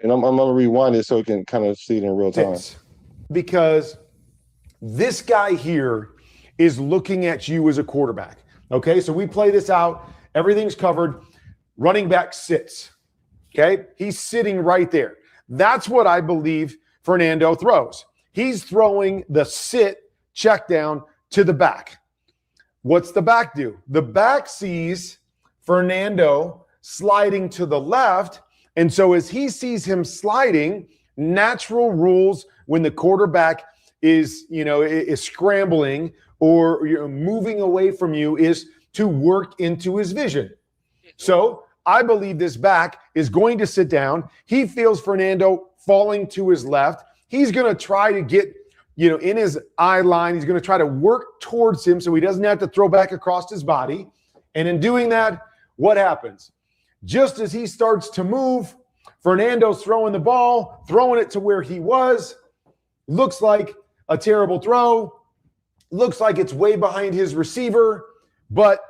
and I'm gonna rewind it so you can kind of see it in real time. Because this guy here is looking at you as a quarterback. Okay, so we play this out. Everything's covered. Running back sits. Okay, he's sitting right there. That's what I believe Fernando throws. He's throwing the sit check down to the back. What's the back do? The back sees Fernando sliding to the left. And so as he sees him sliding, natural rules when the quarterback is scrambling or moving away from you is to work into his vision. So I believe this back is going to sit down. He feels Fernando falling to his left. He's going to try to get, in his eye line. He's going to try to work towards him so he doesn't have to throw back across his body. And in doing that, what happens? Just as he starts to move, Fernando's throwing the ball, throwing it to where he was. Looks like a terrible throw. Looks like it's way behind his receiver. But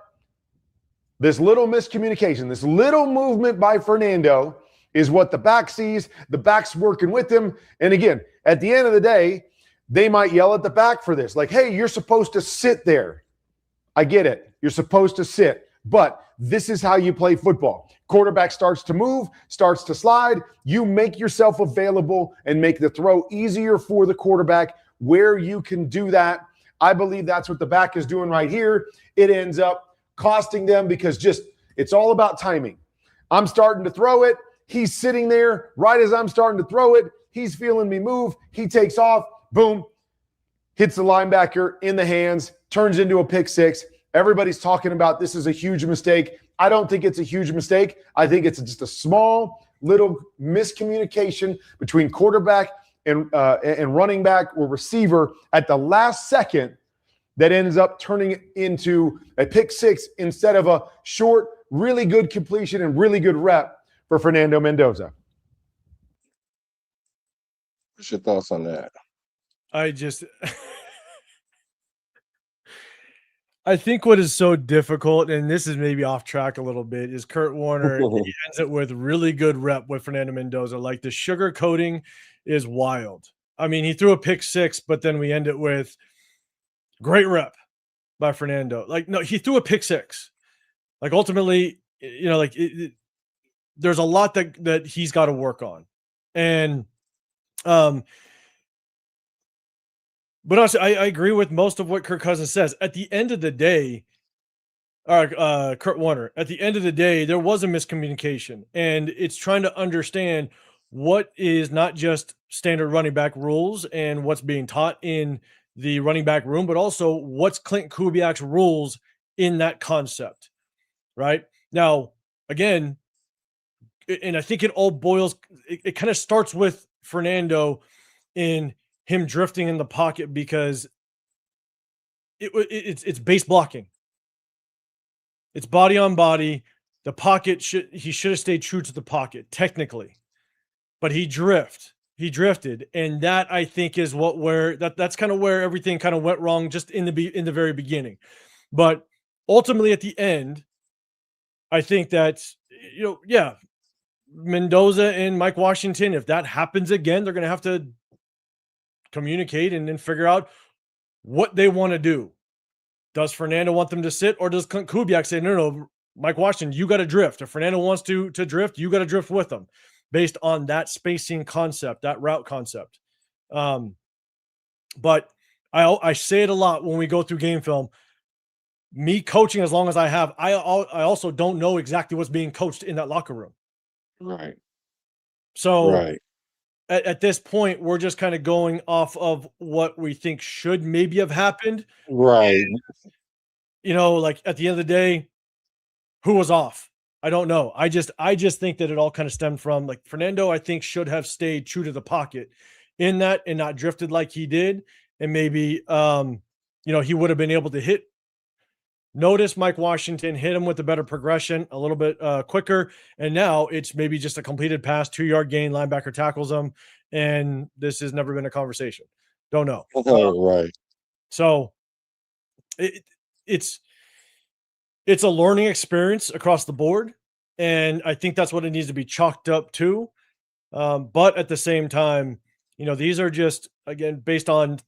this little miscommunication, this little movement by Fernando is what the back sees. The back's working with him. And again, at the end of the day, they might yell at the back for this. Like, hey, you're supposed to sit there. I get it. You're supposed to sit. But this is how you play football. Quarterback starts to move, starts to slide. You make yourself available and make the throw easier for the quarterback where you can do that. I believe that's what the back is doing right here. It ends up costing them because it's all about timing. I'm starting to throw it. He's sitting there right as I'm starting to throw it. He's feeling me move. He takes off. Boom. Hits the linebacker in the hands. Turns into a pick six. Everybody's talking about this is a huge mistake. I don't think it's a huge mistake. I think it's just a small little miscommunication between quarterback and running back or receiver at the last second that ends up turning it into a pick six instead of a short, really good completion and really good rep for Fernando Mendoza. What's your thoughts on that? I think what is so difficult, and this is maybe off track a little bit, is Kurt Warner he ends it with really good rep with Fernando Mendoza. Like the sugar coating is wild. I mean, he threw a pick six, but then we end it with great rep by Fernando. Like, no, he threw a pick six. Like ultimately, there's a lot that he's got to work on. And but honestly, I agree with most of what Kirk Cousins says. At the end of the day, Kurt Warner, at the end of the day, there was a miscommunication. And it's trying to understand what is not just standard running back rules and what's being taught in the running back room, but also what's Clint Kubiak's rules in that concept, right? Now, again, and I think it all boils, it kind of starts with Fernando in him drifting in the pocket because it's base blocking. It's body on body. The pocket he should have stayed true to the pocket technically, but he drifted. And that I think is that's kind of where everything kind of went wrong just in the very beginning. But ultimately at the end, I think that, Mendoza and Mike Washington, if that happens again, they're going to have to communicate and then figure out what they want to do. Does Fernando want them to sit, or does Kubiak say, no, Mike Washington, you got to drift. If Fernando wants to drift, you got to drift with them based on that spacing concept, that route concept. But I say it a lot when we go through game film. Me coaching as long as I have, I also don't know exactly what's being coached in that locker room. Right. So right. At this point, we're just kind of going off of what we think should maybe have happened. Right. Like at the end of the day, who was off? I don't know. I just think that it all kind of stemmed from like Fernando, I think should have stayed true to the pocket in that and not drifted like he did. And maybe, he would have been able to hit notice Mike Washington, hit him with a better progression, a little bit quicker, and now it's maybe just a completed pass, 2-yard gain, linebacker tackles him, and this has never been a conversation. Don't know. Right. So it's a learning experience across the board, and I think that's what it needs to be chalked up to. But at the same time, these are just, again, based on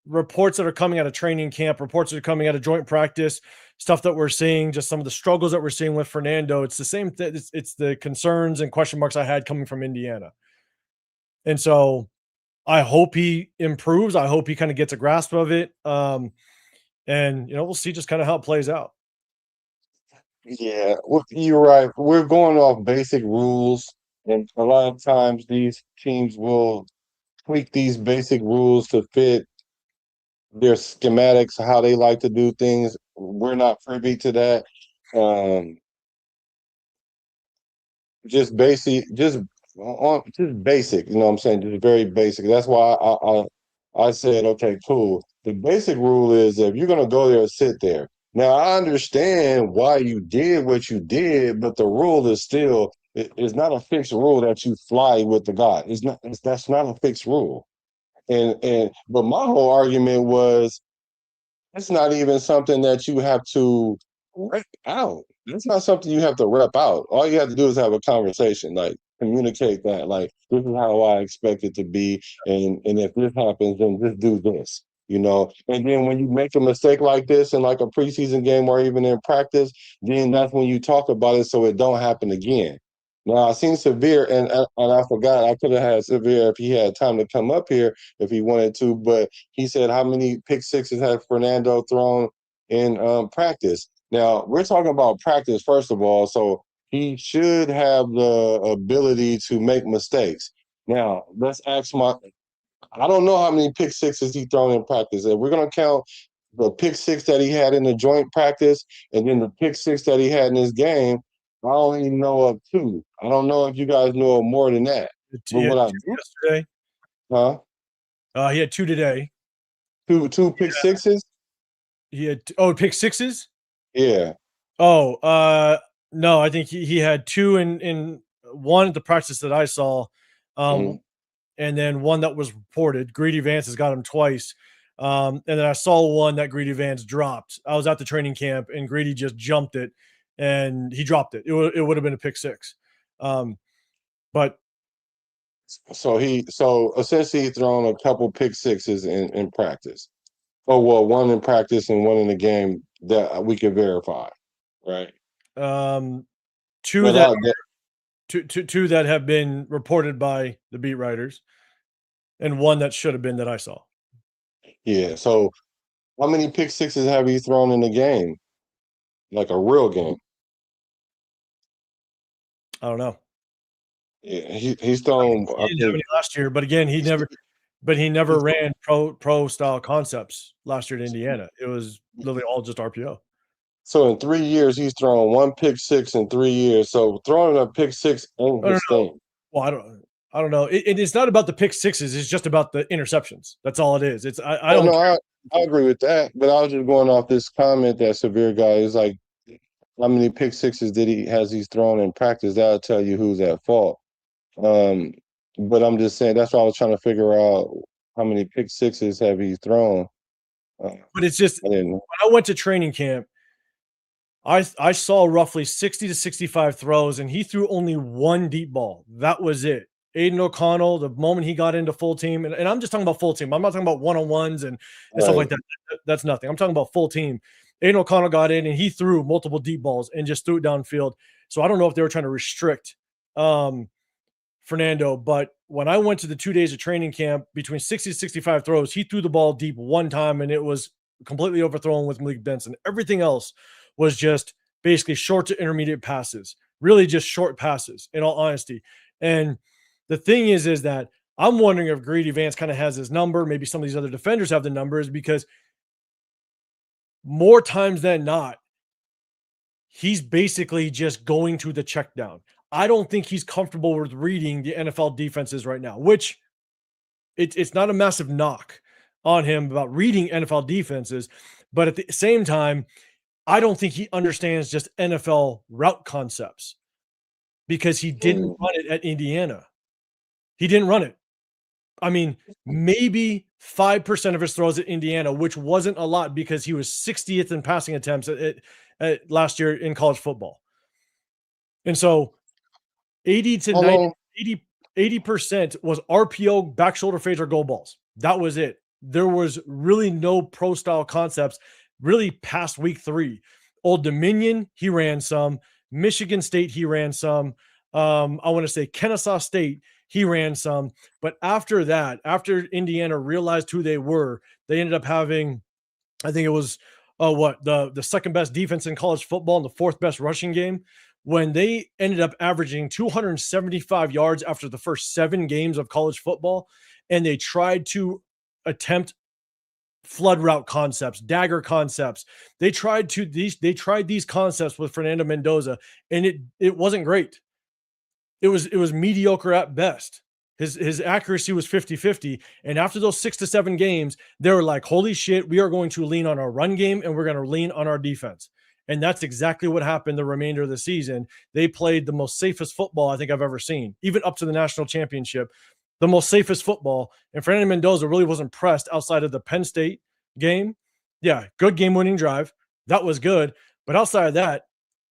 reports that are coming out of training camp, reports that are coming out of joint practice, stuff that we're seeing, just some of the struggles that we're seeing with Fernando. It's the same thing. It's the concerns and question marks I had coming from Indiana. And so I hope he improves. I hope he kind of gets a grasp of it. And, we'll see just kind of how it plays out. Yeah, well, you're right. We're going off basic rules, and a lot of times these teams will tweak these basic rules to fit their schematics, how they like to do things. We're not privy to that. Um, just basic, just basic. You know what I'm saying? Just very basic. That's why I said, okay, cool. The basic rule is if you're gonna go there, sit there. Now I understand why you did what you did, but the rule is still it's not a fixed rule that you fly with the guy. That's not a fixed rule. But my whole argument was it's not even something that you have to rep out. It's not something you have to rep out. All you have to do is have a conversation, like communicate that, like this is how I expect it to be, and if this happens, then just do this, And then when you make a mistake like this in like a preseason game or even in practice, then that's when you talk about it so it don't happen again. Now I seen Severe, and I forgot I could have had Severe if he had time to come up here if he wanted to, but he said how many pick sixes had Fernando thrown in practice. Now we're talking about practice first of all, so he should have the ability to make mistakes. Now let's ask I don't know how many pick sixes he thrown in practice. If we're gonna count the pick six that he had in the joint practice and then the pick six that he had in this game, I only know of 2. I don't know if you guys know of more than that. But what I do yesterday. Huh? He had 2 today. Two pick sixes? He had pick sixes? Yeah. No, I think he had 2 in one at the practice that I saw. And then one that was reported. Greedy Vance has got him twice. And then I saw one that Greedy Vance dropped. I was at the training camp and Greedy just jumped it and he dropped it. It would have been a pick 6. But so essentially he thrown a couple pick sixes in practice. Oh well, one in practice and one in the game that we can verify, right? 2 that have been reported by the beat writers, and one that should have been that I saw. Yeah. So how many pick sixes have you thrown in the game? Like a real game? I don't know. Yeah, he's thrown. He didn't have any last year, but again, he never ran pro style concepts last year at Indiana. It was literally all just RPO. So in 3 years, he's thrown 1 pick 6 in 3 years. So throwing a pick 6 ain't his thing. Well, I don't know. It's not about the pick sixes. It's just about the interceptions. That's all it is. It's I don't. I agree with that, but I was just going off this comment that Severe guy is like, how many pick sixes has he thrown in practice? That'll tell you who's at fault. But I'm just saying that's why I was trying to figure out how many pick sixes have he thrown. But it's just when I went to training camp, I saw roughly 60 to 65 throws, and he threw only 1 deep ball. That was it. Aiden O'Connell, the moment he got into full team, and I'm just talking about full team. I'm not talking about one-on-ones and stuff like that. That's nothing. I'm talking about full team. Aiden O'Connell got in, and he threw multiple deep balls and just threw it downfield. So I don't know if they were trying to restrict Fernando, but when I went to the 2 days of training camp, between 60 to 65 throws, he threw the ball deep 1 time, and it was completely overthrown with Malik Benson. Everything else was just basically short to intermediate passes, really just short passes, in all honesty. And the thing is that I'm wondering if Greedy Vance kind of has his number. Maybe some of these other defenders have the numbers, because more times than not, he's basically just going to the check down. I don't think he's comfortable with reading the NFL defenses right now, which it's not a massive knock on him about reading NFL defenses. But at the same time, I don't think he understands just NFL route concepts because he didn't run it at Indiana. He didn't run it. I mean, maybe 5% of his throws at Indiana, which wasn't a lot because he was 60th in passing attempts at last year in college football. And so 80 to 90, 80% was RPO, back shoulder fades, or goal balls. That was it. There was really no pro style concepts really past week 3. Old Dominion, he ran some. Michigan State, he ran some. I want to say Kennesaw State, he ran some. But after that, after Indiana realized who they were, they ended up having, I think it was the second best defense in college football and the fourth best rushing game. When they ended up averaging 275 yards after the first 7 games of college football, and they tried to attempt flood route concepts, dagger concepts. They tried these concepts with Fernando Mendoza, and it wasn't great. It was mediocre at best. His accuracy was 50-50. And after those 6 to 7 games, they were like, holy shit, we are going to lean on our run game and we're going to lean on our defense. And that's exactly what happened the remainder of the season. They played the most safest football I think I've ever seen, even up to the national championship, the most safest football. And Fernando Mendoza really wasn't pressed outside of the Penn State game. Yeah, good game-winning drive. That was good. But outside of that,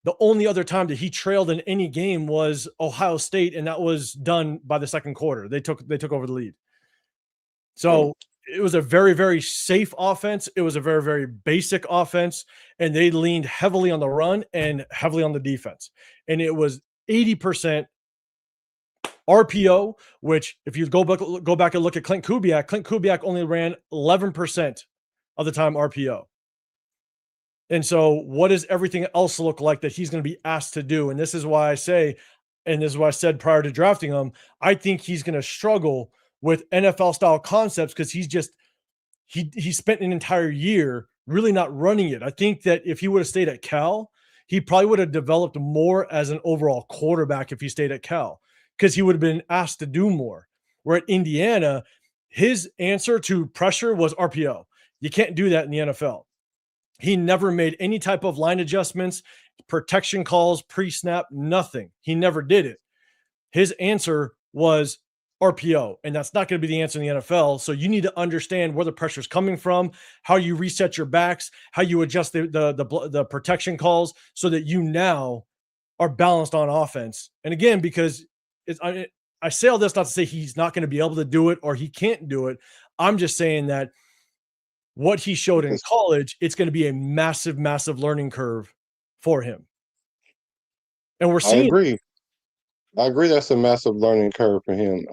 the only other time that he trailed in any game was Ohio State, and that was done by the second quarter. They took over the lead. So it was a very, very safe offense. It was a very, very basic offense, and they leaned heavily on the run and heavily on the defense. And it was 80% RPO, which if you go back and look at Clint Kubiak only ran 11% of the time RPO. And so what does everything else look like that he's going to be asked to do? And this is why I say, and this is what I said prior to drafting him, I think he's going to struggle with NFL style concepts because he spent an entire year really not running it. I think that if he would have stayed at Cal, he probably would have developed more as an overall quarterback if he stayed at Cal because he would have been asked to do more. Where at Indiana, his answer to pressure was RPO. You can't do that in the NFL. He never made any type of line adjustments, protection calls, pre-snap, nothing. He never did it. His answer was RPO, and that's not going to be the answer in the NFL. So you need to understand where the pressure is coming from, how you reset your backs, how you adjust the protection calls so that you now are balanced on offense. And again, because I say all this not to say he's not going to be able to do it or he can't do it. I'm just saying that what he showed in college, it's going to be a massive, massive learning curve for him. And we're seeing. I agree. That's a massive learning curve for him.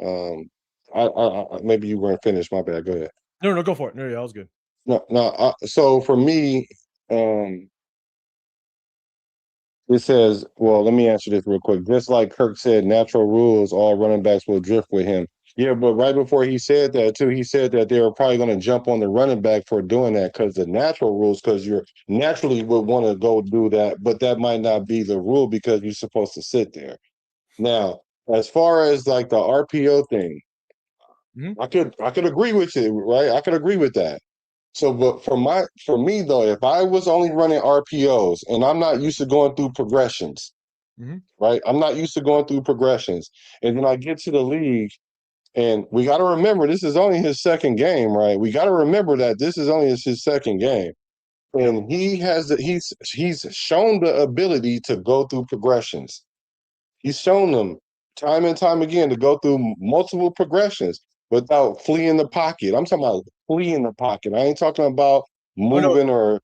I maybe you weren't finished. My bad. Go ahead. No, go for it. No, yeah, that was good. No. So for me, it says, well, let me answer this real quick. Just like Kirk said, natural rules, all running backs will drift with him. Yeah, but right before he said that too, he said that they were probably going to jump on the running back for doing that because the natural rules, because you naturally would want to go do that, but that might not be the rule because you're supposed to sit there. Now, as far as like the RPO thing, I could agree with you, right? I could agree with that. So, but for me though, if I was only running RPOs and I'm not used to going through progressions, right? I'm not used to going through progressions, and then I get to the league. And we got to remember, this is only his second game, right? We got to remember that this is only his second game. And he's shown the ability to go through progressions. He's shown them time and time again to go through multiple progressions without fleeing the pocket. I'm talking about fleeing the pocket. I ain't talking about moving or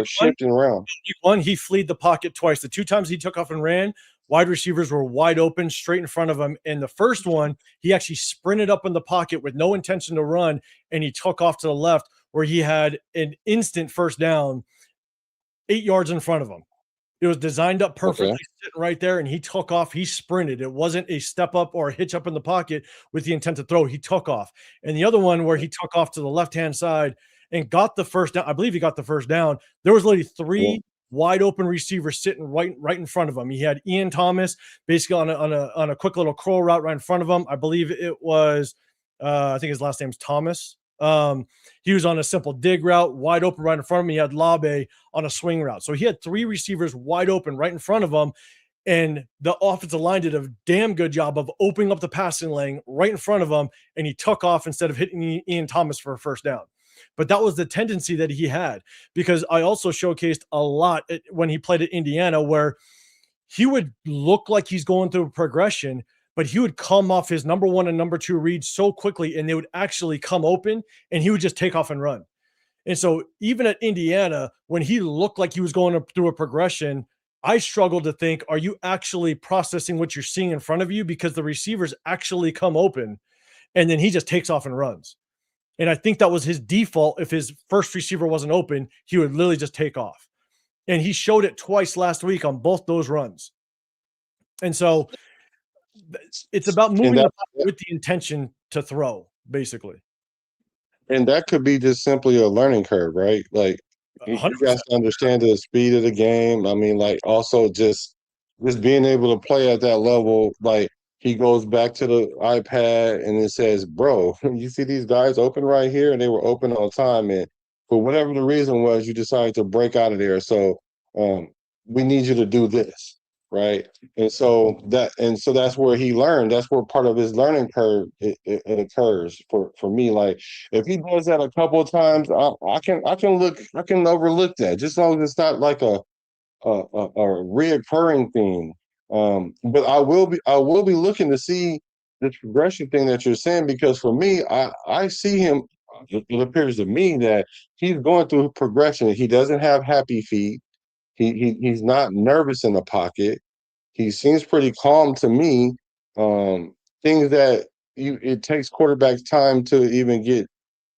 shifting around. Week 1, he fled the pocket twice. The 2 times he took off and ran, wide receivers were wide open, straight in front of him. And the first one, he actually sprinted up in the pocket with no intention to run, and he took off to the left where he had an instant first down 8 yards in front of him. It was designed up perfectly, sitting right there, and he took off. He sprinted. It wasn't a step up or a hitch up in the pocket with the intent to throw. He took off. And the other one where he took off to the left-hand side and got the first down, I believe he got the first down. There was literally 3 wide open receivers sitting right in front of him. He had Ian Thomas basically on a quick little curl route right in front of him. I believe it was I think his last name's Thomas. He was on a simple dig route, wide open right in front of him. He had Labe on a swing route. So he had 3 receivers wide open right in front of him. And the offensive line did a damn good job of opening up the passing lane right in front of him. And he took off instead of hitting Ian Thomas for a first down. But that was the tendency that he had, because I also showcased a lot when he played at Indiana, where he would look like he's going through a progression, but he would come off his number 1 and number 2 reads so quickly, and they would actually come open, and he would just take off and run. And so even at Indiana, when he looked like he was going through a progression, I struggled to think, are you actually processing what you're seeing in front of you? Because the receivers actually come open, and then he just takes off and runs. And I think that was his default. If his first receiver wasn't open, he would literally just take off. And he showed it twice last week on both those runs. And so it's about moving the ball with the intention to throw, basically. And that could be just simply a learning curve, right? Like, you 100%. guys understand the speed of the game. I mean, like, also just being able to play at that level. Like, he goes back to the iPad and it says, bro, you see these guys open right here, and they were open on time. And for whatever the reason was, you decided to break out of there. So we need you to do this, right? And so that's where he learned. That's where part of his learning curve it occurs for me. Like, if he does that a couple of times, I can overlook that, just as long as it's not like a reoccurring theme. But I will be looking to see the progression thing that you're saying, because for me, I see him. It appears to me that he's going through progression. He doesn't have happy feet. He's not nervous in the pocket. He seems pretty calm to me. Things that it takes quarterbacks time to even get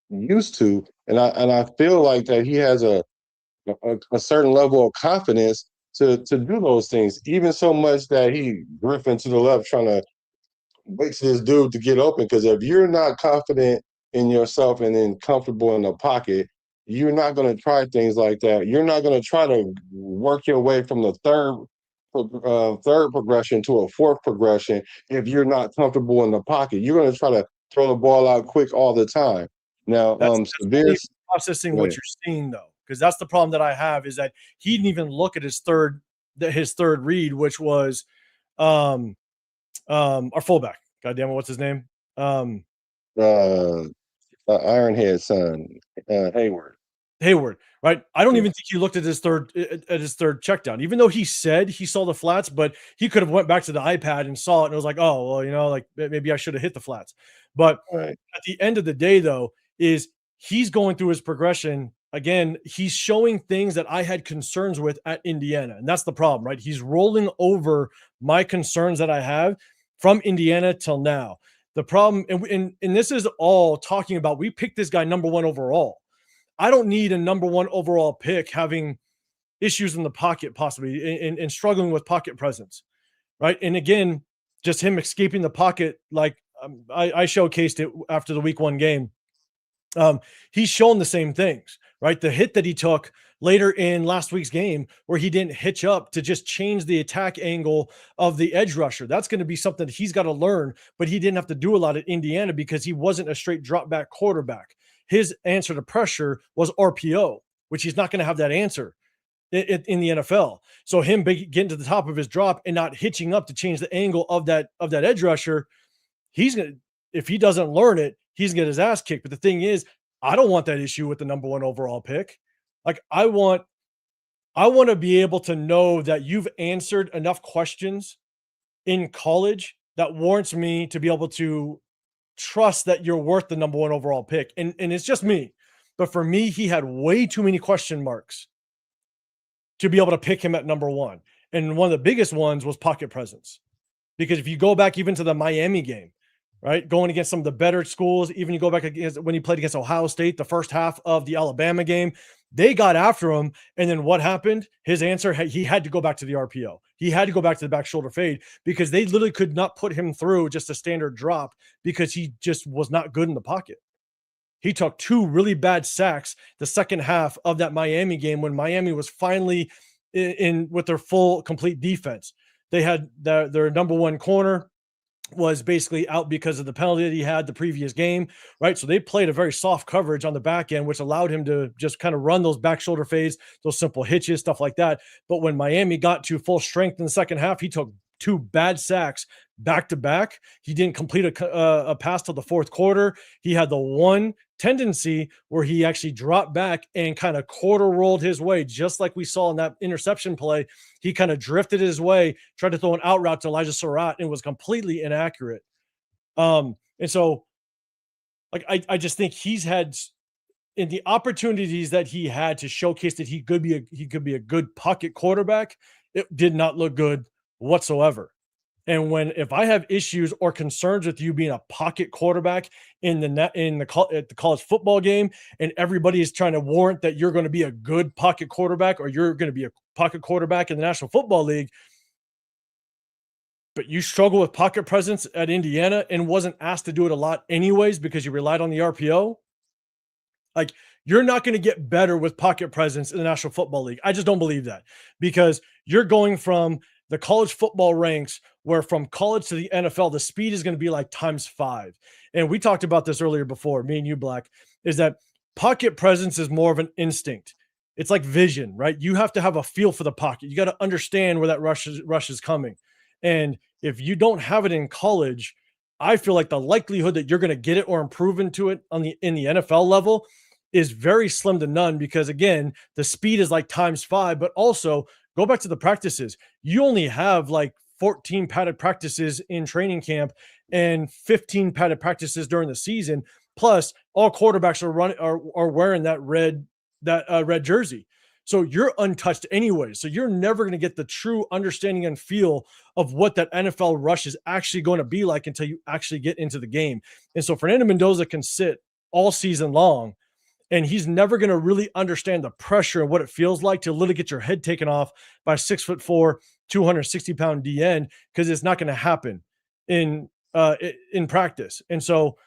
used to, and I feel like that he has a certain level of confidence to do those things, even so much that he drifting to the left trying to wait for this dude to get open. Because if you're not confident in yourself and then comfortable in the pocket, you're not going to try things like that. You're not going to try to work your way from the third progression to a fourth progression if you're not comfortable in the pocket. You're going to try to throw the ball out quick all the time. Now, That's processing what you're seeing, though, because that's the problem that I have, is that he didn't even look at his third read, which was our fullback. God damn it, what's his name? Ironhead son, Hayward, right? I don't even think he looked at his third check down, even though he said he saw the flats, but he could have went back to the iPad and saw it and was like, oh, well, like maybe I should have hit the flats. But at the end of the day, though, is he's going through his progression. Again, he's showing things that I had concerns with at Indiana. And that's the problem, right? He's rolling over my concerns that I have from Indiana till now. The problem, and this is all talking about, we picked this guy number 1 overall. I don't need a number 1 overall pick having issues in the pocket, possibly, and struggling with pocket presence, right? And again, just him escaping the pocket, like I showcased it after the week 1 game. He's shown the same things, right? The hit that he took later in last week's game, where he didn't hitch up to just change the attack angle of the edge rusher. That's going to be something that he's got to learn, but he didn't have to do a lot at Indiana because he wasn't a straight drop back quarterback. His answer to pressure was RPO, which he's not going to have that answer in the NFL. So him getting to the top of his drop and not hitching up to change the angle of that edge rusher, if he doesn't learn it, he's going to get his ass kicked. But the thing is, I don't want that issue with the number 1 overall pick. Like, I want to be able to know that you've answered enough questions in college that warrants me to be able to trust that you're worth the number 1 overall pick. And it's just me. But for me, he had way too many question marks to be able to pick him at number 1. And one of the biggest ones was pocket presence. Because if you go back even to the Miami game, right, going against some of the better schools, even you go back against when he played against Ohio State, the first half of the Alabama game, they got after him. And then what happened? His answer, he had to go back to the RPO. He had to go back to the back shoulder fade because they literally could not put him through just a standard drop because he just was not good in the pocket. He took 2 really bad sacks the second half of that Miami game when Miami was finally in with their full complete defense. They had their number 1 corner was basically out because of the penalty that he had the previous game, right? So they played a very soft coverage on the back end, which allowed him to just kind of run those back shoulder fades, those simple hitches, stuff like that. But when Miami got to full strength in the second half, he took 2 bad sacks back to back. He didn't complete a pass till the fourth quarter. He had the one tendency where he actually dropped back and kind of quarter rolled his way, just like we saw in that interception play. He kind of drifted his way, tried to throw an out route to Elijah Surratt, and was completely inaccurate. And so, like, I just think he's had in the opportunities that he had to showcase that he could be a good pocket quarterback. It did not look good whatsoever. And if I have issues or concerns with you being a pocket quarterback at the college football game, and everybody is trying to warrant that you're going to be a good pocket quarterback or you're going to be a pocket quarterback in the National Football League, but you struggle with pocket presence at Indiana and wasn't asked to do it a lot anyways because you relied on the RPO, like, you're not going to get better with pocket presence in the National Football League. I just don't believe that, because you're going from the college football ranks where from college to the NFL, the speed is going to be like ×5. And we talked about this earlier before, me and you, Black, is that pocket presence is more of an instinct. It's like vision, right? You have to have a feel for the pocket. You got to understand where that rush is coming. And if you don't have it in college, I feel like the likelihood that you're going to get it or improve into it in the NFL level is very slim to none, because again, the speed is like ×5, but also go back to the practices. You only have like 14 padded practices in training camp and 15 padded practices during the season. Plus, all quarterbacks are wearing that red jersey. So you're untouched anyway. So you're never going to get the true understanding and feel of what that NFL rush is actually going to be like until you actually get into the game. And so Fernando Mendoza can sit all season long, and he's never going to really understand the pressure and what it feels like to literally get your head taken off by 6'4", 260-pound DN, because it's not going to happen in practice. And so,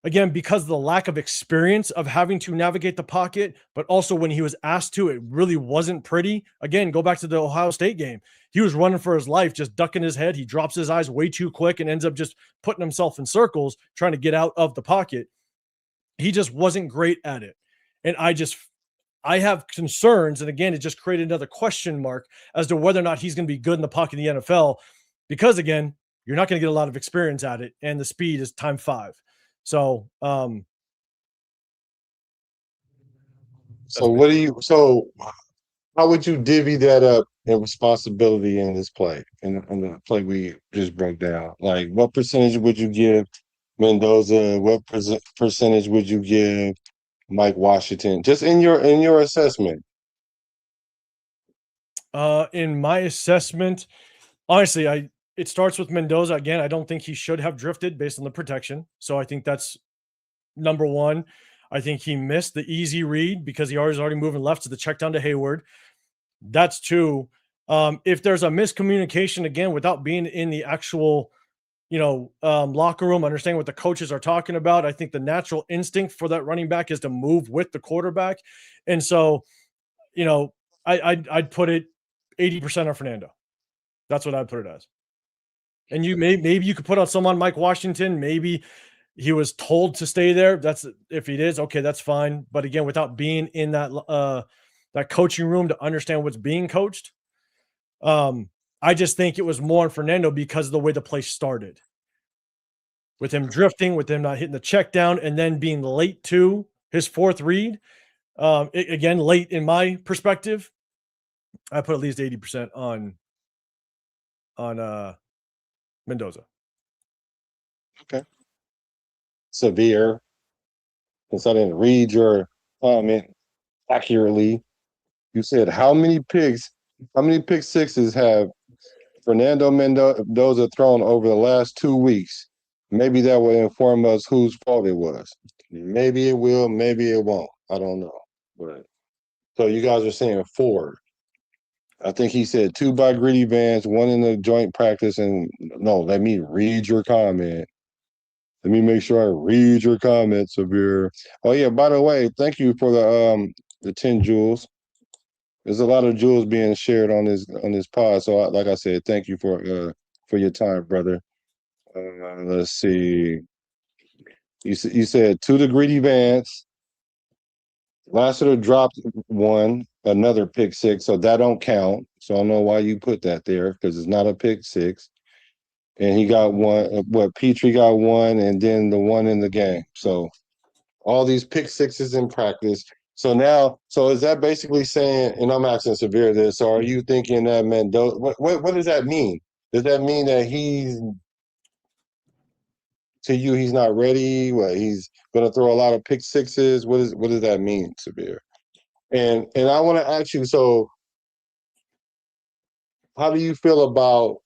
again, because of the lack of experience of having to navigate the pocket, but also when he was asked to, it really wasn't pretty. Again, go back to the Ohio State game. He was running for his life, just ducking his head. He drops his eyes way too quick and ends up just putting himself in circles, trying to get out of the pocket. He just wasn't great at it. And I have concerns. And again, it just created another question mark as to whether or not he's going to be good in the pocket in the NFL, because again, you're not going to get a lot of experience at it. And the speed is ×5. So, how would you divvy that up in responsibility in this play, in the play we just broke down? Like, what percentage would you give Mendoza? What percentage would you give Mike Washington? Just in your assessment. In my assessment, honestly, it starts with Mendoza. Again, I don't think he should have drifted based on the protection. So I think that's number one. I think he missed the easy read because he was already moving left to the check down to Hayward. That's two. If there's a miscommunication, again, without being in the actual, locker room, understanding what the coaches are talking about, I think the natural instinct for that running back is to move with the quarterback. And so, I'd put it 80% on Fernando. That's what I'd put it as. And maybe you could put on someone, Mike Washington. Maybe he was told to stay there. That's if it is, okay, that's fine. But again, without being in that coaching room to understand what's being coached, I just think it was more on Fernando because of the way the play started. With him drifting, with him not hitting the check down, and then being late to his fourth read. Again, late in my perspective. I put at least 80% on Mendoza. Okay. Severe. Since I didn't read your comment accurately, you said how many pick sixes have Fernando Mendoza thrown over the last 2 weeks? Maybe that will inform us whose fault it was. Maybe it will, maybe it won't. I don't know. But so you guys are saying 4. I think he said 2 by Greedy Vance, 1 in the joint practice, and no, let me read your comment. Let me make sure I read your comment, Severe. Oh yeah, by the way, thank you for the 10 jewels. There's a lot of jewels being shared on this pod. So like I said, thank you for your time, brother. Let's see. You said 2 to Greedy Vance. Lassiter dropped one, another pick six, so that don't count. So I don't know why you put that there because it's not a pick six. And he got one. Petrie got one, and then the one in the game. So all these pick sixes in practice. So is that basically saying? And I'm asking Severe this. So are you thinking that Mendoza? What does that mean? Does that mean that he's not ready? What, he's going to throw a lot of pick sixes? What does that mean, Severe? And I want to ask you. So how do you feel about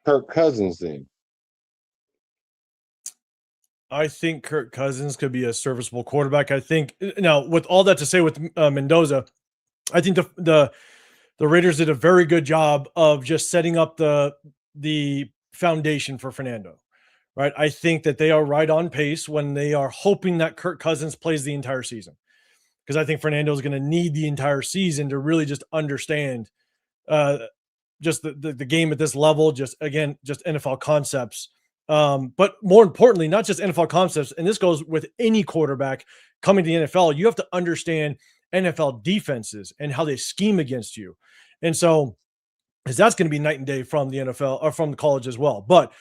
Kirk Cousins then? I think Kirk Cousins could be a serviceable quarterback. I think now, with all that to say, with Mendoza, I think the Raiders did a very good job of just setting up the foundation for Fernando. Right, I think that they are right on pace when they are hoping that Kirk Cousins plays the entire season, because I think Fernando is going to need the entire season to really just understand just the game at this level. Just NFL concepts. But more importantly, not just NFL concepts, and this goes with any quarterback coming to the NFL, you have to understand NFL defenses and how they scheme against you. And so, because that's going to be night and day from the NFL or from the college as well. But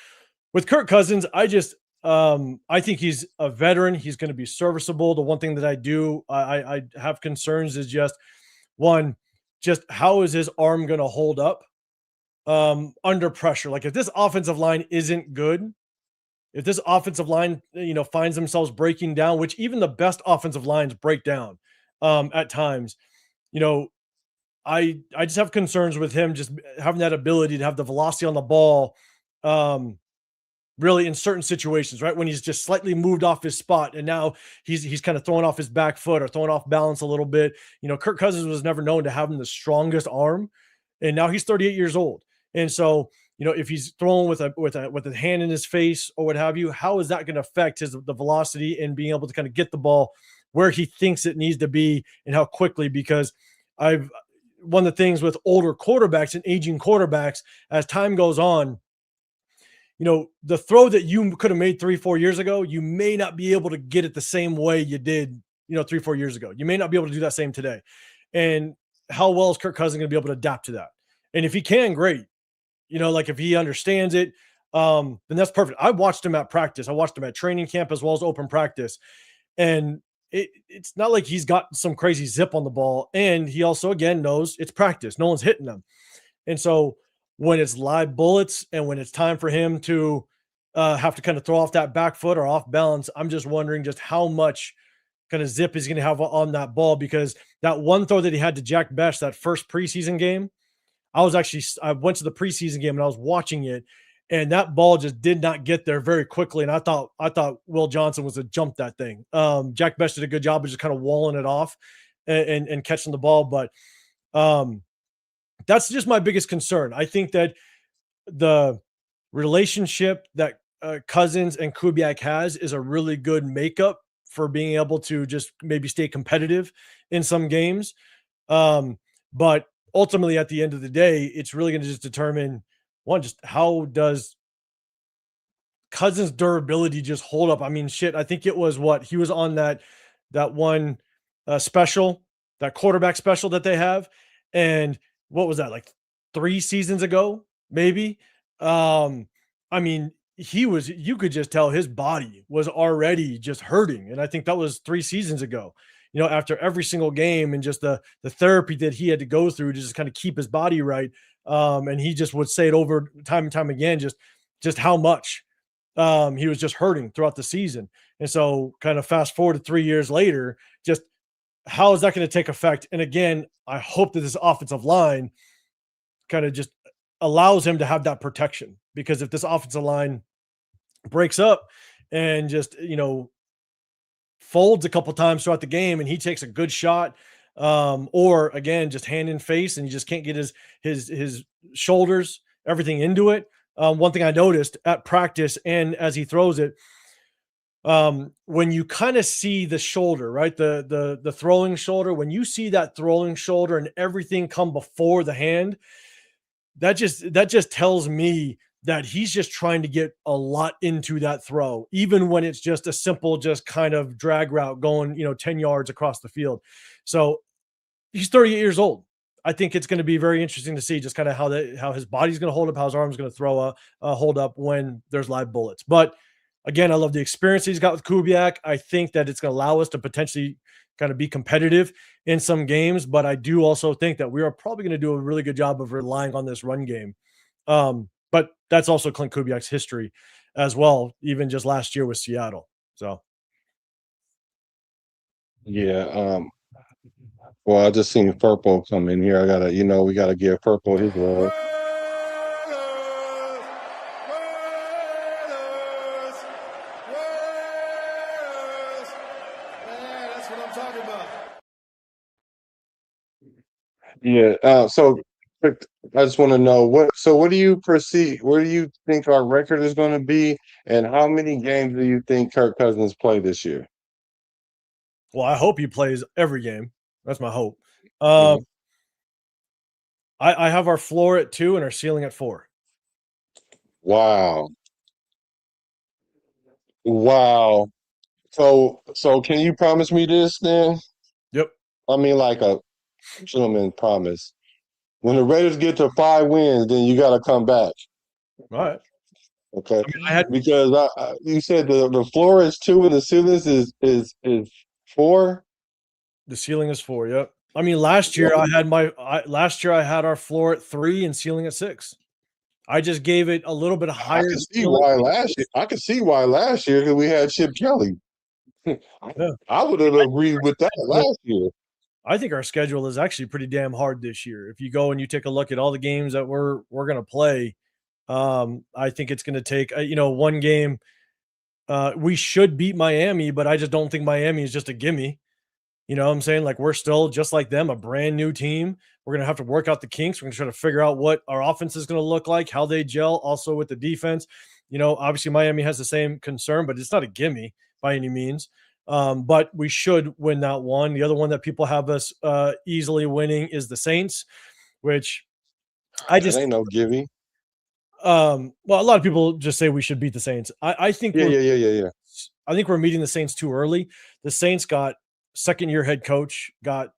with Kirk Cousins, I think he's a veteran. He's going to be serviceable. The one thing that I have concerns is just how is his arm going to hold up under pressure? Like if this offensive line isn't good, if this offensive line, finds themselves breaking down, which even the best offensive lines break down at times, I just have concerns with him just having that ability to have the velocity on the ball, really in certain situations, right? When he's just slightly moved off his spot and now he's kind of throwing off his back foot or throwing off balance a little bit. Kirk Cousins was never known to having the strongest arm, and now he's 38 years old. And so, if he's throwing with a hand in his face or what have you, how is that going to affect the velocity and being able to kind of get the ball where he thinks it needs to be and how quickly? Because one of the things with older quarterbacks and aging quarterbacks, as time goes on, the throw that you could have made 3-4 years ago, you may not be able to get it the same way you did, 3-4 years ago. You may not be able to do that same today. And how well is Kirk Cousins going to be able to adapt to that? And if he can, great. Like if he understands it, then that's perfect. I watched him at practice. I watched him at training camp as well as open practice. And it's not like he's got some crazy zip on the ball. And he also, again, knows it's practice. No one's hitting him. And so when it's live bullets and when it's time for him to have to kind of throw off that back foot or off balance, I'm just wondering just how much kind of zip he's going to have on that ball, because that one throw that he had to Jack Bech, that first preseason game, I went to the preseason game and I was watching it, and that ball just did not get there very quickly. And I thought Will Johnson was to jump that thing. Jack Bech did a good job of just kind of walling it off and catching the ball. But that's just my biggest concern. I think that the relationship that Cousins and Kubiak has is a really good makeup for being able to just maybe stay competitive in some games. But ultimately, at the end of the day, it's really going to just determine, just how does Cousins' durability just hold up? I mean, I think it was he was on that one special, that quarterback special that they have. And what was that, like 3 seasons ago, maybe? I mean, you could just tell his body was already just hurting. And I think that was 3 seasons ago, after every single game and just the therapy that he had to go through to just kind of keep his body right. And he just would say it over time and time again, just how much he was just hurting throughout the season. And so kind of fast forward to 3 years later, just how is that going to take effect? And again, I hope that this offensive line kind of just allows him to have that protection, because if this offensive line breaks up and just, folds a couple times throughout the game and he takes a good shot, or again, just hand in face and he just can't get his shoulders, everything into it. One thing I noticed at practice and as he throws it, when you kind of see the shoulder, right? The throwing shoulder, when you see that throwing shoulder and everything come before the hand, that just tells me that he's just trying to get a lot into that throw, even when it's just a simple, just kind of drag route going, 10 yards across the field. So he's 38 years old. I think it's going to be very interesting to see just kind of how his body's going to hold up, how his arm's going to throw a hold up when there's live bullets. But again, I love the experience he's got with Kubiak. I think that it's going to allow us to potentially kind of be competitive in some games, but I do also think that we are probably going to do a really good job of relying on this run game. But that's also Clint Kubiak's history as well, even just last year with Seattle. So, Yeah. Well, I just seen Purple come in here. I gotta, we gotta give Purple his love. That's what I'm talking about. Yeah. So I just want to know what do you perceive? Where do you think our record is going to be, and how many games do you think Kirk Cousins play this year? well, I hope he plays every game. That's my hope. Mhm. I have our floor at 2 and our ceiling at 4. Wow. Wow. So can you promise me this then? Yep. I mean, like a gentleman promise. When the Raiders get to 5 wins, then you got to come back. All right. Okay. I had Because you said the floor is 2 and the ceiling is 4. the ceiling is 4. Yep. I mean, last year I had our floor at 3 and ceiling at 6. I just gave it a little bit I higher can see ceiling. why last year. I can see why last year because we had Chip Kelly. Yeah. I would have agreed with that last year. I think our schedule is actually pretty damn hard this year. If you go and you take a look at all the games that we're going to play, I think it's going to take one game. We should beat Miami, but I just don't think Miami is just a gimme. You know what I'm saying? Like, we're still just like them, a brand new team. We're going to have to work out the kinks. We're going to try to figure out what our offense is going to look like, how they gel, also with the defense. Obviously Miami has the same concern, but it's not a gimme by any means. But we should win that one. The other one that people have us easily winning is the Saints, which I just That ain't no giving. well, a lot of people just say we should beat the Saints. I think Yeah. I think we're meeting the Saints too early. The Saints got second-year head coach, got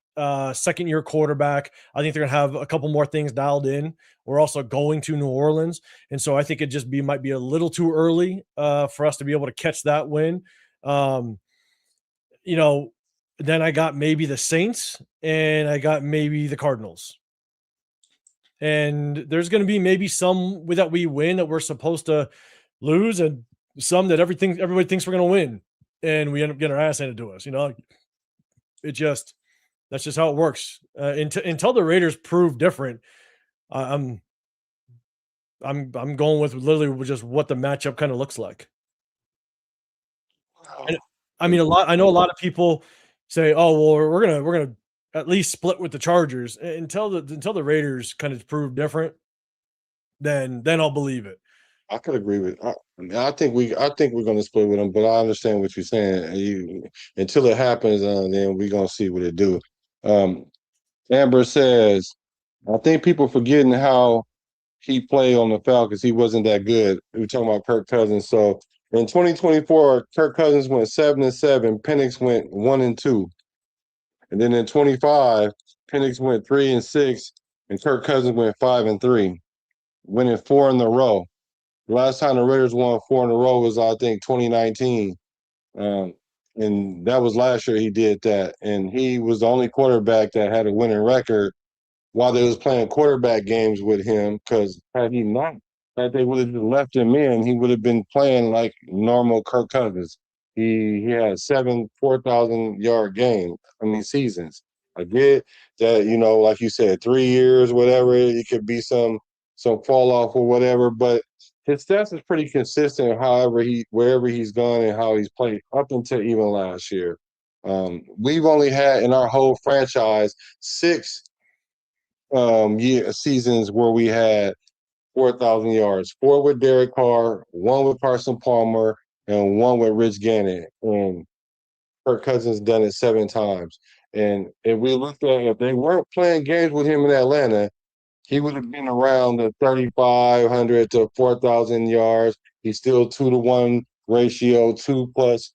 second-year quarterback. I think they're gonna have a couple more things dialed in. We're also going to New Orleans, and so I think it just might be a little too early for us to be able to catch that win. Um, then I got maybe the Saints, and I got maybe the Cardinals. And there's going to be maybe some that we win that we're supposed to lose, and some that everybody thinks we're going to win, and we end up getting our ass handed to us. That's just how it works. Until the Raiders prove different, I'm going with literally just what the matchup kind of looks like. And, I mean, I know a lot of people say, "Oh, well, we're gonna at least split with the Chargers." Until the Raiders kind of prove different, then I'll believe it. I could agree with. I think we're going to split with them, but I understand what you're saying. Until it happens, then we're going to see what it do. Amber says, I think people forgetting how he played on the Falcons. He wasn't that good. We're talking about Kirk Cousins. So in 2024, Kirk Cousins went 7-7. Penix went 1-2. And then in 25, Penix went 3-6, and Kirk Cousins went 5-3, winning 4 in a row. The last time the Raiders won 4 in a row was, I think, 2019. And that was last year he did that. And he was the only quarterback that had a winning record while they was playing quarterback games with him, because had he not, that they would have just left him in, he would have been playing like normal Kirk Cousins. He had 7 4,000-yard seasons. I get that, like you said, 3 years, whatever, it could be some fall off or whatever, but his stats is pretty consistent wherever he's gone and how he's played up until even last year. We've only had in our whole franchise 6 seasons where we had 4,000 yards, 4 with Derek Carr, 1 with Carson Palmer, and 1 with Rich Gannon. And Kirk Cousins done it 7 times. And if we look at, if they weren't playing games with him in Atlanta, he would have been around the 3,500 to 4,000 yards. He's still 2-to-1 ratio, two plus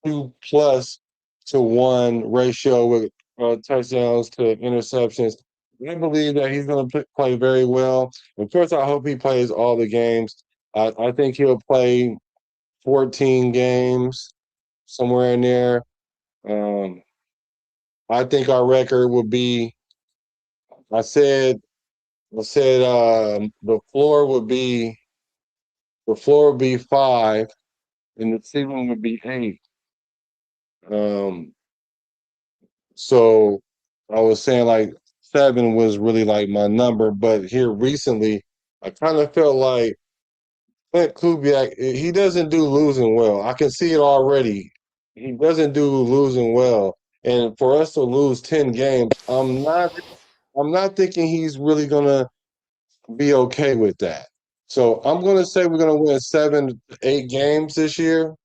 to one ratio with touchdowns to interceptions. I believe that he's going to play very well. Of course, I hope he plays all the games. I think he'll play 14 games, somewhere in there. I think our record will be. I said the floor would be 5, and the ceiling would be 8. So I was saying like 7 was really like my number, but here recently, I kind of felt like Clint Kubiak, he doesn't do losing well. I can see it already. He doesn't do losing well. And for us to lose 10 games, I'm not thinking he's really gonna be okay with that. So I'm gonna say we're gonna win 7, 8 games this year.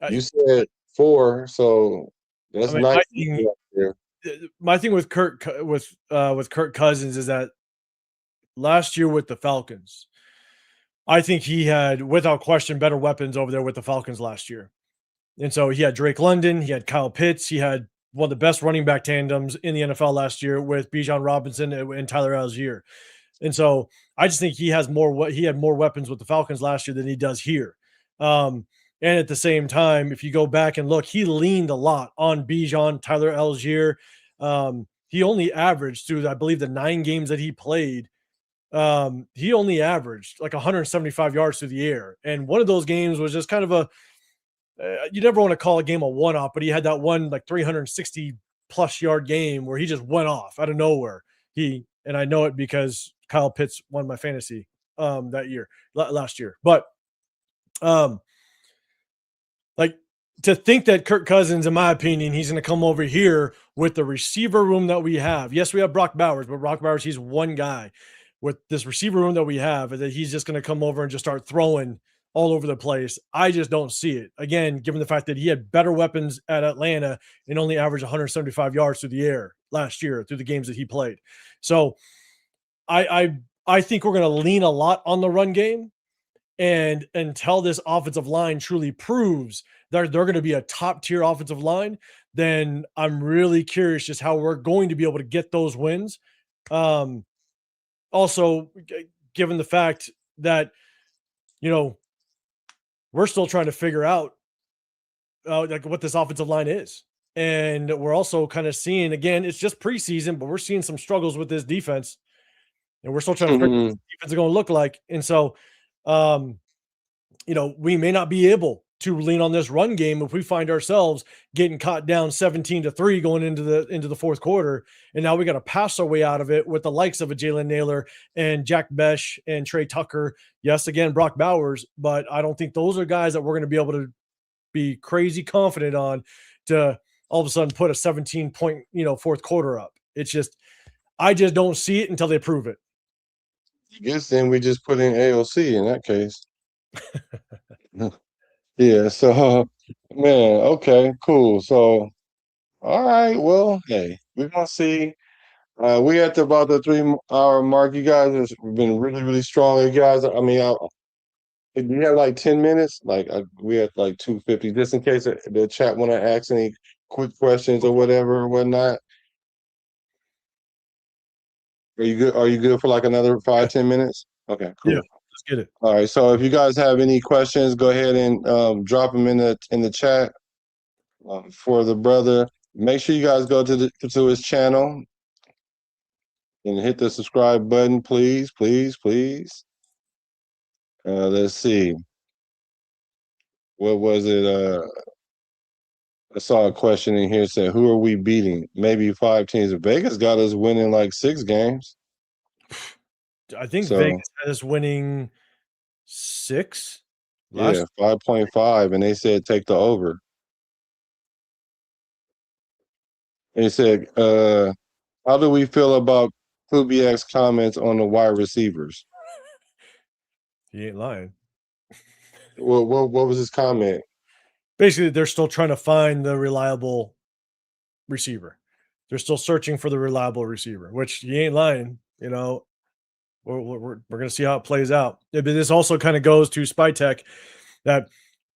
You said 4, so that's I mean, nice. my thing with Kirk Cousins is that last year with the Falcons, I think he had, without question, better weapons over there with the Falcons last year. And so he had Drake London, he had Kyle Pitts, he had one of the best running back tandems in the NFL last year with Bijan Robinson and Tyler Algier. And so I just think he had more weapons with the Falcons last year than he does here. And at the same time, if you go back and look, he leaned a lot on Bijan, Tyler Algier. He only averaged through, I believe, the 9 games that he played. He only averaged like 175 yards through the air. And one of those games was just kind of you never want to call a game a one-off, but he had that one like 360 plus yard game where he just went off out of nowhere. And I know it because Kyle Pitts won my fantasy last year. But like, to think that Kirk Cousins, in my opinion, he's going to come over here with the receiver room that we have. Yes, we have Brock Bowers, but Brock Bowers, he's one guy. With this receiver room that we have, that he's just going to come over and just start throwing all over the place. I just don't see it. Again, given the fact that he had better weapons at Atlanta and only averaged 175 yards through the air last year through the games that he played. So I think we're going to lean a lot on the run game. And until this offensive line truly proves that they're going to be a top tier offensive line, then I'm really curious just how we're going to be able to get those wins. Also, given the fact that, we're still trying to figure out like what this offensive line is. And we're also kind of seeing, again, it's just preseason, but we're seeing some struggles with this defense. And we're still trying to figure out what this defense is going to look like. And so, we may not be able to lean on this run game if we find ourselves getting caught down 17-3 going into the fourth quarter. And now we got to pass our way out of it with the likes of a Jalen Naylor and Jack Besh and Trey Tucker. Yes, again, Brock Bowers, but I don't think those are guys that we're going to be able to be crazy confident on to all of a sudden put a 17-point, fourth quarter up. It's just, I just don't see it until they prove it. I guess then we just put in AOC in that case. Yeah, so man, okay, cool. So all right, well, hey, we're gonna see. We at about the 3-hour mark. You guys have been really, really strong. You guys, I mean, you have like 10 minutes. Like we at like 2:50, just in case the chat want to ask any quick questions or whatever or whatnot. Are you good? Are you good for like another 5-10 minutes? Okay, cool. Yeah, let's get it. All right. So if you guys have any questions, go ahead and drop them in the chat for the brother. Make sure you guys go to his channel and hit the subscribe button, please, please, please. Let's see. What was it? I saw a question in here saying, "Who are we beating?" Maybe 5 teams. Vegas got us winning like 6 games. I think Vegas had us winning 6. Yeah, 5.5, and they said take the over. They said, how do we feel about Kubiak's comments on the wide receivers? He ain't lying. What was his comment? Basically, they're still trying to find the reliable receiver. they're still searching for the reliable receiver, which you ain't lying. You know, we're going to see how it plays out. But this also kind of goes to Spytech that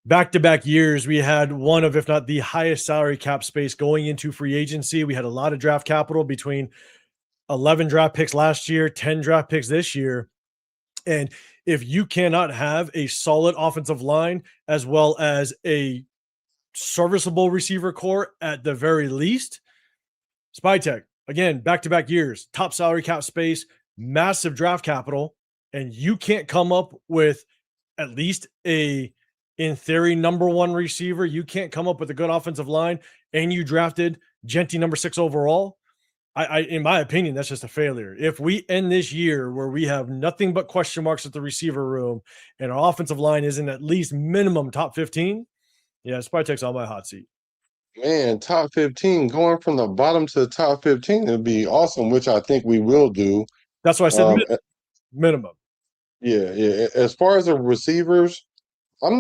back-to-back years, we had one of, if not the highest salary cap space going into free agency. We had a lot of draft capital between 11 draft picks last year, 10 draft picks this year. And if you cannot have a solid offensive line as well as a serviceable receiver core at the very least, Spytech, again, back-to-back years, top salary cap space, massive draft capital, and you can't come up with at least a, in theory, number one receiver, you can't come up with a good offensive line, and you drafted Jeanty number 6 overall. I in my opinion, that's just a failure. If we end this year where we have nothing but question marks at the receiver room and our offensive line isn't at least minimum top 15, yeah, Spytech's on my hot seat. Man, top 15, going from the bottom to the top 15 would be awesome, which I think we will do. That's why I said minimum. Yeah. As far as the receivers, I'm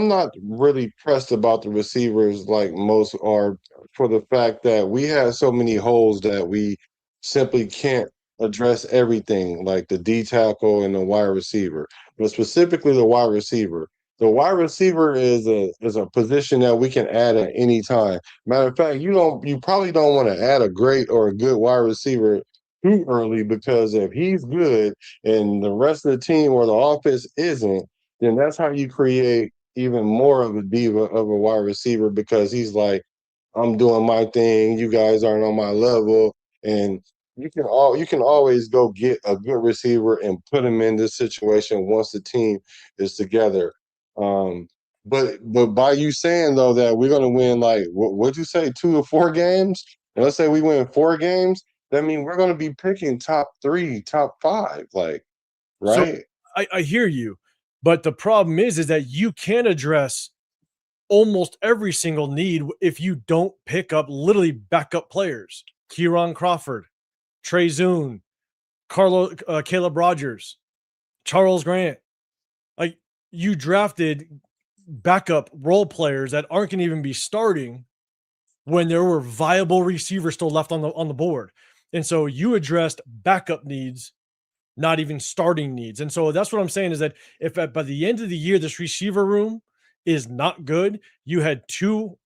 not really pressed about the receivers like most are, for the fact that we have so many holes that we simply can't address everything, like the D tackle and the wide receiver, but specifically the wide receiver. The wide receiver is a position that we can add at any time. Matter of fact, you probably don't want to add a great or a good wide receiver too early, because if he's good and the rest of the team or the offense isn't, then that's how you create even more of a diva of a wide receiver, because he's like, I'm doing my thing, you guys aren't on my level. And you can always go get a good receiver and put him in this situation once the team is together. But by you saying though that we're gonna win, like what'd you say, 2 or 4 games? And let's say we win 4 games, that means we're gonna be picking top 3, top 5, like, right? So I hear you, but the problem is that you can address almost every single need if you don't pick up literally backup players. Kieran Crawford, Trey Zune, Caleb Rogers, Charles Grant. Like, you drafted backup role players that aren't going to even be starting when there were viable receivers still left on the board. And so you addressed backup needs, not even starting needs. And so that's what I'm saying, is that if by the end of the year this receiver room is not good, you had 2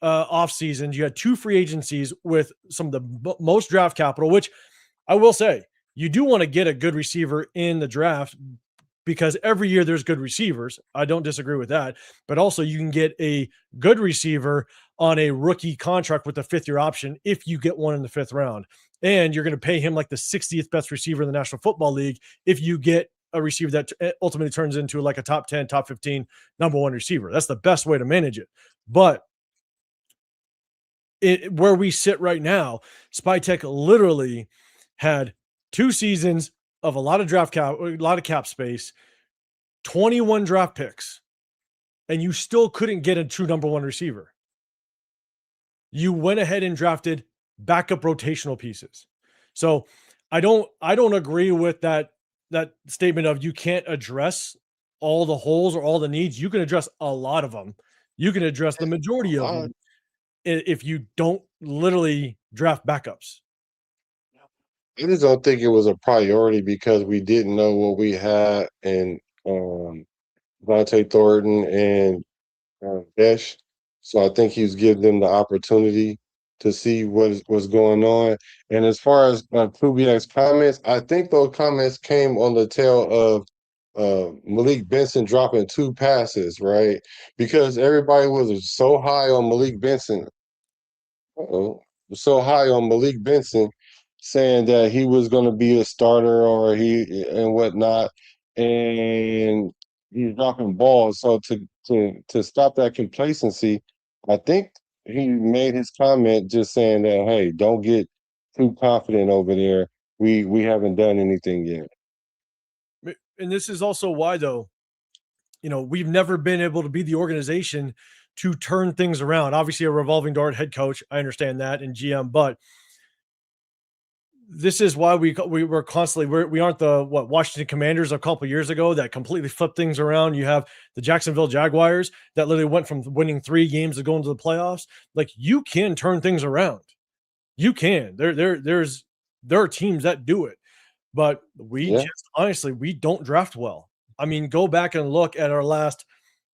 off seasons, you had 2 free agencies with some of the most draft capital, which I will say, you do want to get a good receiver in the draft, because every year there's good receivers. I don't disagree with that, but also you can get a good receiver on a rookie contract with a 5th-year option if you get one in the 5th round. And you're going to pay him like the 60th best receiver in the National Football League if you get a receiver that ultimately turns into like a top 10, top 15, number 1 receiver. That's the best way to manage it. But where we sit right now, Spytech literally had 2 seasons of a lot of cap space, 21 draft picks, and you still couldn't get a true number 1 receiver. You went ahead and drafted backup rotational pieces. So I don't agree with that statement of you can't address all the holes or all the needs. You can address a lot of them. You can address the majority of them if you don't literally draft backups. I just don't think it was a priority because we didn't know what we had in Vontae Thornton and Desh. So I think he's giving them the opportunity to see what's going on. And as far as Kubiak's comments, I think those comments came on the tail of Malik Benson dropping 2 passes, right? Because everybody was so high on Malik Benson. So high on Malik Benson, saying that he was going to be a starter or and whatnot, and he's dropping balls. So to stop that complacency, I think he made his comment just saying that, hey, don't get too confident over there. We haven't done anything yet. And this is also why, though, we've never been able to be the organization to turn things around. Obviously, a revolving door head coach, I understand that, and GM, but this is why we were constantly we aren't the Washington Commanders a couple years ago that completely flipped things around. You have the Jacksonville Jaguars that literally went from winning 3 games to going to the playoffs. Like, you can turn things around. You can. There are teams that do it, but we just honestly we don't draft well. I mean, go back and look at our last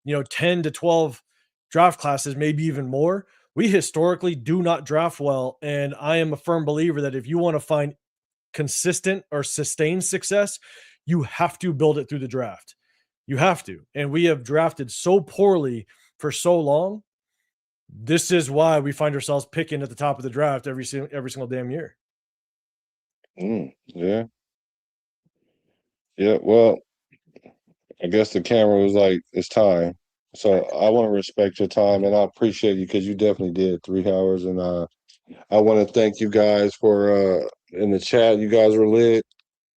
10 to 12 draft classes, maybe even more. We historically do not draft well, and I am a firm believer that if you want to find consistent or sustained success, you have to build it through the draft. You have to. And we have drafted so poorly for so long. This is why we find ourselves picking at the top of the draft every single damn year. Yeah. Yeah, well, I guess the camera was like, it's time. So I want to respect your time, and I appreciate you because you definitely did 3 hours. And I want to thank you guys for in the chat. You guys were lit.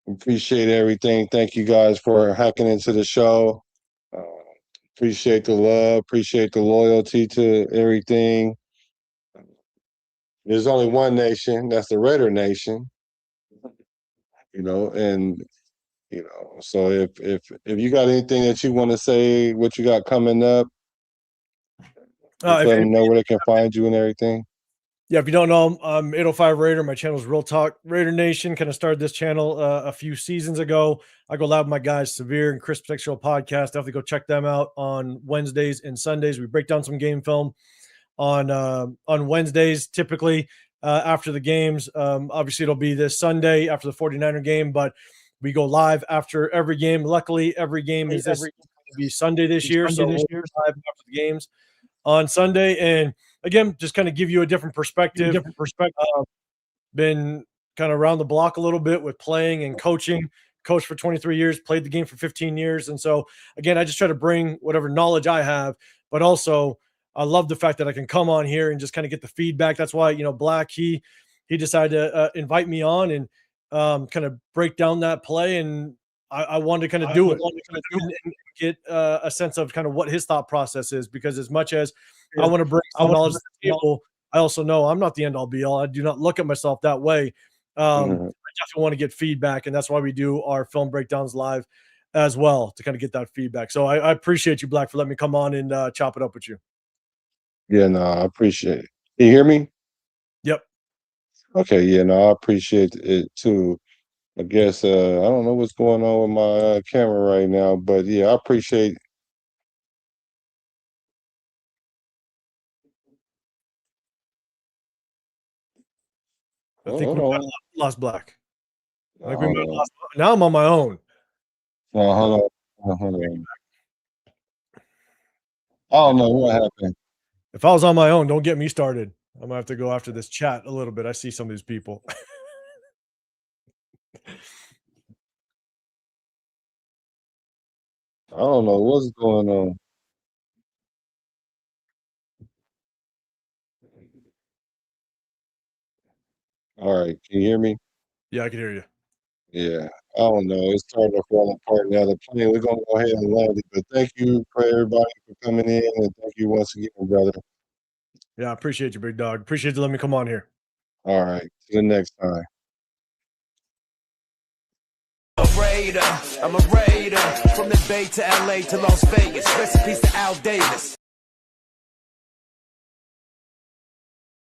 Appreciate everything. Thank you guys for hacking into the show. Appreciate the love. Appreciate the loyalty to everything. There's only one nation. That's the Raider Nation. And so if you got anything that you want to say, what you got coming up, let them know where they can find you and everything. Yeah, if you don't know, I'm 805 Raider. My channel is Real Talk Raider Nation. Kind of started this channel a few seasons ago. I go live with my guys Severe and Chris Textual Podcast. Definitely go check them out on Wednesdays and Sundays. We break down some game film on Wednesdays, typically after the games. Obviously, it'll be this Sunday after the 49er game, but we go live after every game. Luckily, every game is this be Sunday this year, so we'll live after the games on Sunday. And again, just kind of give you a different perspective. Been kind of around the block a little bit with playing and coaching. Coached for 23 years, played the game for 15 years. And so, again, I just try to bring whatever knowledge I have, but also I love the fact that I can come on here and just kind of get the feedback. That's why, Black, he decided to invite me on and kind of break down that play. And I wanted to kind of do it and get a sense of kind of what his thought process is, because as much as I want to bring some knowledge to the table, I also know I'm not the end all be all. I do not look at myself that way. I definitely want to get feedback, and that's why we do our film breakdowns live as well, to kind of get that feedback. So I appreciate you, Black, for letting me come on and chop it up with you. Yeah, no, I appreciate it. Can you hear me? Yep. Okay, yeah, no, I appreciate it too. I guess I don't know what's going on with my camera right now, but yeah, I appreciate. I think we lost Black. I think we might have lost. Now I'm on my own. Hold on. I don't know what happened. If I was on my own, don't get me started. I'm gonna have to go after this chat a little bit. I see some of these people. I don't know what's going on. All right, can you hear me? Yeah, I can hear you. Yeah, I don't know. It's starting to fall apart now. The plane. We're gonna go ahead and land it. But thank you for everybody for coming in, and thank you once again, brother. Yeah, I appreciate you, big dog. Appreciate you letting me come on here. All right, see you next time. I'm a Raider from the Bay to LA to Las Vegas. Rest in peace to Al Davis.